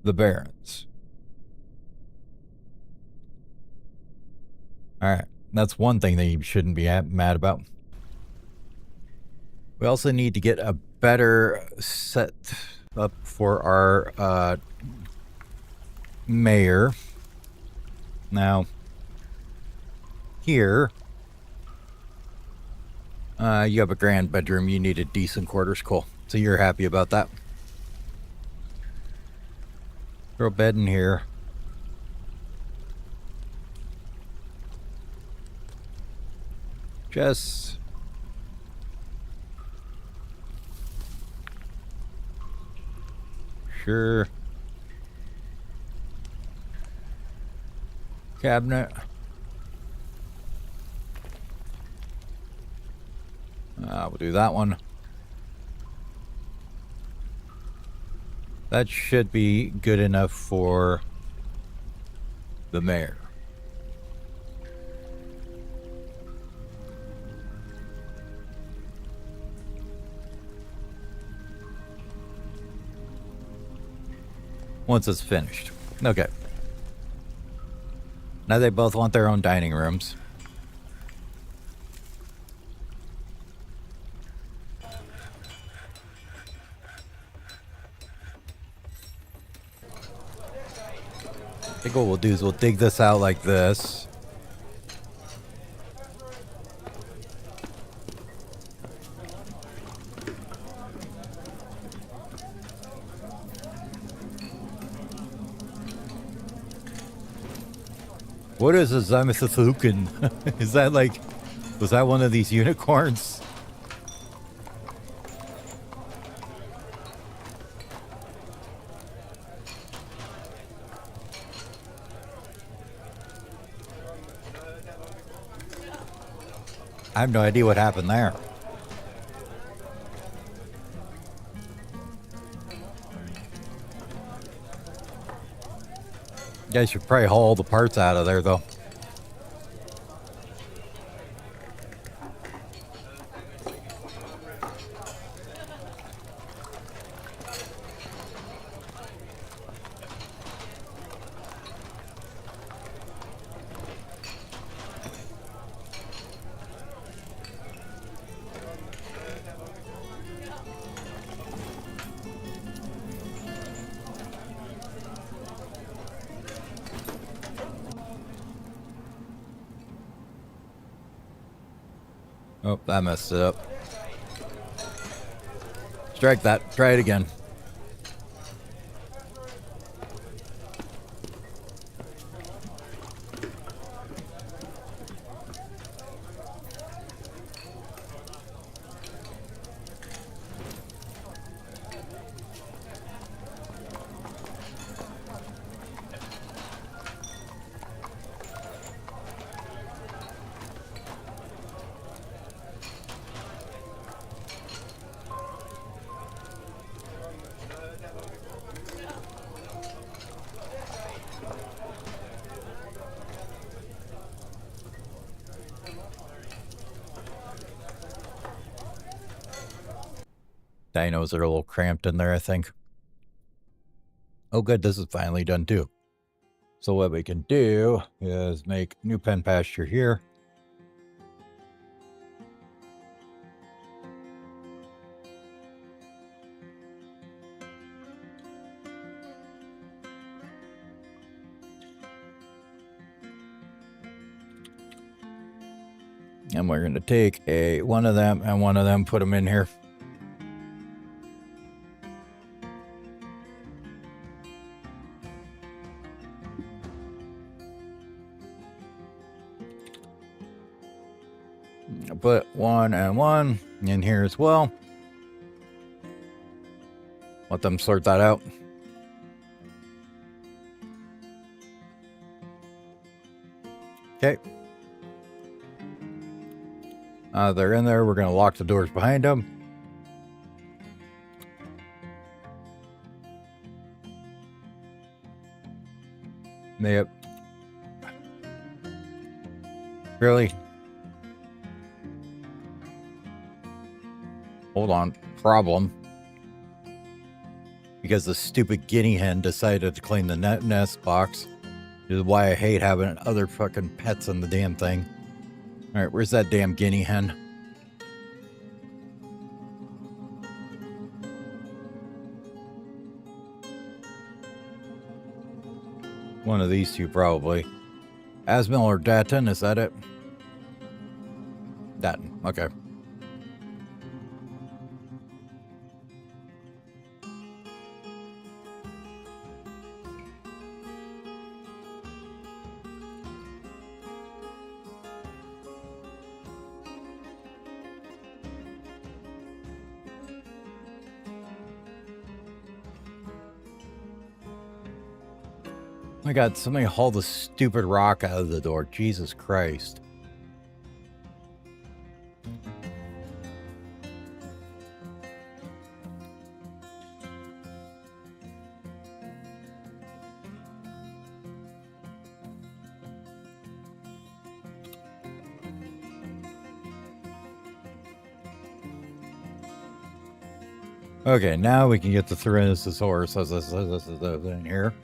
the Barons. Alright, that's one thing that you shouldn't be mad about. We also need to get a better set up for our mayor. Now, here, you have a grand bedroom. You need a decent quarters. Cool. So you're happy about that. Throw a bed in here. Just sure. Cabinet. We'll do that one. That should be good enough for the mayor. Once it's finished. Okay. Now they both want their own dining rooms. I think what we'll do is we'll dig this out like this. What is a Zamithathukin? Is that like, was that one of these unicorns? I have no idea what happened there. You guys should probably haul all the parts out of there, though. Oh, I messed it up. Strike that. Try it again. Dinos are a little cramped in there, I think. Oh, good. This is finally done, too. So what we can do is make new pen pasture here. And we're going to take one of them and one of them, put them in here. I'll put one and one in here as well. Let them sort that out. Okay. They're in there. We're going to lock the doors behind them. Yep. Really? Hold on. Problem. Because the stupid guinea hen decided to clean the nest box. This is why I hate having other fucking pets in the damn thing. Alright, where's that damn guinea hen? One of these two, probably. Asmil or Datton, is that it? Datton, okay. Oh my god, somebody haul the stupid rock out of the door. Jesus Christ. Okay, now we can get the Tyrannosaurus in here.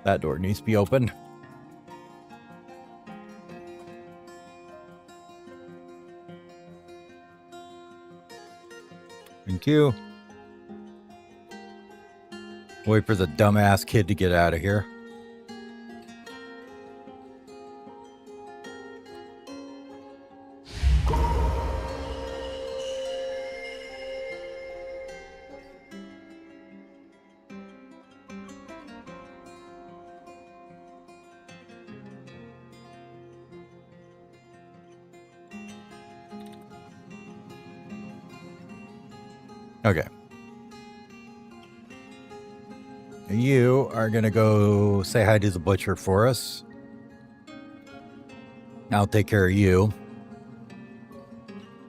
That door needs to be opened. Thank you. Wait for the dumbass kid to get out of here. Okay. You are going to go say hi to the butcher for us. I'll take care of you.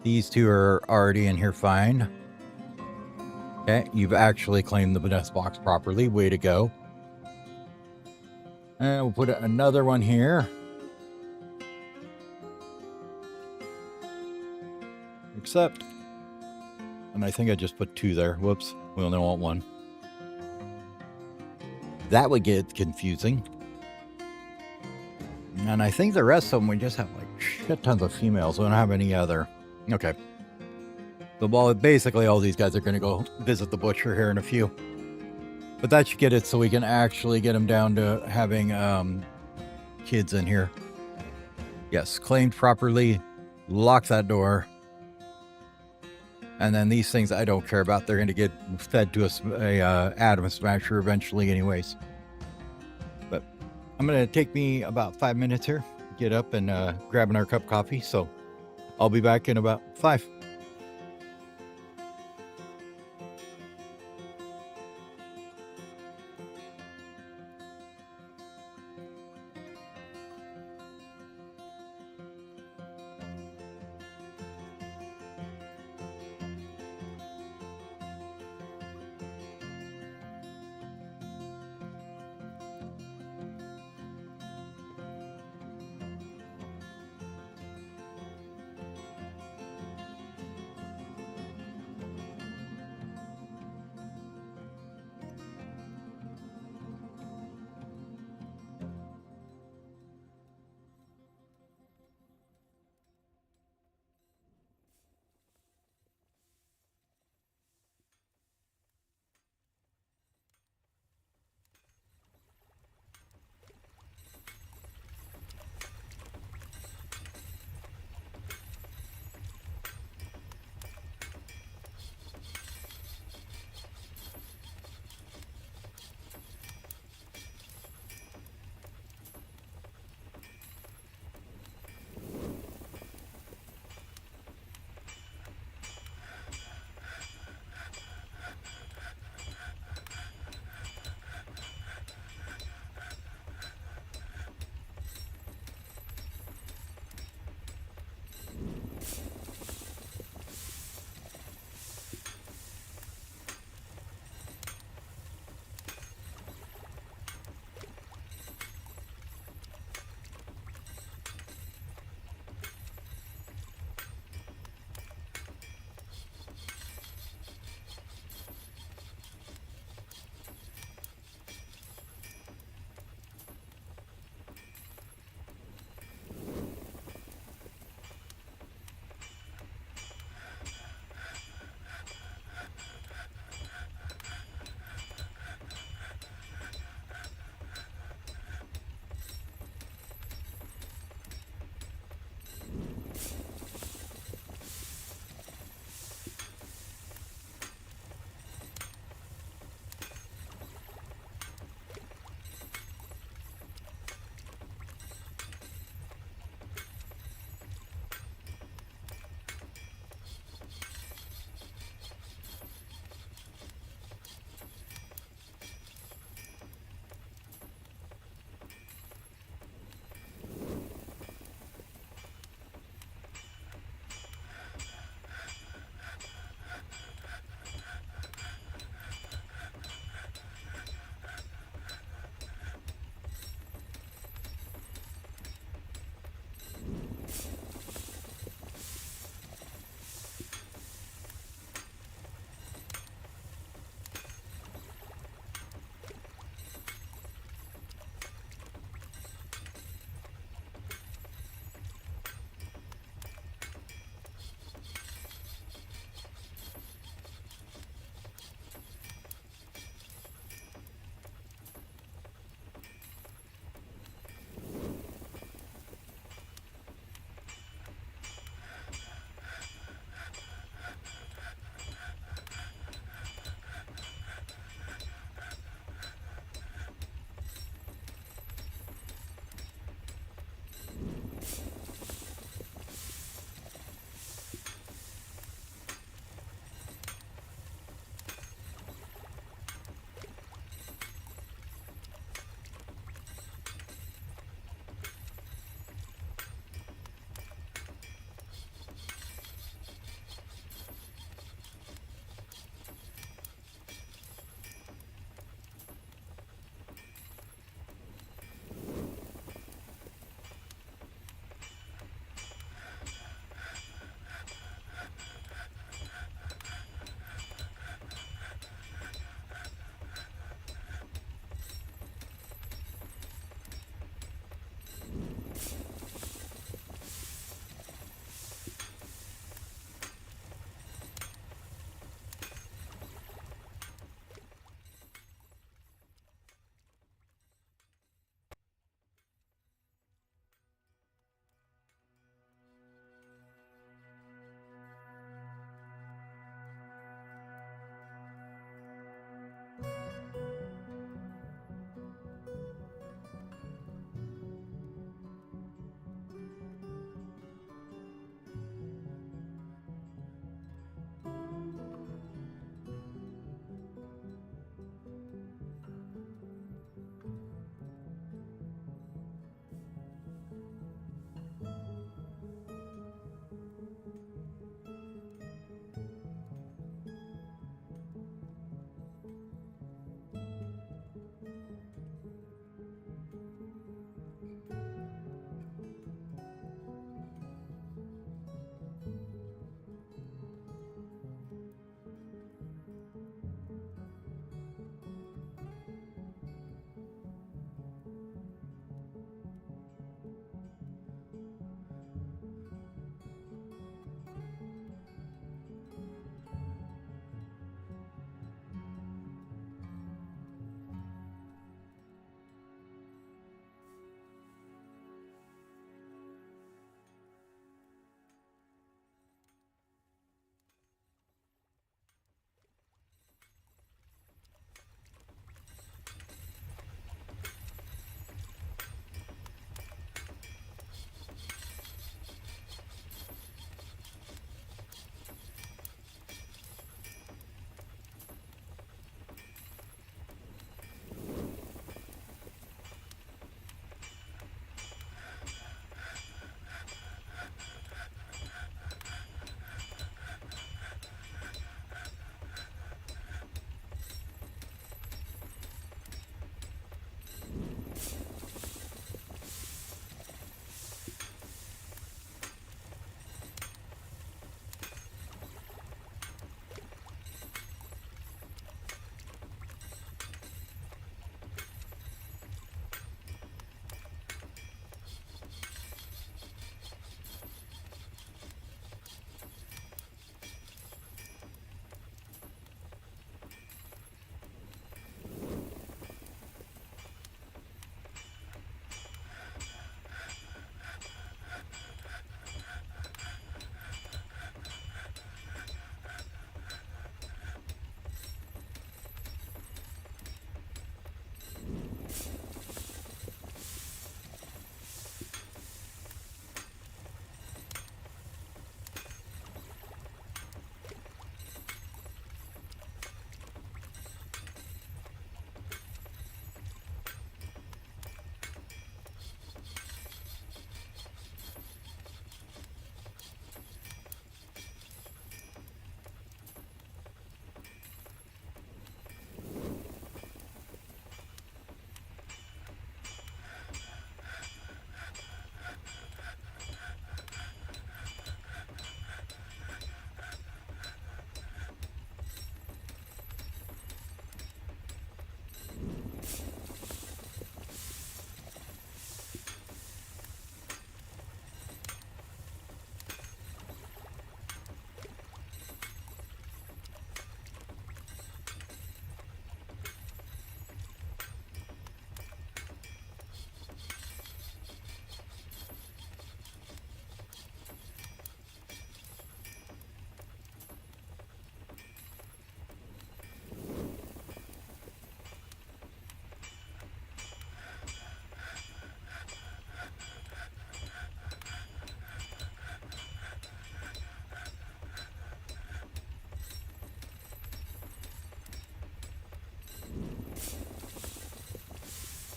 These two are already in here fine. Okay, you've actually claimed the nest box properly. Way to go. And we'll put another one here. Except, and I think I just put 2 there. Whoops, we only want 1. That would get confusing. And I think the rest of them, we just have like shit tons of females. We don't have any other. Okay. So, well, basically all these guys are going to go visit the butcher here in a few. But that should get it so we can actually get them down to having kids in here. Yes, claimed properly. Lock that door. And then these things I don't care about. They're going to get fed to a atom smasher eventually anyways. But I'm going to take me about 5 minutes here. Get up and grab another cup of coffee. So I'll be back in about 5.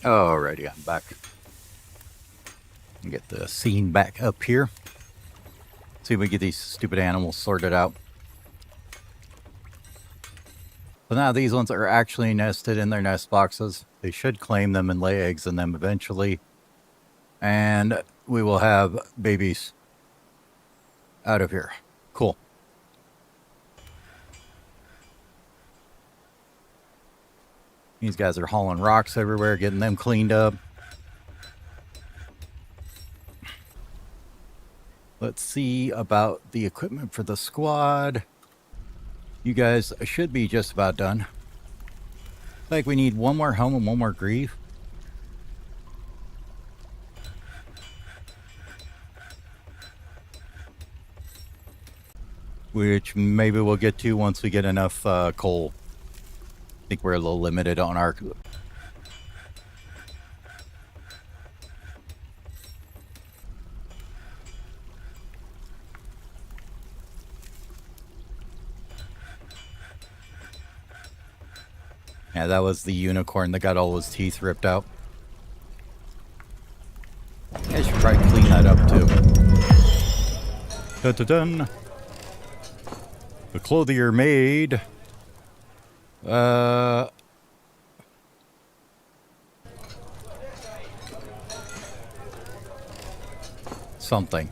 Alrighty, I'm back. Get the scene back up here. See if we can get these stupid animals sorted out. So now these ones are actually nested in their nest boxes. They should claim them and lay eggs in them eventually. And we will have babies out of here. Cool. These guys are hauling rocks everywhere, getting them cleaned up. Let's see about the equipment for the squad. You guys should be just about done. Like we need one more home and one more grief. Which maybe we'll get to once we get enough coal. I think we're a little limited on our... Yeah, that was the unicorn that got all his teeth ripped out. I should probably clean that up too. Dun-dun-dun. The clothier made... something.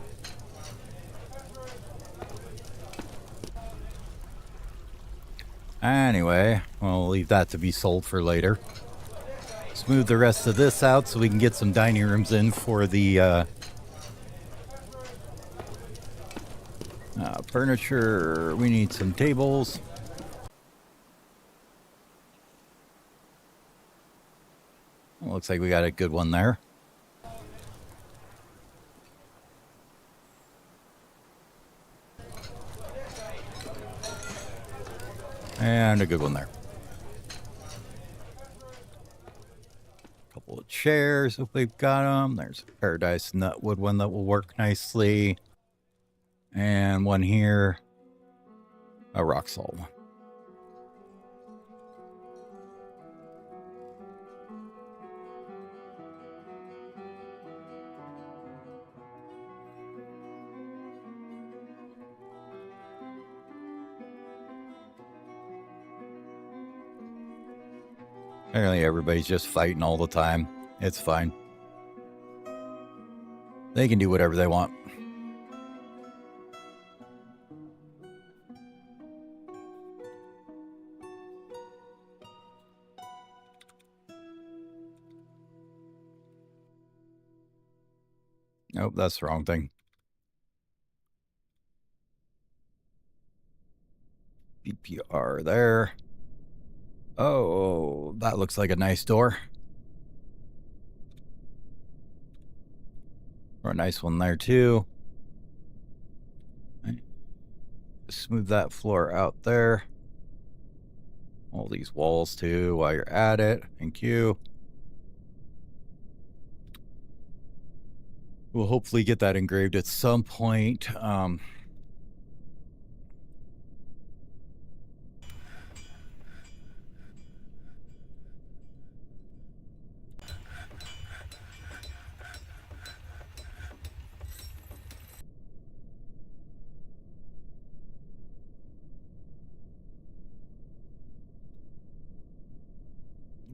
Anyway, we'll leave that to be sold for later. Smooth the rest of this out so we can get some dining rooms in for the furniture. We need some tables. Looks like we got a good one there. And a good one there. Couple of chairs if we've got them. There's a paradise nutwood one that will work nicely. And one here. A rock salt one. Apparently everybody's just fighting all the time. It's fine. They can do whatever they want. Nope, that's the wrong thing. BPR there. Oh, that looks like a nice door. Or a nice one there too. Smooth that floor out there. All these walls too while you're at it. Thank you. We'll hopefully get that engraved at some point.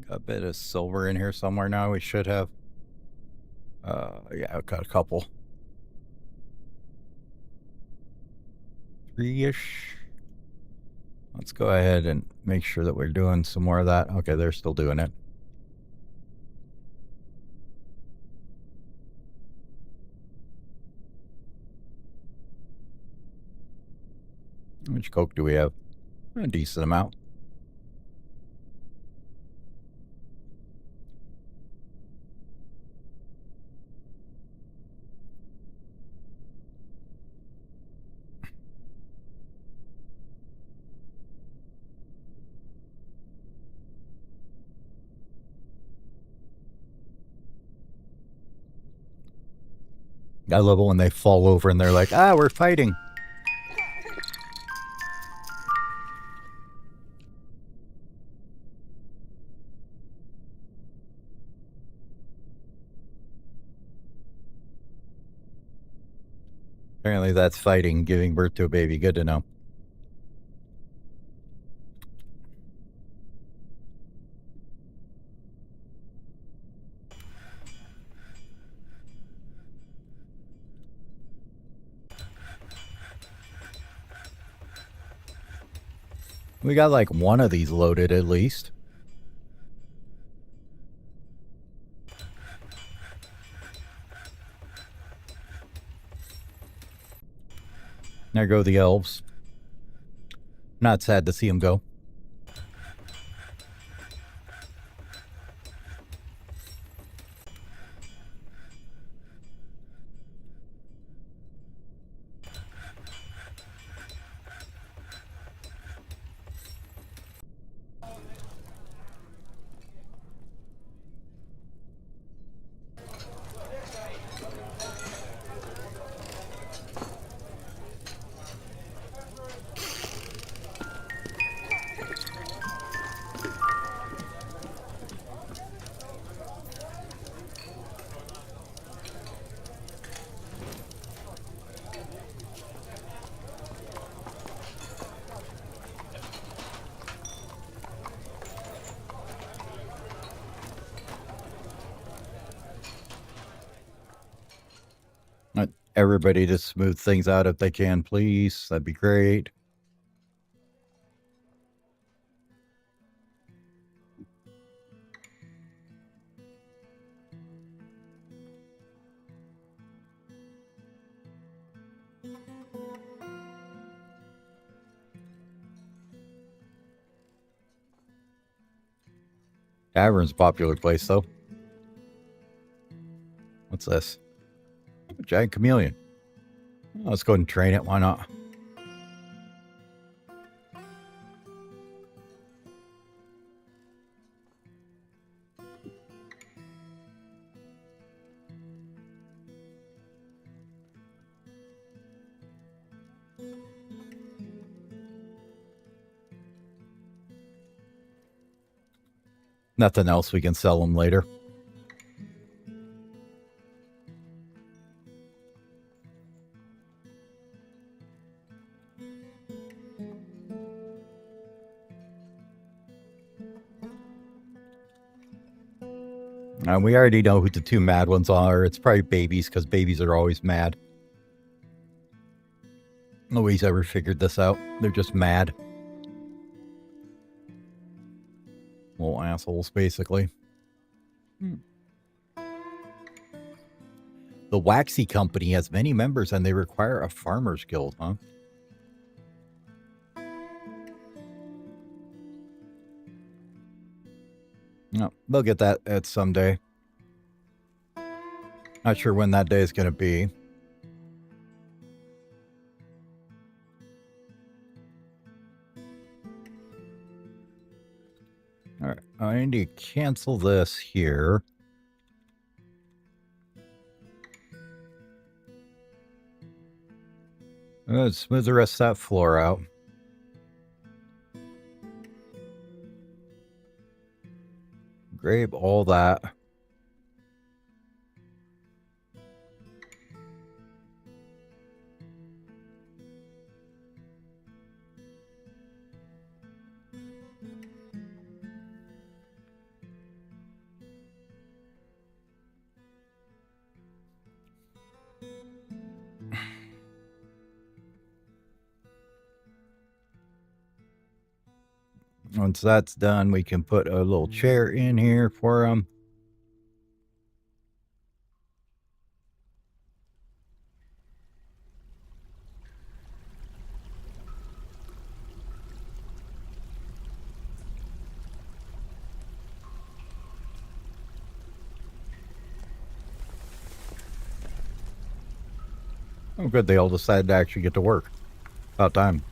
Got a bit of silver in here somewhere now. We should have. Yeah, I've got a couple. 3-ish. Let's go ahead and make sure that we're doing some more of that. Okay, they're still doing it. How much coke do we have? A decent amount. I love it when they fall over and they're like, ah, we're fighting. Apparently that's fighting, giving birth to a baby. Good to know. We got like one of these loaded at least. There go the elves. Not sad to see them go. Everybody just smooth things out if they can, please. That'd be great. Tavern's a popular place, though. What's this? A giant chameleon. Oh, let's go ahead and train it. Why not? Nothing else, we can sell them later. We already know who the two mad ones are. It's probably babies, because babies are always mad. Nobody's ever figured this out. They're just mad. Little assholes, basically. The Waxy Company has many members, and they require a farmer's guild, huh? No, they'll get that at someday. Not sure when that day is going to be. All right, I need to cancel this here. Let's smooth the rest of that floor out. Grab all that. Once that's done, we can put a little chair in here for them. Oh, good. They all decided to actually get to work. About time.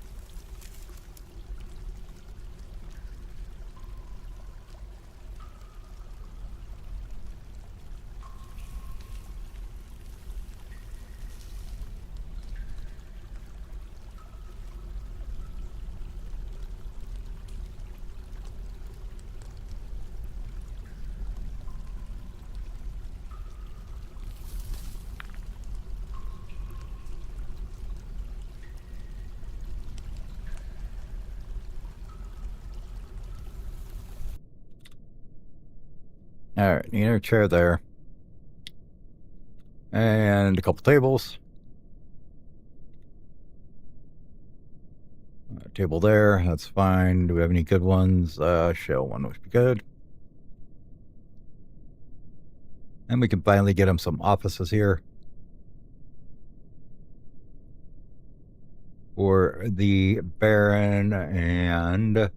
Alright, need a chair there. And a couple tables. Table there, that's fine. Do we have any good ones? Shell one would be good. And we can finally get him some offices here. For the Baron and...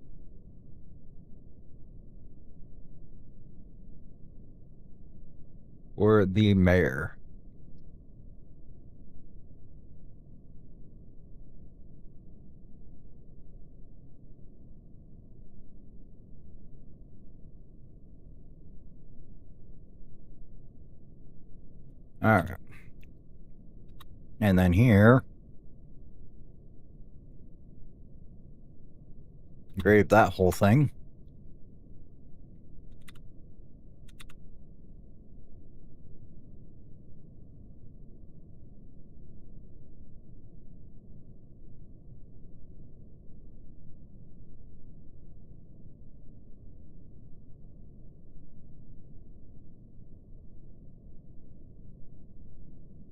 or the Mayor. Alright. And then here, engrave that whole thing.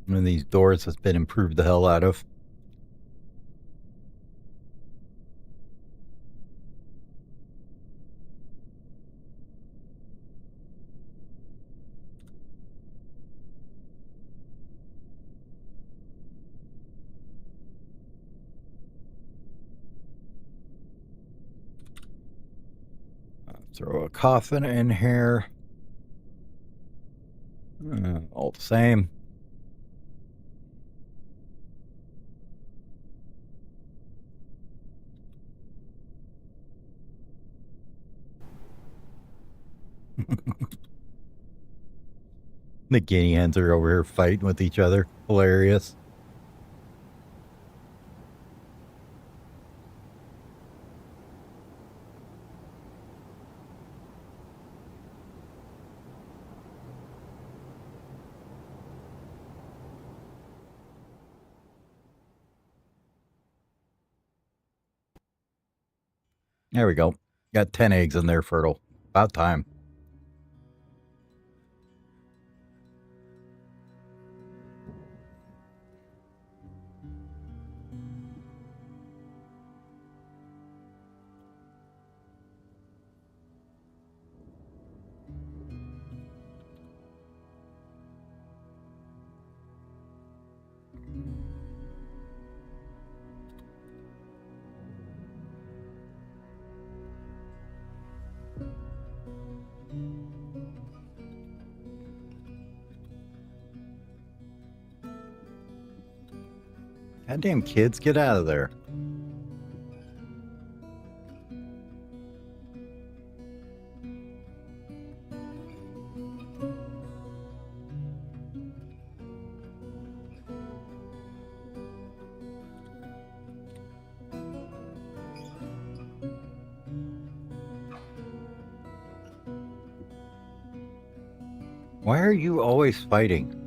One of these doors has been improved the hell out of. Throw a coffin in here. All the same. The guinea hens are over here fighting with each other. Hilarious. There we go. Got 10 eggs in there fertile. About time. Goddamn kids, get out of there. Why are you always fighting?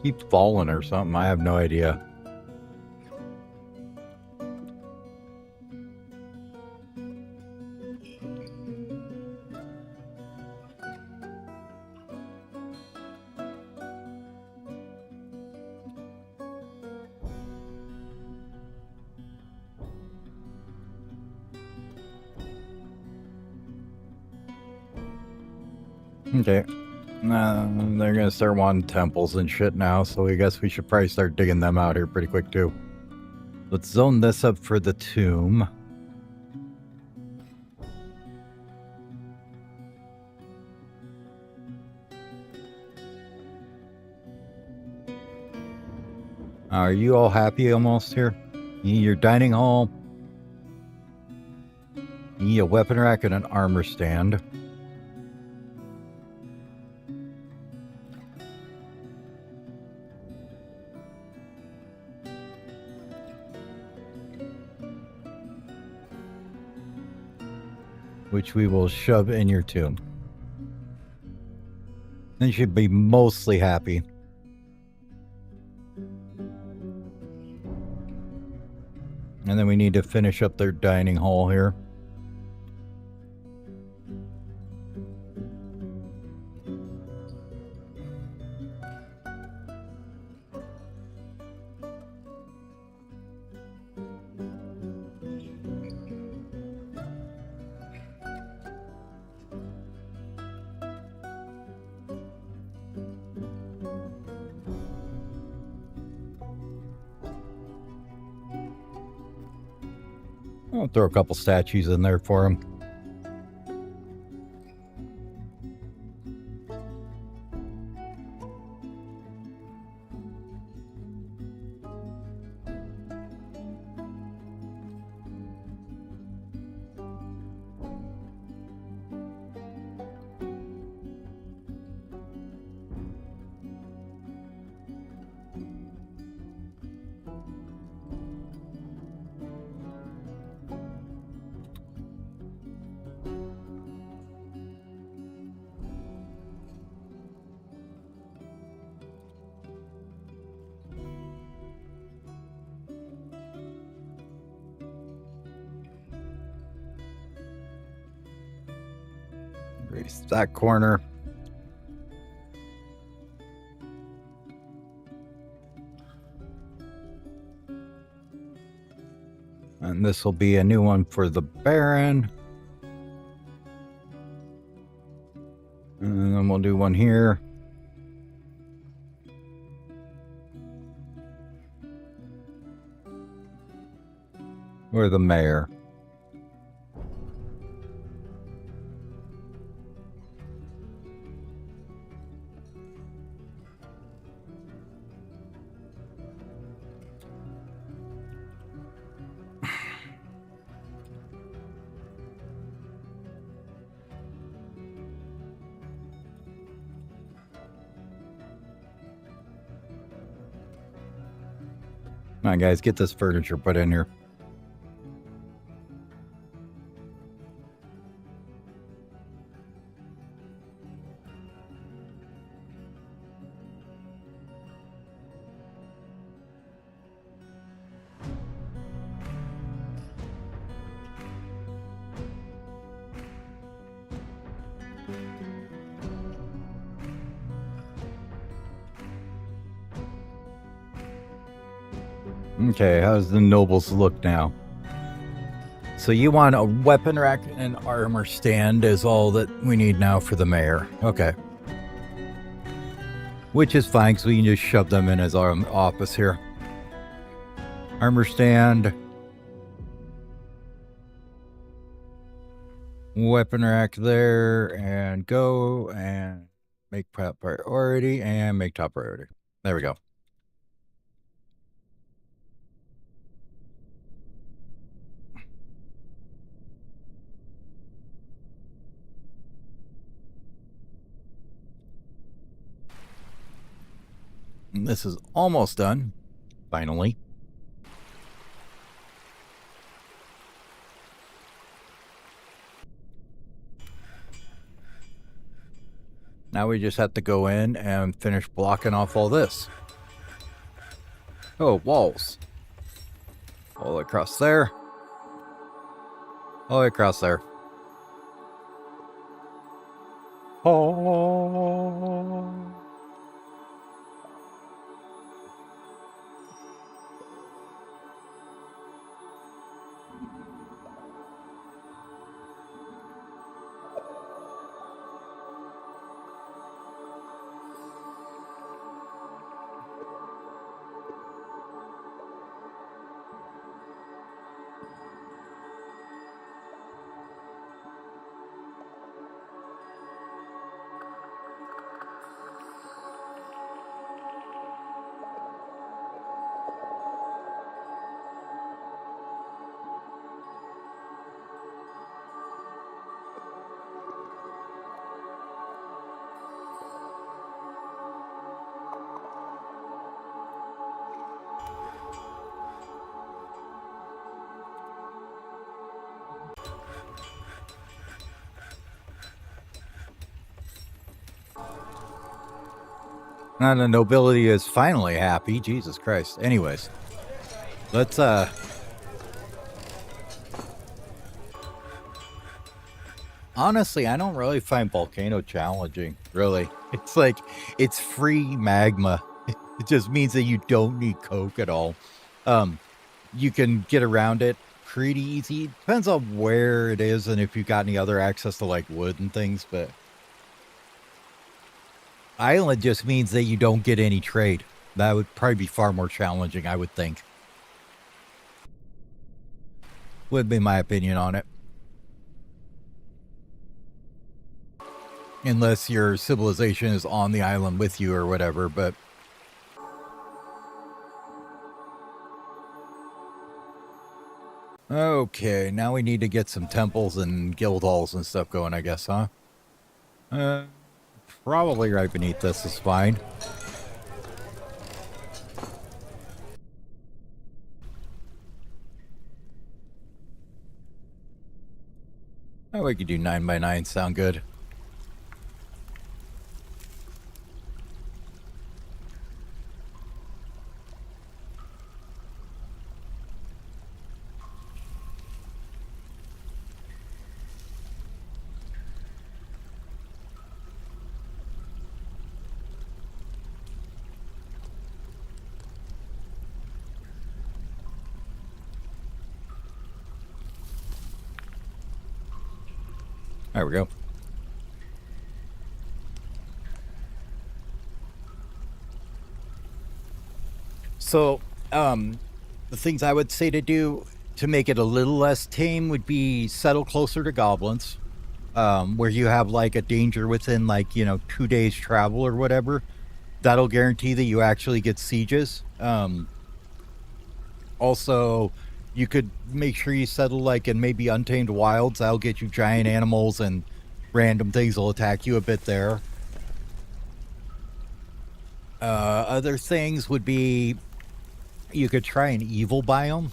Keep falling or something. I have no idea. Okay. They're gonna start wanting temples and shit now, so I guess we should probably start digging them out here pretty quick too. Let's zone this up for the tomb. Are you all happy almost here? You need your dining hall. You need a weapon rack and an armor stand. Which we will shove in your tomb. Then you should be mostly happy. And then we need to finish up their dining hall here. I'll throw a couple statues in there for him. Erase that corner. And this will be a new one for the Baron. And then we'll do one here. Or the Mayor. Come on, guys, get this furniture put in here. Okay, how's the nobles look now? So you want a weapon rack and an armor stand is all that we need now for the mayor. Okay. Which is fine, because we can just shove them in his office here. Armor stand. Weapon rack there, and go, and make top priority, and make top priority. There we go. And this is almost done, finally. Now we just have to go in and finish blocking off all this. Oh, walls. All the way across there. All the way across there. Oh. Now the nobility is finally happy. Jesus Christ. Anyways, let's honestly, I don't really find Volcano challenging, really. It's like, it's free magma. It just means that you don't need coke at all. You can get around it pretty easy. Depends on where it is and if you got any other access to like wood and things, but island just means that you don't get any trade. That would probably be far more challenging, I would think. Would be my opinion on it. Unless your civilization is on the island with you or whatever, but... Okay, now we need to get some temples and guild halls and stuff going, I guess, huh? Probably right beneath this is fine. Oh, we could do 9x9, sound good. There we go. So, the things I would say to do to make it a little less tame would be settle closer to goblins, where you have like a danger within like, 2 days travel or whatever. That'll guarantee that you actually get sieges. Also, you could make sure you settle like in maybe untamed wilds. That'll get you giant animals and random things will attack you a bit there. Other things would be you could try an evil biome.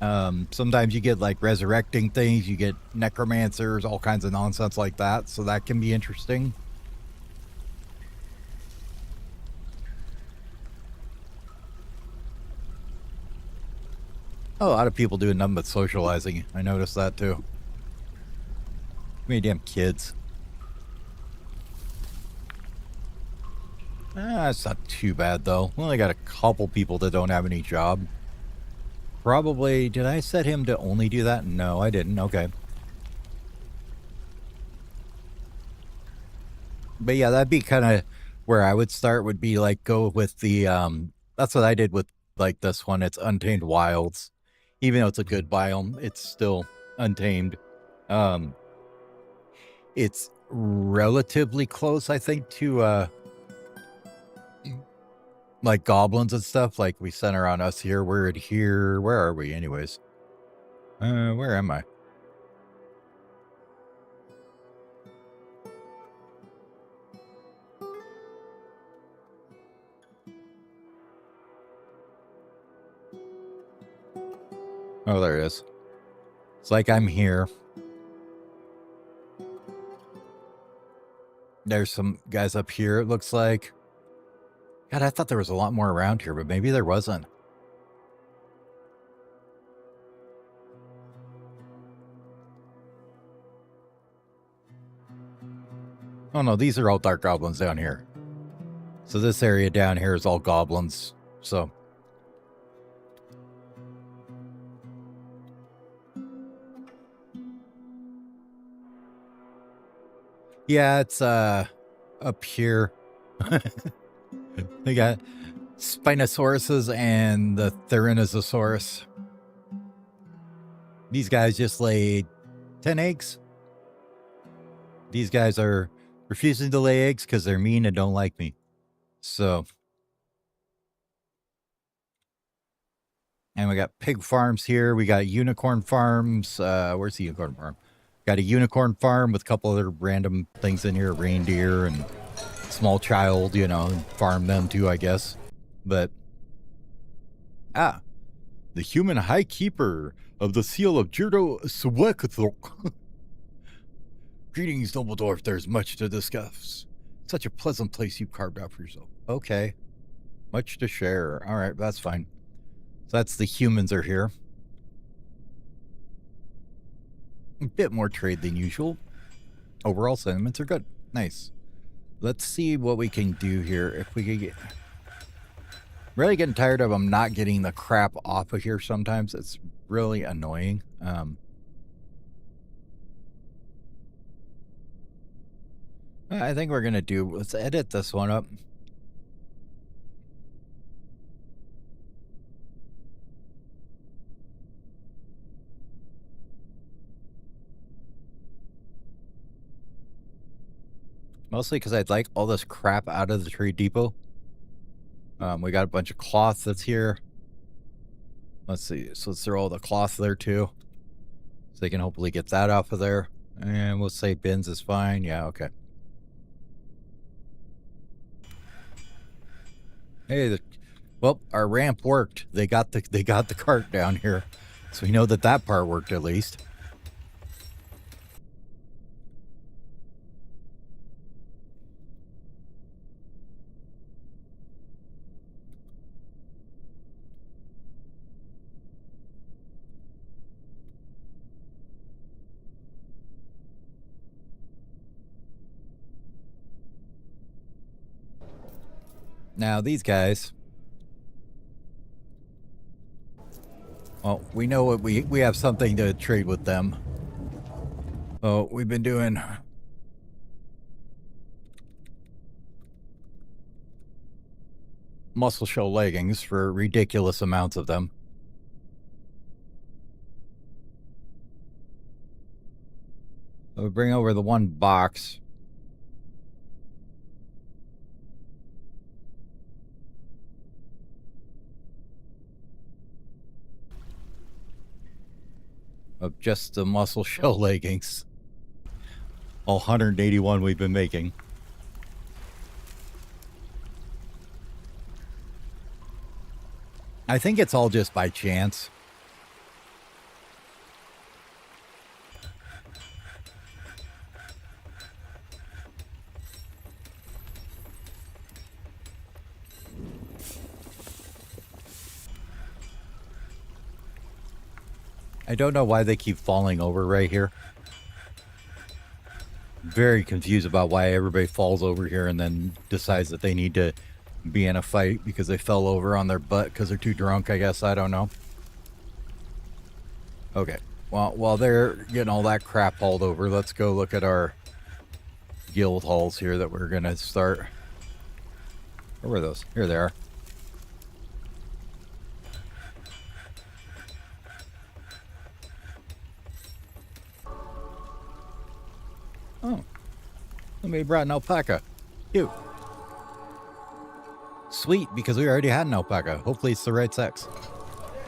Sometimes you get like resurrecting things, you get necromancers, all kinds of nonsense like that. So that can be interesting. A lot of people doing nothing but socializing. I noticed that too. Many damn kids. It's not too bad though. We only got a couple people that don't have any job. Probably, did I set him to only do that? No, I didn't. Okay. But yeah, that'd be kind of where I would start, would be like go with the, that's what I did with like this one. It's Untamed Wilds. Even though it's a good biome, it's still untamed. It's relatively close, I think, to, like goblins and stuff. Like we center on us here. We're at here. Where are we anyways? Where am I? Oh, there it is. It's like I'm here. There's some guys up here, it looks like. God, I thought there was a lot more around here, but maybe there wasn't. Oh no, these are all dark goblins down here. So this area down here is all goblins. So... yeah, it's up here. They got Spinosauruses and the Therinosaurus. These guys just laid 10 eggs. These guys are refusing to lay eggs because they're mean and don't like me. So... and we got pig farms here. We got unicorn farms. Where's the unicorn farm? Got a unicorn farm with a couple other random things in here. Reindeer and small child, farm them too, I guess. But... the human high keeper of the seal of Jirdo Swekathok. Greetings, noble dwarf. There's much to discuss. Such a pleasant place you've carved out for yourself. Okay. Much to share. All right, that's fine. So that's the humans are here. A bit more trade than usual. Overall sentiments are good. Nice. Let's see what we can do here. If we could get... really getting tired of them not getting the crap off of here sometimes. It's really annoying. I think we're going to do... let's edit this one up. Mostly because I'd like all this crap out of the trade depot. We got a bunch of cloth that's here. Let's see. So let's throw all the cloth there too. So they can hopefully get that off of there. And we'll say bins is fine. Yeah, okay. Hey, well, our ramp worked. They got the cart down here. So we know that that part worked at least. Now, these guys... Well, we know what we have something to trade with them. Oh, we've been doing... muscle show leggings for ridiculous amounts of them. So we bring over the one box. Of just the muscle show leggings. All 181 we've been making. I think it's all just by chance. I don't know why they keep falling over right here. Very confused about why everybody falls over here and then decides that they need to be in a fight because they fell over on their butt because they're too drunk, I guess. I don't know. Okay. Well, while they're getting all that crap hauled over, let's go look at our guild halls here that we're going to start. Where were those? Here they are. Oh. Somebody brought an alpaca. Cute. Sweet, because we already had an alpaca. Hopefully it's the right sex.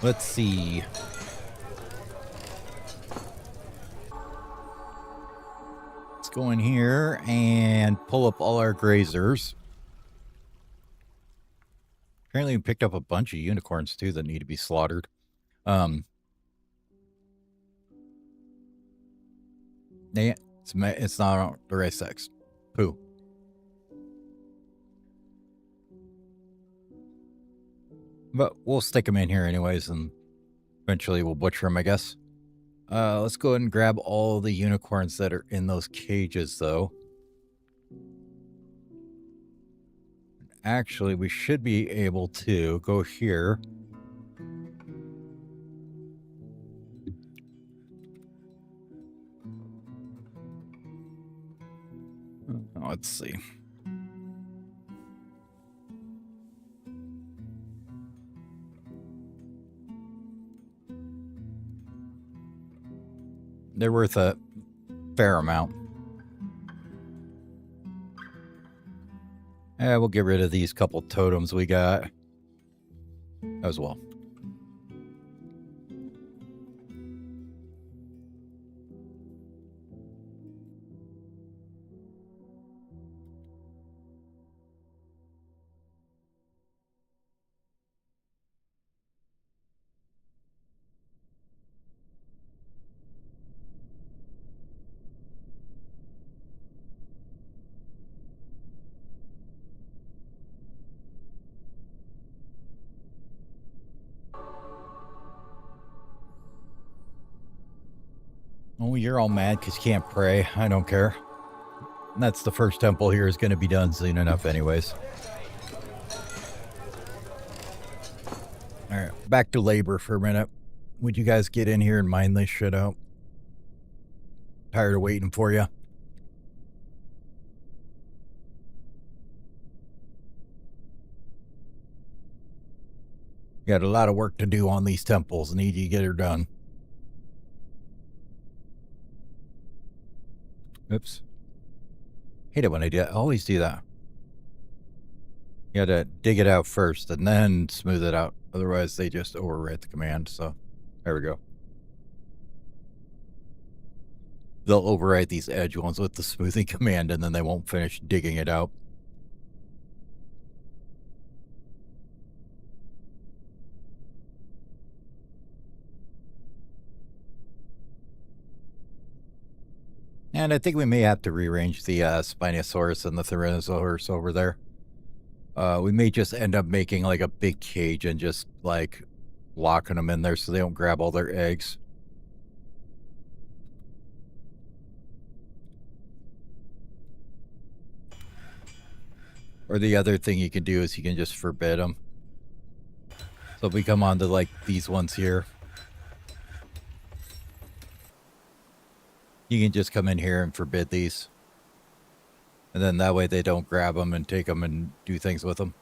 Let's see. Let's go in here and pull up all our grazers. Apparently we picked up a bunch of unicorns too that need to be slaughtered. Yeah, it's not the right sex. Poo. But we'll stick them in here anyways, and eventually we'll butcher them, I guess. Let's go ahead and grab all the unicorns that are in those cages, though. Actually, we should be able to go here. Let's see. They're worth a fair amount. We'll get rid of these couple totems we got as well. Oh, you're all mad because you can't pray. I don't care. And that's the first temple here is going to be done soon enough anyways. All right, back to labor for a minute. Would you guys get in here and mine this shit out? Tired of waiting for you. Got a lot of work to do on these temples. Need you to get her done. Oops. Hate it when I always do that. You gotta dig it out first and then smooth it out. Otherwise, they just overwrite the command. So, there we go. They'll overwrite these edge ones with the smoothing command, and then they won't finish digging it out. And I think we may have to rearrange the Spinosaurus and the Tyrannosaurus over there. We may just end up making like a big cage and just like locking them in there so they don't grab all their eggs. Or the other thing you can do is you can just forbid them. So if we come on to like these ones here, you can just come in here and forbid these. And then that way they don't grab them and take them and do things with them.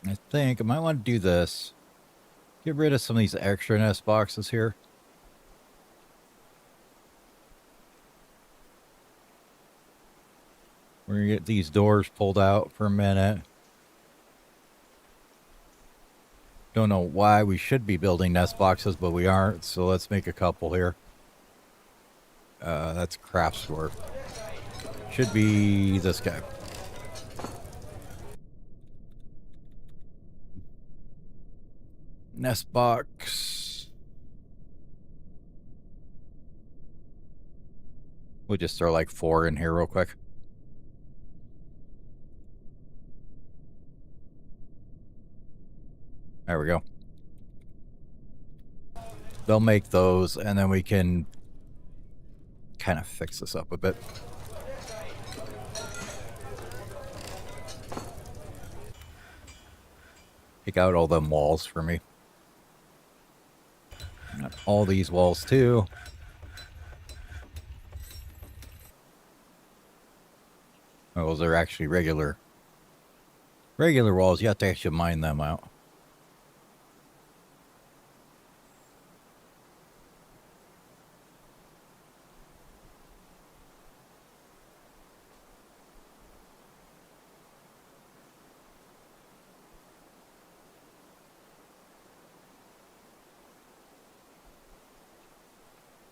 I think I might want to do this. Get rid of some of these extra nest boxes here. We're going to get these doors pulled out for a minute. Don't know why we should be building nest boxes, but we aren't. So let's make a couple here. That's craft store. Should be this guy. Nest box. We'll just throw like 4 in here real quick. There we go. They'll make those, and then we can kind of fix this up a bit. Take out all them walls for me. All these walls too. Oh, those are actually regular walls. You have to actually mine them out.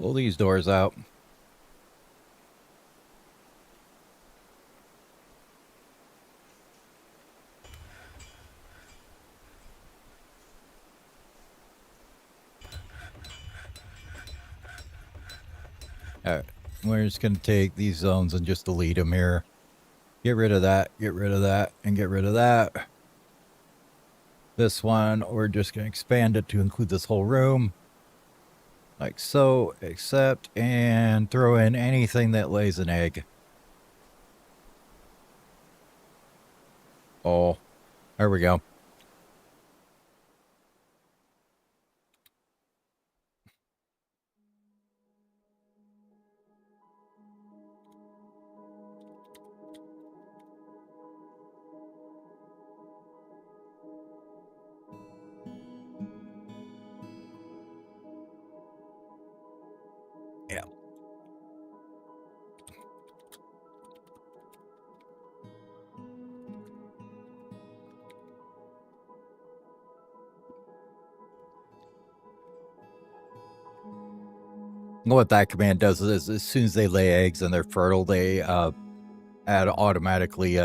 Pull these doors out. Alright, we're just going to take these zones and just delete them here. Get rid of that, and get rid of that. This one, we're just going to expand it to include this whole room. Like so, except, and throw in anything that lays an egg. Oh, there we go. Yeah. What that command does is as soon as they lay eggs and they're fertile, they automatically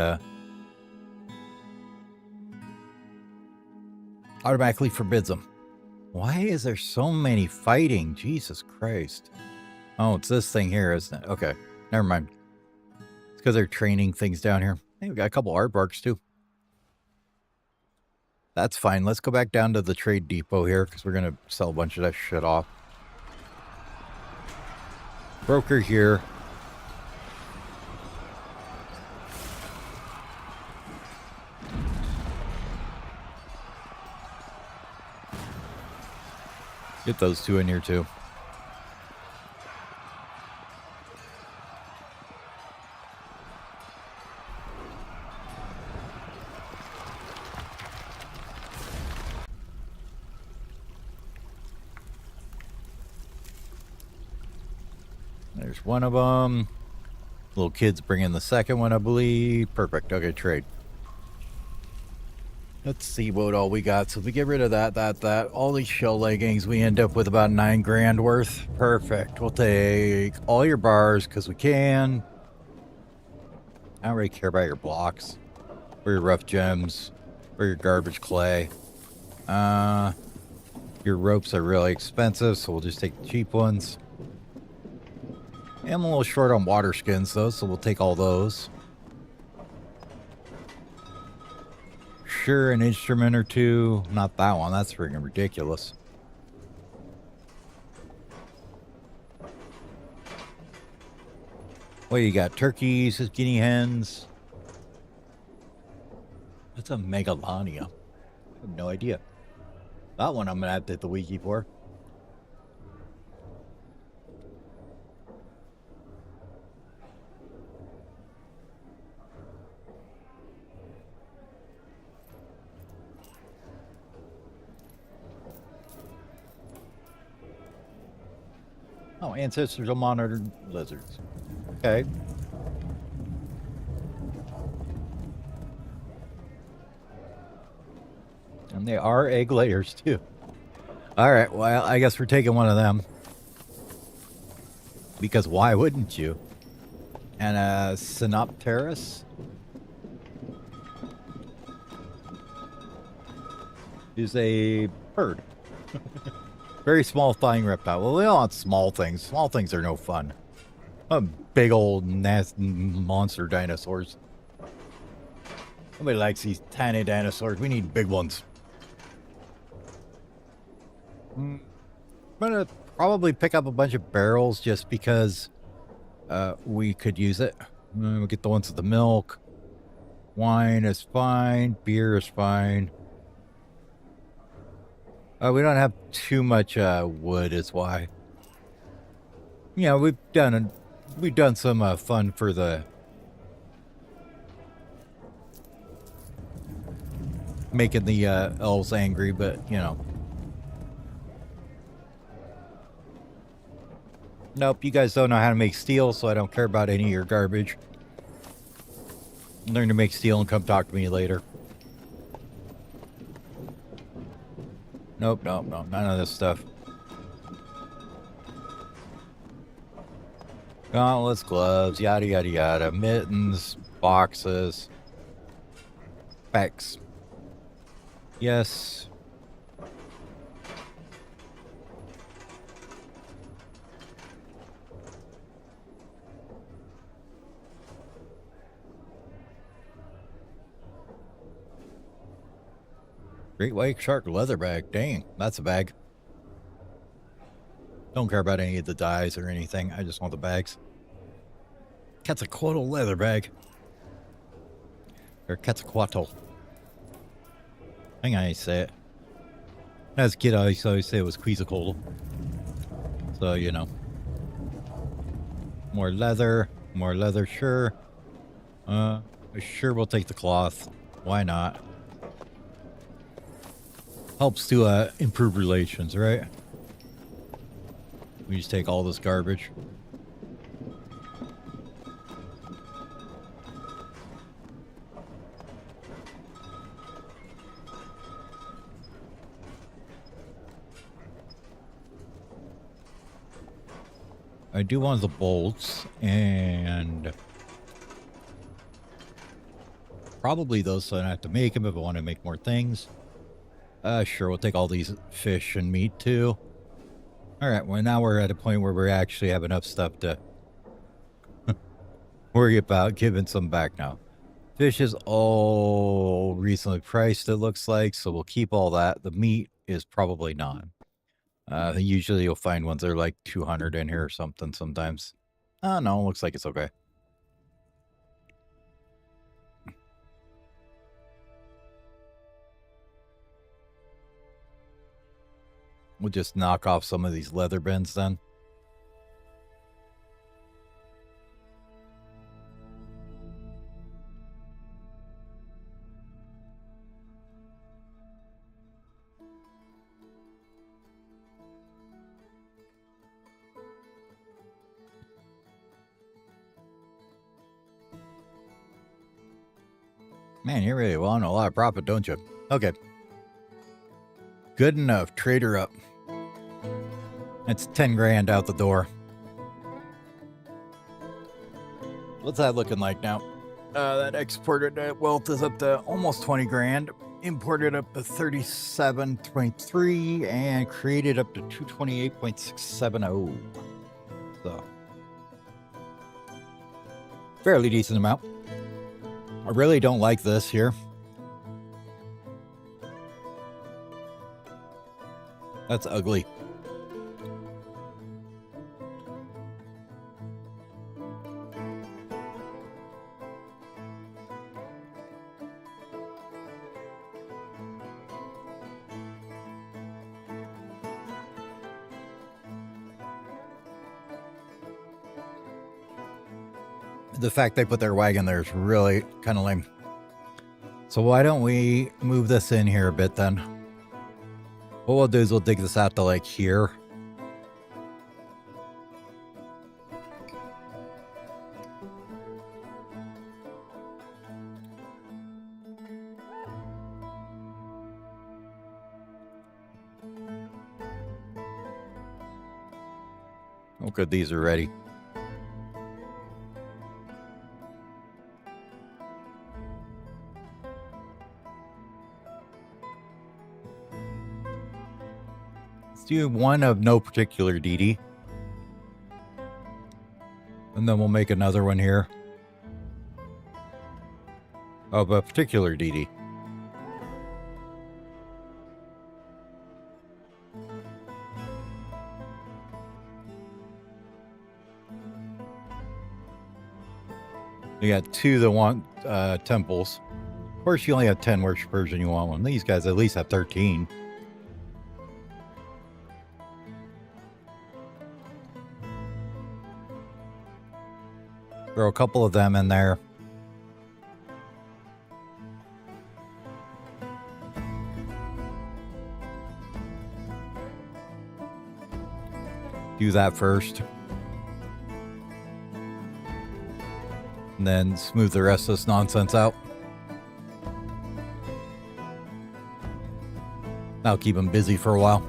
forbids them. Why is there so many fighting? Jesus Christ. Oh, it's this thing here, isn't it? Okay, never mind. It's because they're training things down here. Hey, we got a couple aardvarks too. That's fine. Let's go back down to the trade depot here because we're going to sell a bunch of that shit off. Broker here. Get those 2 in here too. There's one of them. Little kid's bringing the second one, I believe. Perfect. Okay, trade. Let's see what all we got. So if we get rid of that, all these shell leggings, we end up with about 9 grand worth. Perfect. We'll take all your bars because we can. I don't really care about your blocks or your rough gems or your garbage clay. Your ropes are really expensive, so we'll just take the cheap ones. I'm a little short on water skins though, so we'll take all those. Sure, an instrument or two. Not that one. That's freaking ridiculous. What you got? Turkeys, guinea hens. That's a megalania. I have no idea. That one I'm gonna have to hit the wiki for. Oh, ancestors of monitored lizards. Okay. And they are egg layers, too. Alright, well, I guess we're taking one of them. Because why wouldn't you? And a Synopterus is a bird. Very small flying reptile. Well, we don't want small things. Small things are no fun. Big old nasty monster dinosaurs. Nobody likes these tiny dinosaurs. We need big ones. I'm gonna probably pick up a bunch of barrels just because we could use it. We'll get the ones with the milk. Wine is fine. Beer is fine. We don't have too much wood, is why. Yeah, we've done some fun for the making the elves angry, but you know. Nope, you guys don't know how to make steel, so I don't care about any of your garbage. Learn to make steel and come talk to me later. Nope, none of this stuff. Gauntlets, gloves, yada yada yada, mittens, boxes, specs. Yes. Great white shark leather bag. Dang, that's a bag. Don't care about any of the dyes or anything. I just want the bags. Quetzalcoatl leather bag. Or Quetzalcoatl. Hang on, I say it. As a kid, I used to always say it was Quetzalcoatl. So, you know. More leather, sure. Sure, we'll take the cloth. Why not? Helps to improve relations, right? We just take all this garbage. I do want the bolts, and probably those, so I don't have to make them if I want to make more things. Sure, we'll take all these fish and meat too. Alright, well now we're at a point where we actually have enough stuff to worry about giving some back now. Fish is all recently priced, it looks like, so we'll keep all that. The meat is probably not. Usually you'll find ones that are like 200 in here or something sometimes. No, looks like it's okay. We'll just knock off some of these leather bins then. Man, you really want a lot of profit, don't you? Okay. Good enough. Trade her up. That's 10 grand out the door. What's that looking like now? That exported wealth is up to almost 20 grand. Imported up to 37.3 and created up to 228.670. So, fairly decent amount. I really don't like this here. That's ugly. The fact they put their wagon there is really kind of lame. So why don't we move this in here a bit then? What we'll do is we'll dig this out to like here. Oh good, these are ready. Do one of no particular DD. And then we'll make another one here of a particular DD. You got two that want temples. Of course, you only have 10 worshippers and you want one. These guys at least have 13. Throw a couple of them in there. Do that first. And then smooth the rest of this nonsense out. That'll keep them busy for a while.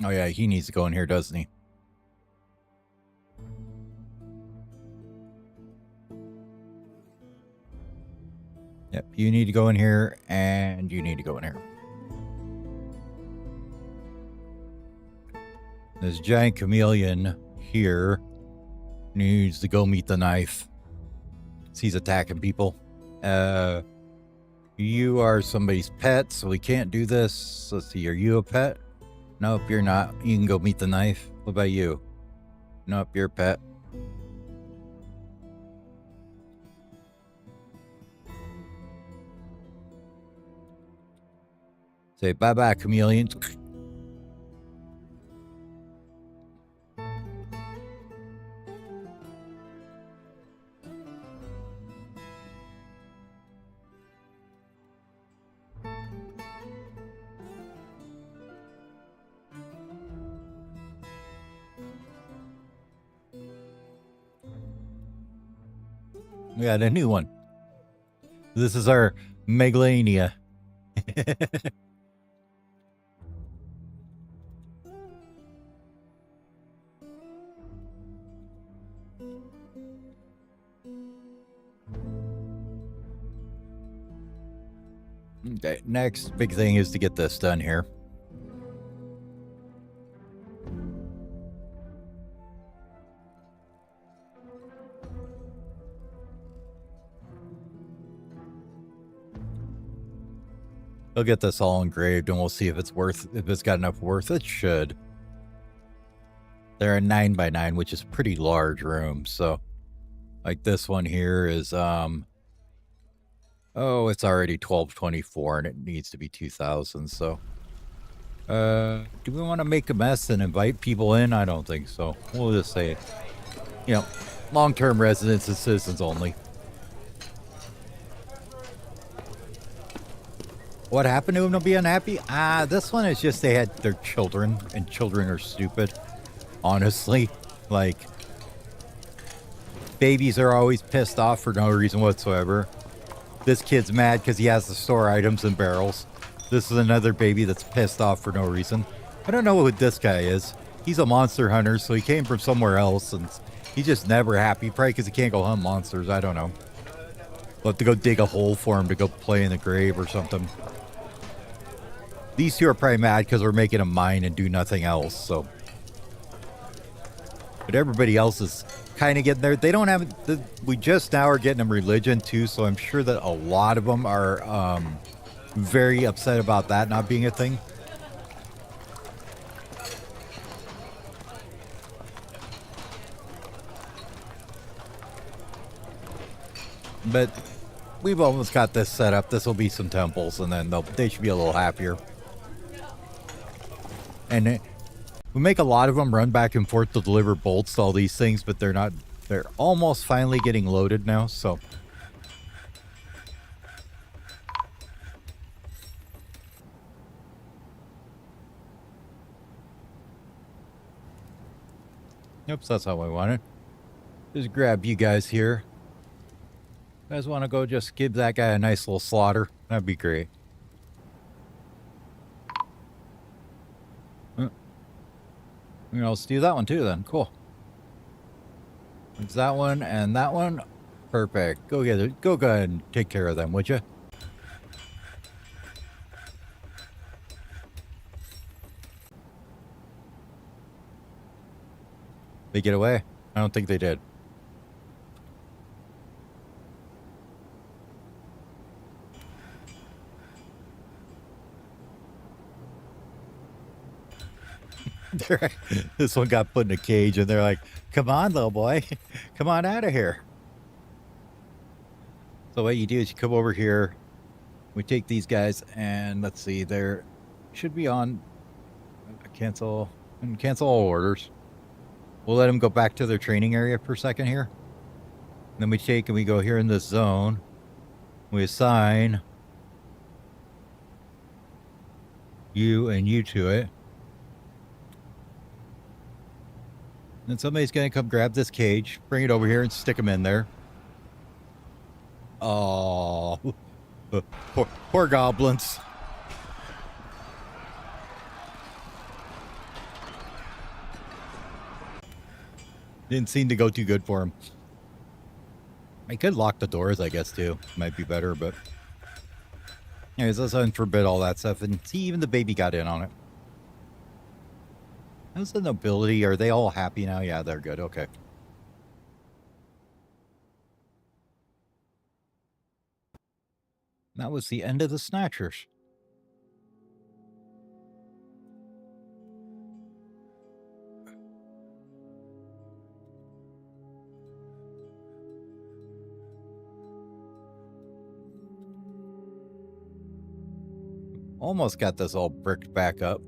Oh yeah, he needs to go in here, doesn't he? Yep, you need to go in here, and you need to go in here. This giant chameleon here needs to go meet the knife. He's attacking people. You are somebody's pet, so we can't do this. Let's see, are you a pet? Nope, you're not. You can go meet the knife. What about you? Nope, you're a pet. Say bye-bye, chameleons. We got a new one. This is our Megalania. Okay, next big thing is to get this done here. They'll get this all engraved, and we'll see if it's got enough worth. It should. They're a 9x9, which is a pretty large room. So, like this one here is oh, it's already 1224, and it needs to be 2000. So, do we want to make a mess and invite people in? I don't think so. We'll just say, you know, long-term residents and citizens only. What happened to them to be unhappy? This one is just they had their children, and children are stupid. Honestly, like, babies are always pissed off for no reason whatsoever. This kid's mad because he has to store items in barrels. This is another baby that's pissed off for no reason. I don't know what this guy is. He's a monster hunter, so he came from somewhere else, and he's just never happy. Probably because he can't go hunt monsters. I don't know. We'll have to go dig a hole for him to go play in the grave or something. These two are probably mad because we're making them mine and do nothing else, so. But everybody else is kind of getting there. They don't have, we just now are getting them religion too, so I'm sure that a lot of them are very upset about that not being a thing. But we've almost got this set up. This will be some temples, and then they should be a little happier. And we make a lot of them run back and forth to deliver bolts to all these things, but they're almost finally getting loaded now, so. Oops, that's how I want it. Just grab you guys here. You guys want to go just give that guy a nice little slaughter? That'd be great. You know, let's do that one too then. Cool. It's that one and that one. Perfect. Go get it. Go ahead and take care of them, would you? They get away? I don't think they did. This one got put in a cage, and they're like, come on, little boy. Come on out of here. So what you do is you come over here. We take these guys, and let's see. They're should be on cancel all orders. We'll let them go back to their training area for a second here. And then we take and we go here in this zone. We assign you and you to it. Then somebody's going to come grab this cage, bring it over here, and stick them in there. Oh, poor goblins. Didn't seem to go too good for him. I could lock the doors, I guess, too. Might be better, but. Anyways, let's unforbid all that stuff. And see, even the baby got in on it. How's the nobility? Are they all happy now? Yeah, they're good. Okay. That was the end of the Snatchers. Almost got this all bricked back up.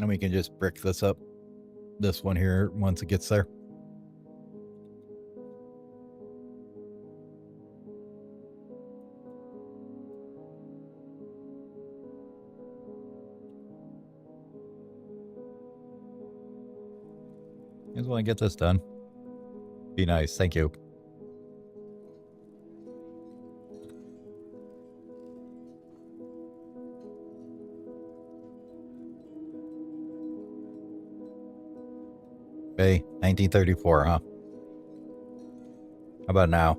And we can just brick this up. This one here once it gets there. I just want to get this done. Be nice. Thank you. Okay, 1934, huh? How about now?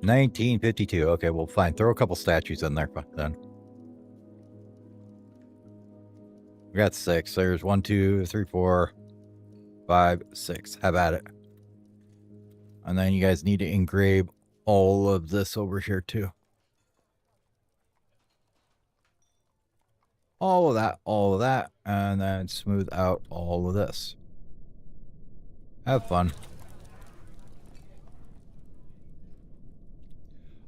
1952. Okay, well, fine. Throw a couple statues in there then. We got 6. There's 1, 2, 3, 4. 5, 6. Have at it. And then you guys need to engrave all of this over here too. All of that, and then smooth out all of this. Have fun.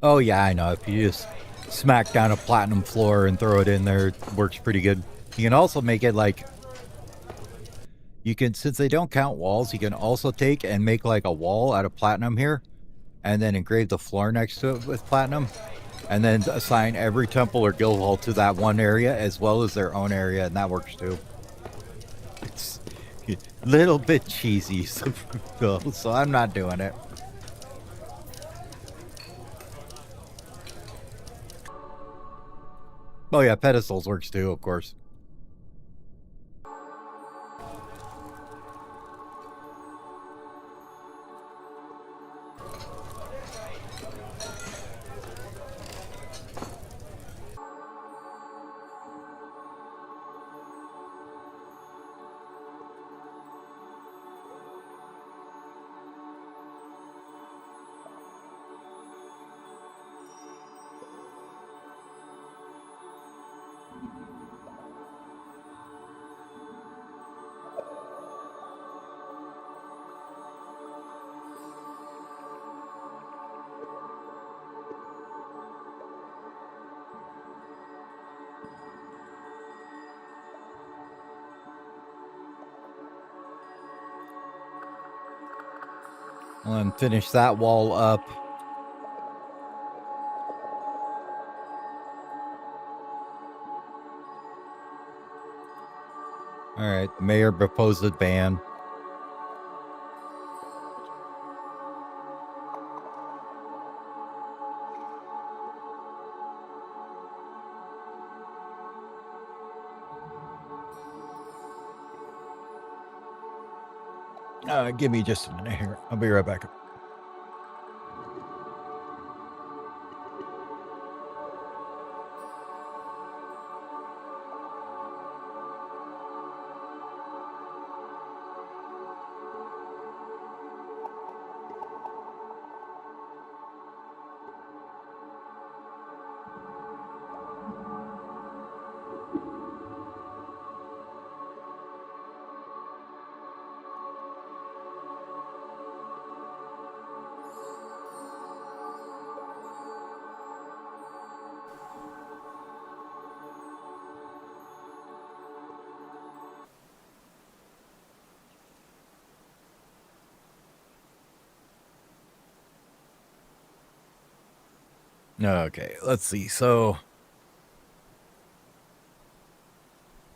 Oh yeah, I know. If you just smack down a platinum floor and throw it in there, it works pretty good. You can also make it like, you can, since they don't count walls, you can also take and make like a wall out of platinum here, and then engrave the floor next to it with platinum, and then assign every temple or guild hall to that one area as well as their own area, and that works too. It's a little bit cheesy, so I'm not doing it. Oh yeah, pedestals works too, of course. And finish that wall up. Alright, mayor proposed a ban. Give me just a minute here. I'll be right back. Okay, let's see. So,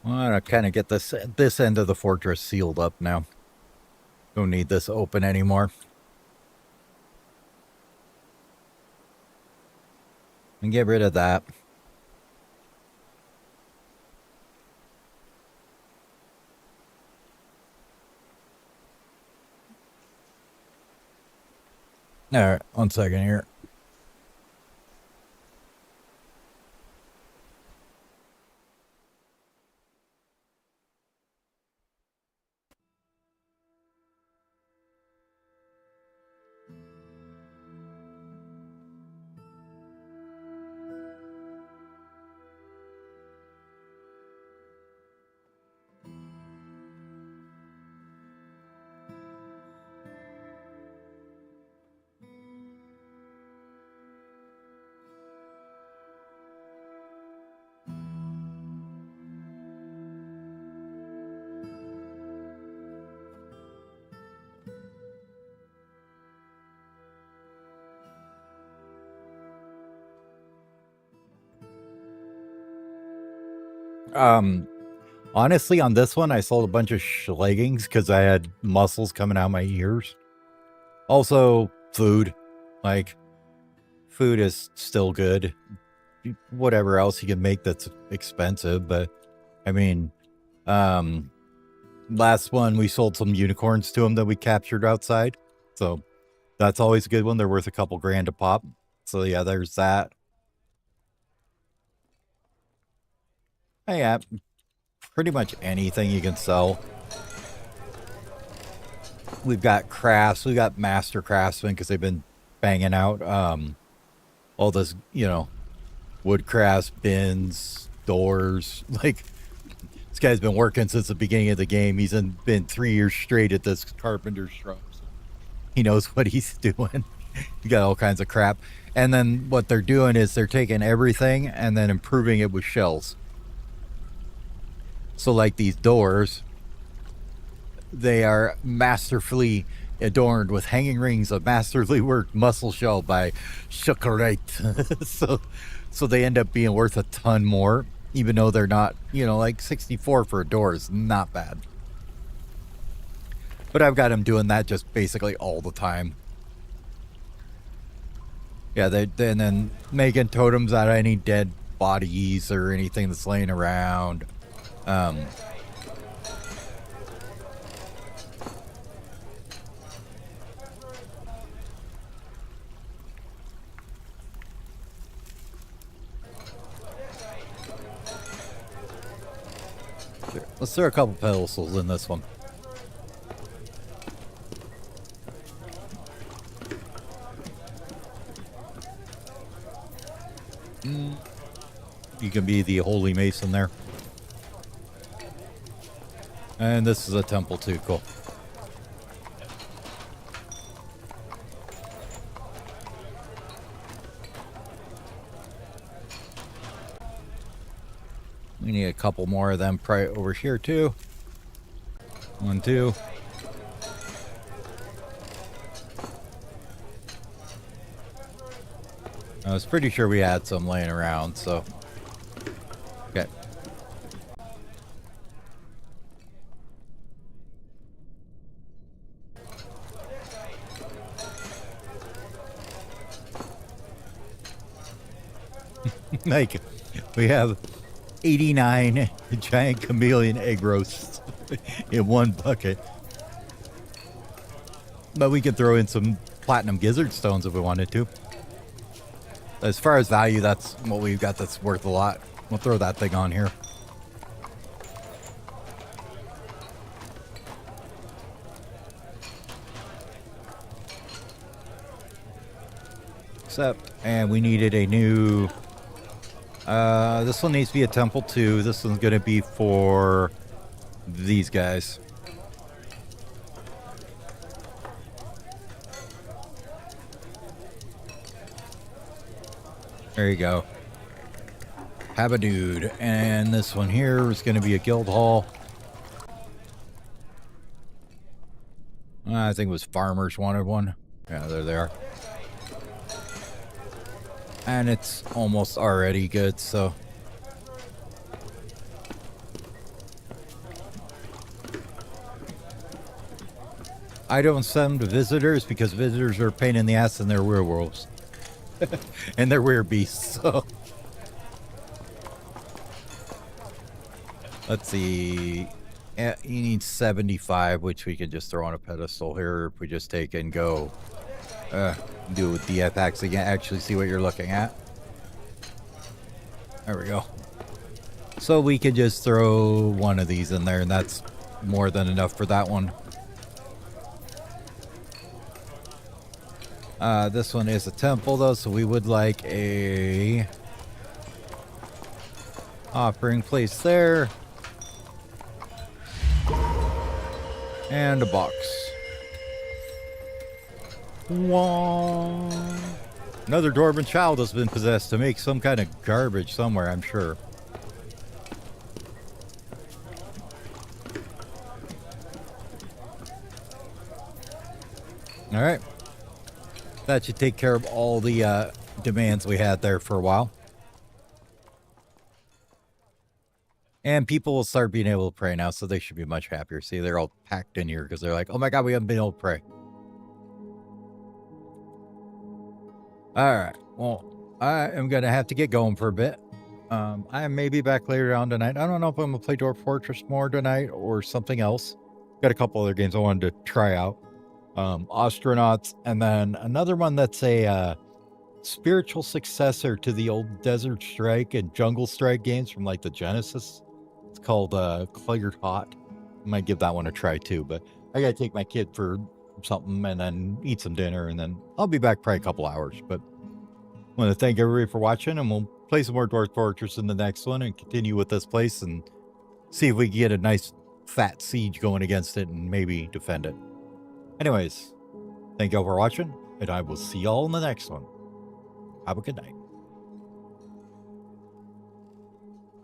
I want to kind of get this end of the fortress sealed up now. Don't need this open anymore. And get rid of that. Alright, 1 second here. Honestly, on this one, I sold a bunch of leggings because I had muscles coming out my ears. Also, food. Like, food is still good. Whatever else you can make that's expensive, but I mean, last one we sold some unicorns to them that we captured outside, so that's always a good one. They're worth a couple grand a pop. So yeah, there's that. Yeah, pretty much anything you can sell. we've got crafts, we've got master craftsmen because they've been banging out all this, you know, wood crafts, bins, doors. Like, this guy's been working since the beginning of the game. He's been 3 years straight at this carpenter's shop. So he knows what he's doing. You got all kinds of crap. And then what they're doing is they're taking everything and then improving it with shells. So like these doors, they are masterfully adorned with hanging rings of masterfully worked muscle shell by Chocolate. so they end up being worth a ton more, even though they're not, you know, like 64 for a door is not bad. But I've got them doing that just basically all the time. Yeah, and then making totems out of any dead bodies or anything that's laying around. Let's throw a couple pedestals in this one. You can be the Holy Mason there. And this is a temple too, cool. We need a couple more of them probably over here too. 1, 2. I was pretty sure we had some laying around, so. Okay. Like, we have 89 giant chameleon egg roasts in one bucket. But we could throw in some platinum gizzard stones if we wanted to. As far as value, that's what we've got that's worth a lot. We'll throw that thing on here. And we needed a new... this one needs to be a temple too. This one's going to be for these guys. There you go. Have a dude. And this one here is going to be a guild hall. I think it was farmers wanted one. Yeah, there they are. And it's almost already good, so. I don't send visitors because visitors are a pain in the ass and they're werewolves. And they're weird beasts, so. Let's see. You need 75, which we could just throw on a pedestal here if we just take and go. Do it with DFX so you can actually see what you're looking at. There we go. So we could just throw one of these in there, and that's more than enough for that one. This one is a temple, though, so we would like a offering place there. And a box. Whoa. Another Dwarven child has been possessed to make some kind of garbage somewhere, I'm sure. Alright. That should take care of all the demands we had there for a while. And people will start being able to pray now, so they should be much happier. See, they're all packed in here because they're like, oh my god, we haven't been able to pray. Alright, well, I am going to have to get going for a bit. I may be back later on tonight. I don't know if I'm going to play Dwarf Fortress more tonight or something else. Got a couple other games I wanted to try out. Astronauts, and then another one that's a spiritual successor to the old Desert Strike and Jungle Strike games from like the Genesis. It's called Cleared Hot. I might give that one a try too, but I gotta take my kid for something and then eat some dinner, and then I'll be back probably a couple hours. But I want to thank everybody for watching, and we'll play some more Dwarf Fortress in the next one and continue with this place and see if we can get a nice fat siege going against it and maybe defend it. Anyways, thank y'all for watching, and I will see y'all in the next one. Have a good night.